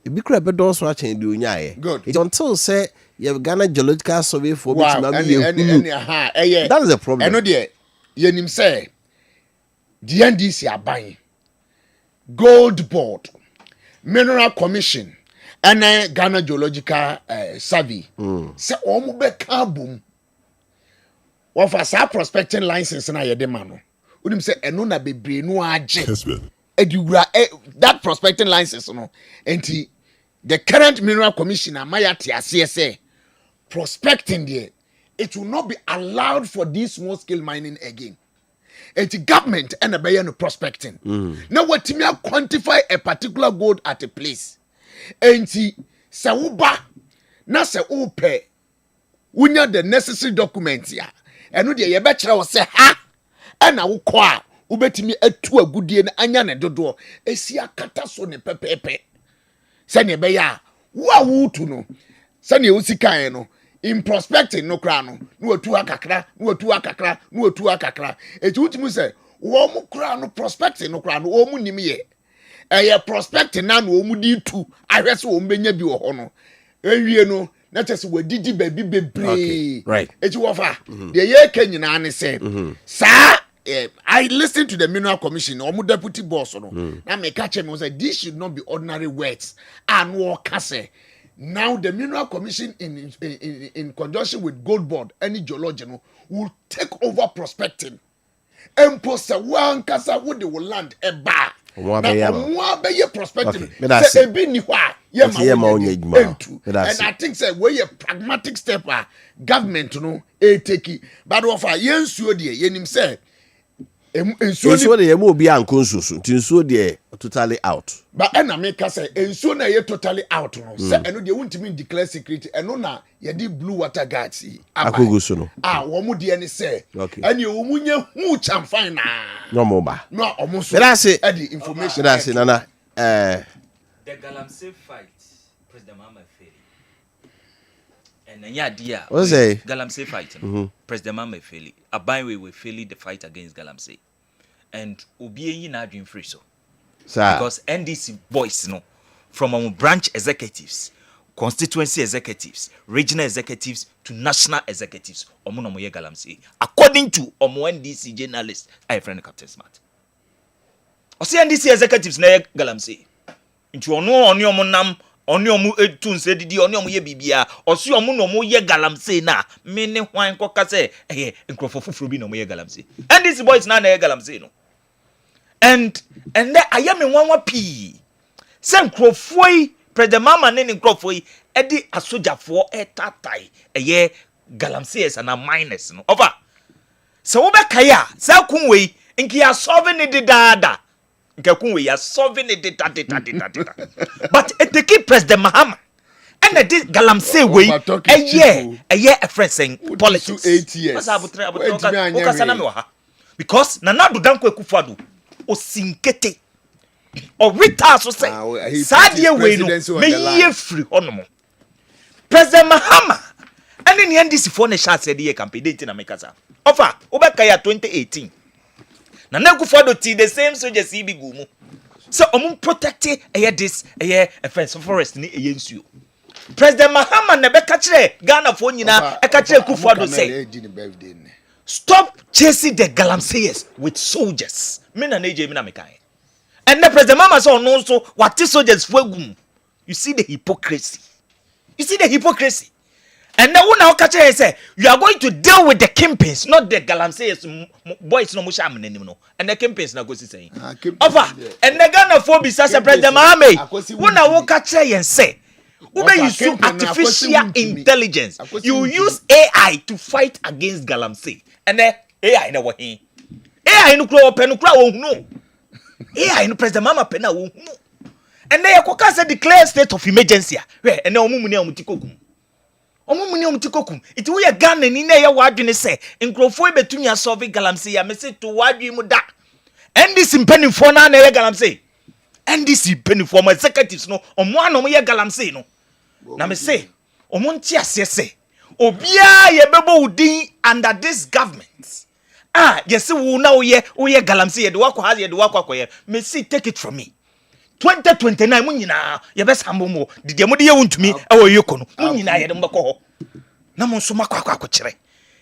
ebi kura be don so a chen di onya ye it until say you Ghana Geological Survey for bit na be that is the problem eno de ye nim say the NDC aban Gold Board Mineral Commission and Ghana Geological Survey. Se omu be kabum. Wofa sa prospecting license na yede mano. Unim se eno na bebre no age. Ediwura that prospecting license no. Enti the current Mineral Commissioner Mayate ase prospecting there, it will not be allowed for this small scale mining again. Enti government and a no prospecting. Now what me quantify a particular gold at a place. Enti se uba na se upe unya the necessary documents ya eno de ye be kire wo se ha na wo kɔ a ubetimi atu agudie na anya ne dodo esi akata so ne pepepe se ne be ya wo awutu no se ne usika no in prospecting no kra no no atu akakra eti utimi se wo mu kra no prospecting no kra no wo mu nim ye prospecting na no mu di tu ahwese wo mbenya bi wo ho no ewie no na chese wadidi baby bebre right eti Wofa the ye kenyina ne say sa I listened to the Mineral Commission or deputy boss no na me catch him say this should not be ordinary words and work say now the Mineral Commission in conjunction with Gold Board any geology no will take over prospecting impose one kasa with the land eba na be prospecting say ebi ni ho a ye ma and I think say we a pragmatic step government no take but Wofa yensuo de yenim say ensuo de yemu obi ankonsusu nti nsuo de totally out but ena make say ensuo na ye totally out no say eno de wuntimi declare security eno na ye di blue water guards akogusu no wo mu de ni say eni wo mu nya hu chamfan na no mo ba no omo so e di information that's nana the Galamsey fight President Mama Feli and nya dia what say Galamsey fight President Mama Feli Abanwe we Feli the fight against Galamsey and obienyi na adwin free so because NDC boys no from our branch executives constituency executives regional executives to national executives omo no ye Galamsey according to omo NDC journalist I friend Captain Smart o say NDC executives na ye Galamsey nti ono omo nam oni omu etu nse didi oni omu ye bibia osi omu no mu ye Galamsey na me ne hwan koka se nkrofo fufuro bi no mu ye Galamsey and these boys na ye Galamsey no and then I am in one p se nkrofo yi President Mama ne nkrofo yi e di asojafo etatai ye Galamsey is na minus no over se wo be kaya se kunwe nki ya solve ne didada nkakunwe ya solve ne data but it the keep President Mahama and the Galamsey way a year a friend saying politics 8 years because nana do danko ekufado o sinkete o rita so say sadie we no me ye free honomo President Mahama and in the NDC for ne chat said the campaign date na mekasa offer obeka ya 2018 na nekufado ti the same soldiers ibi gumu so omun protect this a fence forest ni eyensuo President Mahama ne be ka kire Ghana fo nyina e ka kire kufado say stop chasing the Galamseyers with soldiers me na eje me na mekai and the President Mahama say no so what soldiers fo gum you see the hypocrisy and then when I say you are going to deal with the kingpins, not the Galamseyers boys no musha amnenim no. And the kingpins na go si saying. Over and the Ghana phobia as President Mahame. When I walk at and say, ube use artificial intelligence. You use AI to fight against Galamsey. And then AI na wahi. AI no kro penukra wo no. AI no President Mama pena wo no. And then you say declare state of emergency. And then omumuni omutikokum. Omumuni omutikokum. It we Ghana ni na ye wadwene say nkrofo betumi asolve Galamsey ya mese to wadwe mu da. NDC mpanimfo na ye Galamsey. NDC mpanimfo ma executives no omo anom ye Galamsey no. Na me say omo nti asese obia ye bebo udin under this government. Yes wo na wo ye Galamsey ye de wakọ ha ye de wakọ akoye. Me see take it from me. 2029 mu nyina ye besambo mo dide mo de ye wontumi e wo yeko no mu nyina ye de mbekọ ho na mo nso makwa akokire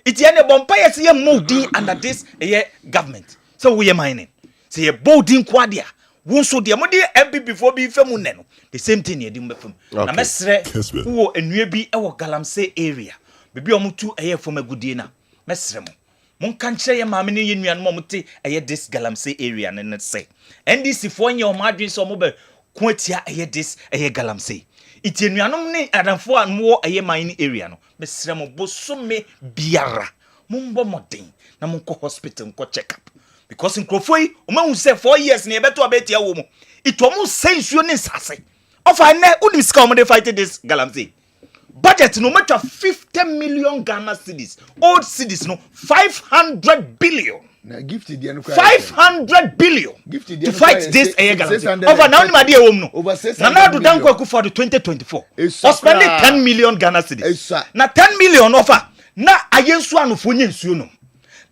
itie ne bompa ye se ye modin under this government so we ye mining se ye boldin kwadia wo nso de mo de MP before bi fam ne no the same thing ye de mbefam na mesre wo enua bi e wo Galamsey area bebi o mutu eye fam agudie na mesre mo mon kan kire ye maame ne ye nuan mo mte eye this Galamsey area ne say NDC for nye o madwin so mo be ko atia eye this eye Galamsey itie nuanom ne adamfo anwo eye mine area no mesre mo bosome biara mo mbo modern na mo ko hospital ko check up because nkrofoi o ma hu say 4 years na e beto abetia wo mo ito mo sensuo ne sase of ane unim ska o mo dey fight this Galamsey budget no matter 50 million Ghana cedis old cedis no 500 billion na gifted the 500 billion gifted to fight this Galamsey over now ni dey wom no na na do danko for the 2024 or spending 10 million Ghana cedis na 10 million offer na ayensu anofo nyensuo no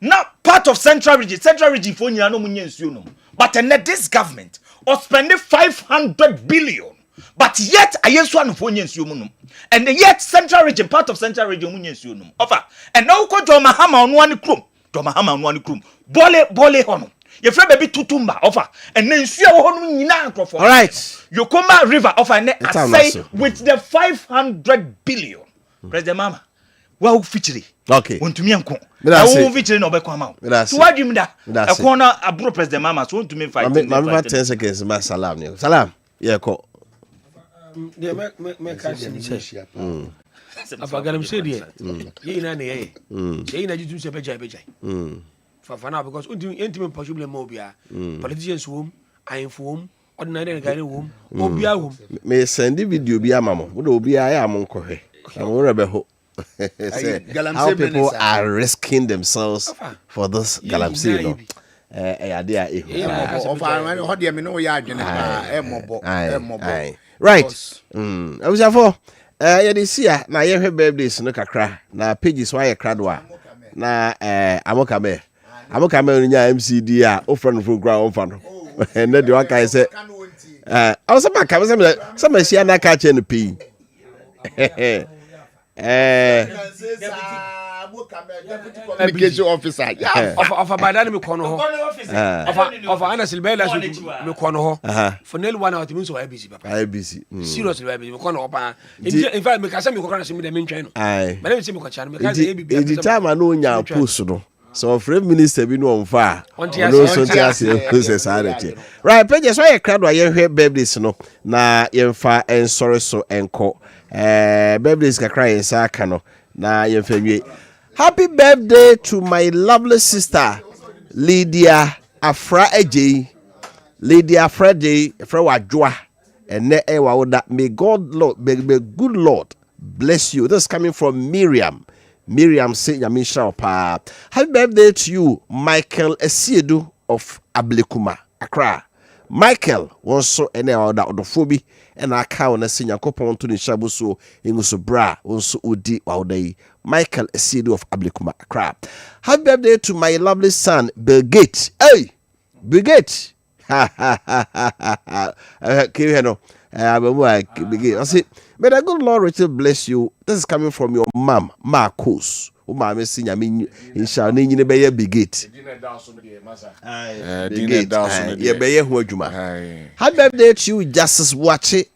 na part of central region for nyina no nyensuo no but this government or spending 500 billion but yet ayensu anofo nyensuo mu no and yet central region part of central region mu nyensuo no offer and now ko John Mahama ono ani krom bole hono ye frɛ baby tutumba offer and then nsuo wo hono nyina ankrofo all right Yokoma river offer and asay with the 500 billion President Mama wa feature okay wontumi enko na wo feature na obekwa ma so wadwim da ekon na abro President Mama so wontumi fight mama 10 seconds ma salam ne salam ye ko de me ka shia afa Galamsey de ye ina ne ye ye ina jitu se beja for now because intimate possible mobile politicians womb I inform ordinary guy womb obia womb me send the video bi amamo wo do obi aye amonkohwe am rebe ho say how people are risking themselves for this galamsey no ade a ho de me no ya adwene emobo right abusafo ya dey see na ye hwe birthdays no kakra na pages wa ye krado a na amokame nya MCD a ofran for ground on fan na de wa kai say I was about some see na ka che no pi communication officer of abadani me kono ho of ana silbela me kono ho for nel one out means so ABC papa ABC seriously ABC me kono ho pa in fact me ka say me kokana se me dem ntwen no but let me say me ko cha no me ka say ABB the time I know nya post no so frame minister bi no on fa no so tiase process arete right pages why crowd why hwe birthdays no na yemfa ensore so enko birthdays kakra yensa aka no na yemfa nwie. Happy birthday to my lovely sister Lydia Afra Ejei. Lydia Afra Ejei fra wadwa ene ewa woda. May God Lord may good Lord bless you. This is coming from Miriam. Miriam say Yamisha pa. Happy birthday to you, Michael Esiedu of Ablekuma, Accra. Michael wonso ene oda odofo and aka wona se Yakopon to ni shabu so enguso bra wonso odi wawdai. Michael Esiedu of Ablekuma, Accra. Happy birthday to my lovely son Bill Gates. Hey, Bill Gates. Ha ha ha ha ha. I say, may the good Lord Richard bless you. This is coming from your mom, Marcos. Mama say nyame insha na nyine be ye bigate. Ye be ye ho adwuma. Happy birthday to you, Justice Wache.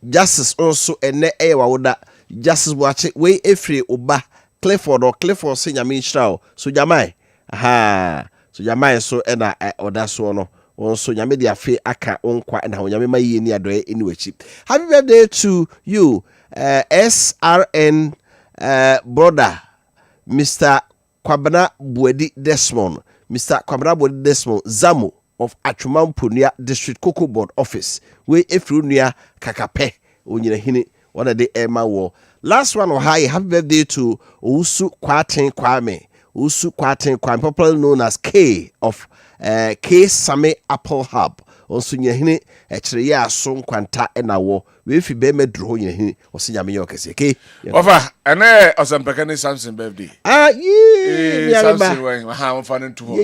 Justice also ene ewa woda. Justice Wache we efre oba Clifford or Clifford say nyame insha so jamai. Aha. So jamai so ena oda so no. Also nyame dia fe aka onkwa na nyame mayi ni adoye eniwachi. Happy birthday to you, SRN brother Mr. Kwabena Bwedi Desmond. Mr. Kwabena Bwedi Desmond Zamo of Achumampunia District Cocoa Board Office. We efrunia kakape onyina hini one day Emma war. Last one high. Happy birthday to Usu Kwaten Kwame. Usu Kwaten Kwame, popularly known as K of Same Apple Hub. Also nyahini echire ya so nkwanta na wo we fi be medro nyahini osinyame yokese ke Wofa ene osampakani Samson birthday yeah Samson when ha mfano nto ho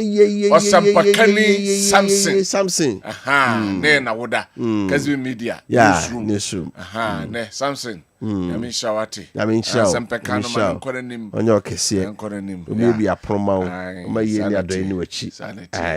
osampakani Samson ne na woda Kessben media newsroom ne Samson yami shawati osampakano man koranim onye okese obi bi aproma o ma yeni adoeni wachi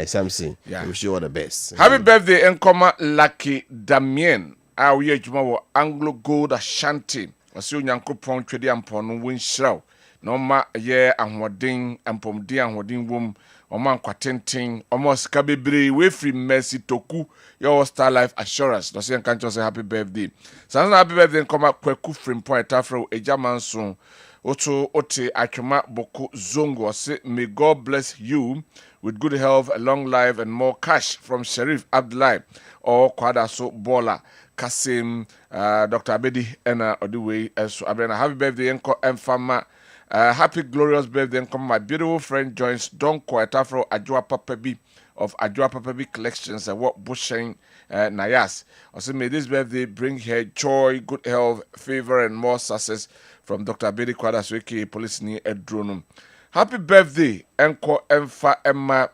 Samson wish you all the best. Happy birthday Enkoma Lucky Damien. We adwuma wo Anglo Gold Ashanti. Wasi onyankopon twede ampon no wonhyiraw. Na ma ye ahoden ampomden ahoden wom. Oma nkwatenten, oma sika bebre we free Mercy Toku your Star Life Assurance. No say enkancho say happy birthday. Sanna happy birthday Enkoma Kwaku Frimpon etafro ejamanso. Oto ote atwema boko zongo say may God bless you with good health, a long life, and more cash from Sheriff Abdullahi or Kwadaso Bola Kasim, Dr. Abedi, and Odiwe. So, happy birthday, Enko Enfama. Happy glorious birthday, Enko. My beautiful friend joins Don Koetafro Ajua Papabi of Ajua Papabi Collections and what Bushing Nayas. Also, may this birthday bring her joy, good health, favor, and more success from Dr. Abedi Kwadaso, police near Edronum. Happy birthday, Enko Emfa Emma,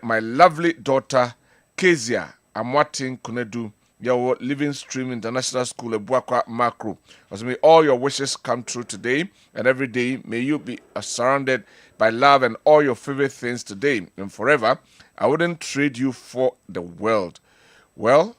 my lovely daughter, Kezia Amwatin Kunedu, your Living Stream International School, Ebuakwa Macro. As may all your wishes come true today and every day. May you be surrounded by love and all your favorite things today and forever. I wouldn't trade you for the world. Well,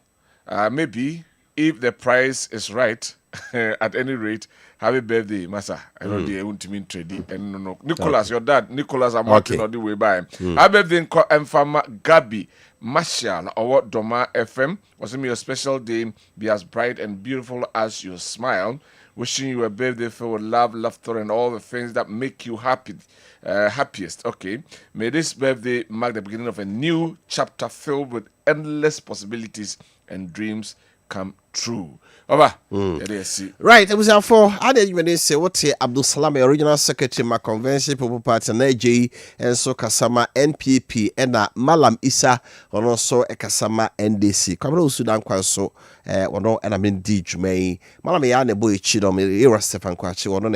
maybe if the price is right, at any rate, happy birthday, Massa. I know they won't mean trade. And no, Nicholas, your dad, Nicholas, I'm working on the way by. Happy birthday, Mfama Gabi Marshall, or Doma FM. Was me a special day, be as bright and beautiful as your smile. Wishing you a birthday filled with love, laughter, and all the things that make you happiest. Okay. May this birthday mark the beginning of a new chapter filled with endless possibilities and dreams come true. Right, it was our for I didn't even say what Abdul Salam, original secretary, my convention, People Party, and AJ, and so Kasama NPP, and Malam Isa, and also a Kasama NDC. Come on, Sudan Kwaso, or no, and I mean, May Malamia, boy, Chidom, Era Stefan Kwachi, or no,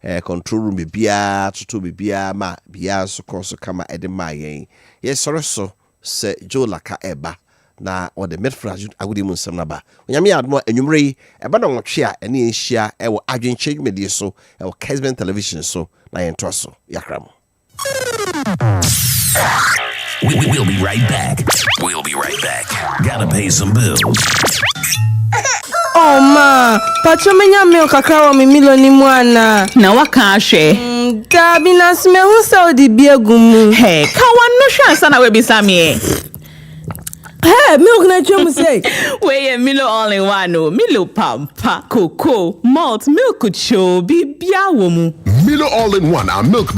a control room, Bia, to be Bia, Ma, Bia, so close to come at the Maye. Yes, so, say Joe Laka Eba. Na or the medfrage agudi mun sam naba onyame admo enwumre e ba na nwotwe a ene ehia e wo adwenche medie so e wo Kessben television so na yento so yakram. We'll be right back. Gotta pay some bills. Oh ma, pachomenya milk kakra wa mimilo ni mwana. Na waka ahwe. Dabi na sme hu saudi biegumu. Hey, ka wanu hwa sana we bisame. Hey, milk na chemu say. We Milo all in one, no. Milo pampa, cocoa, malt, milk show, bibia womu. Milo all in one, our milk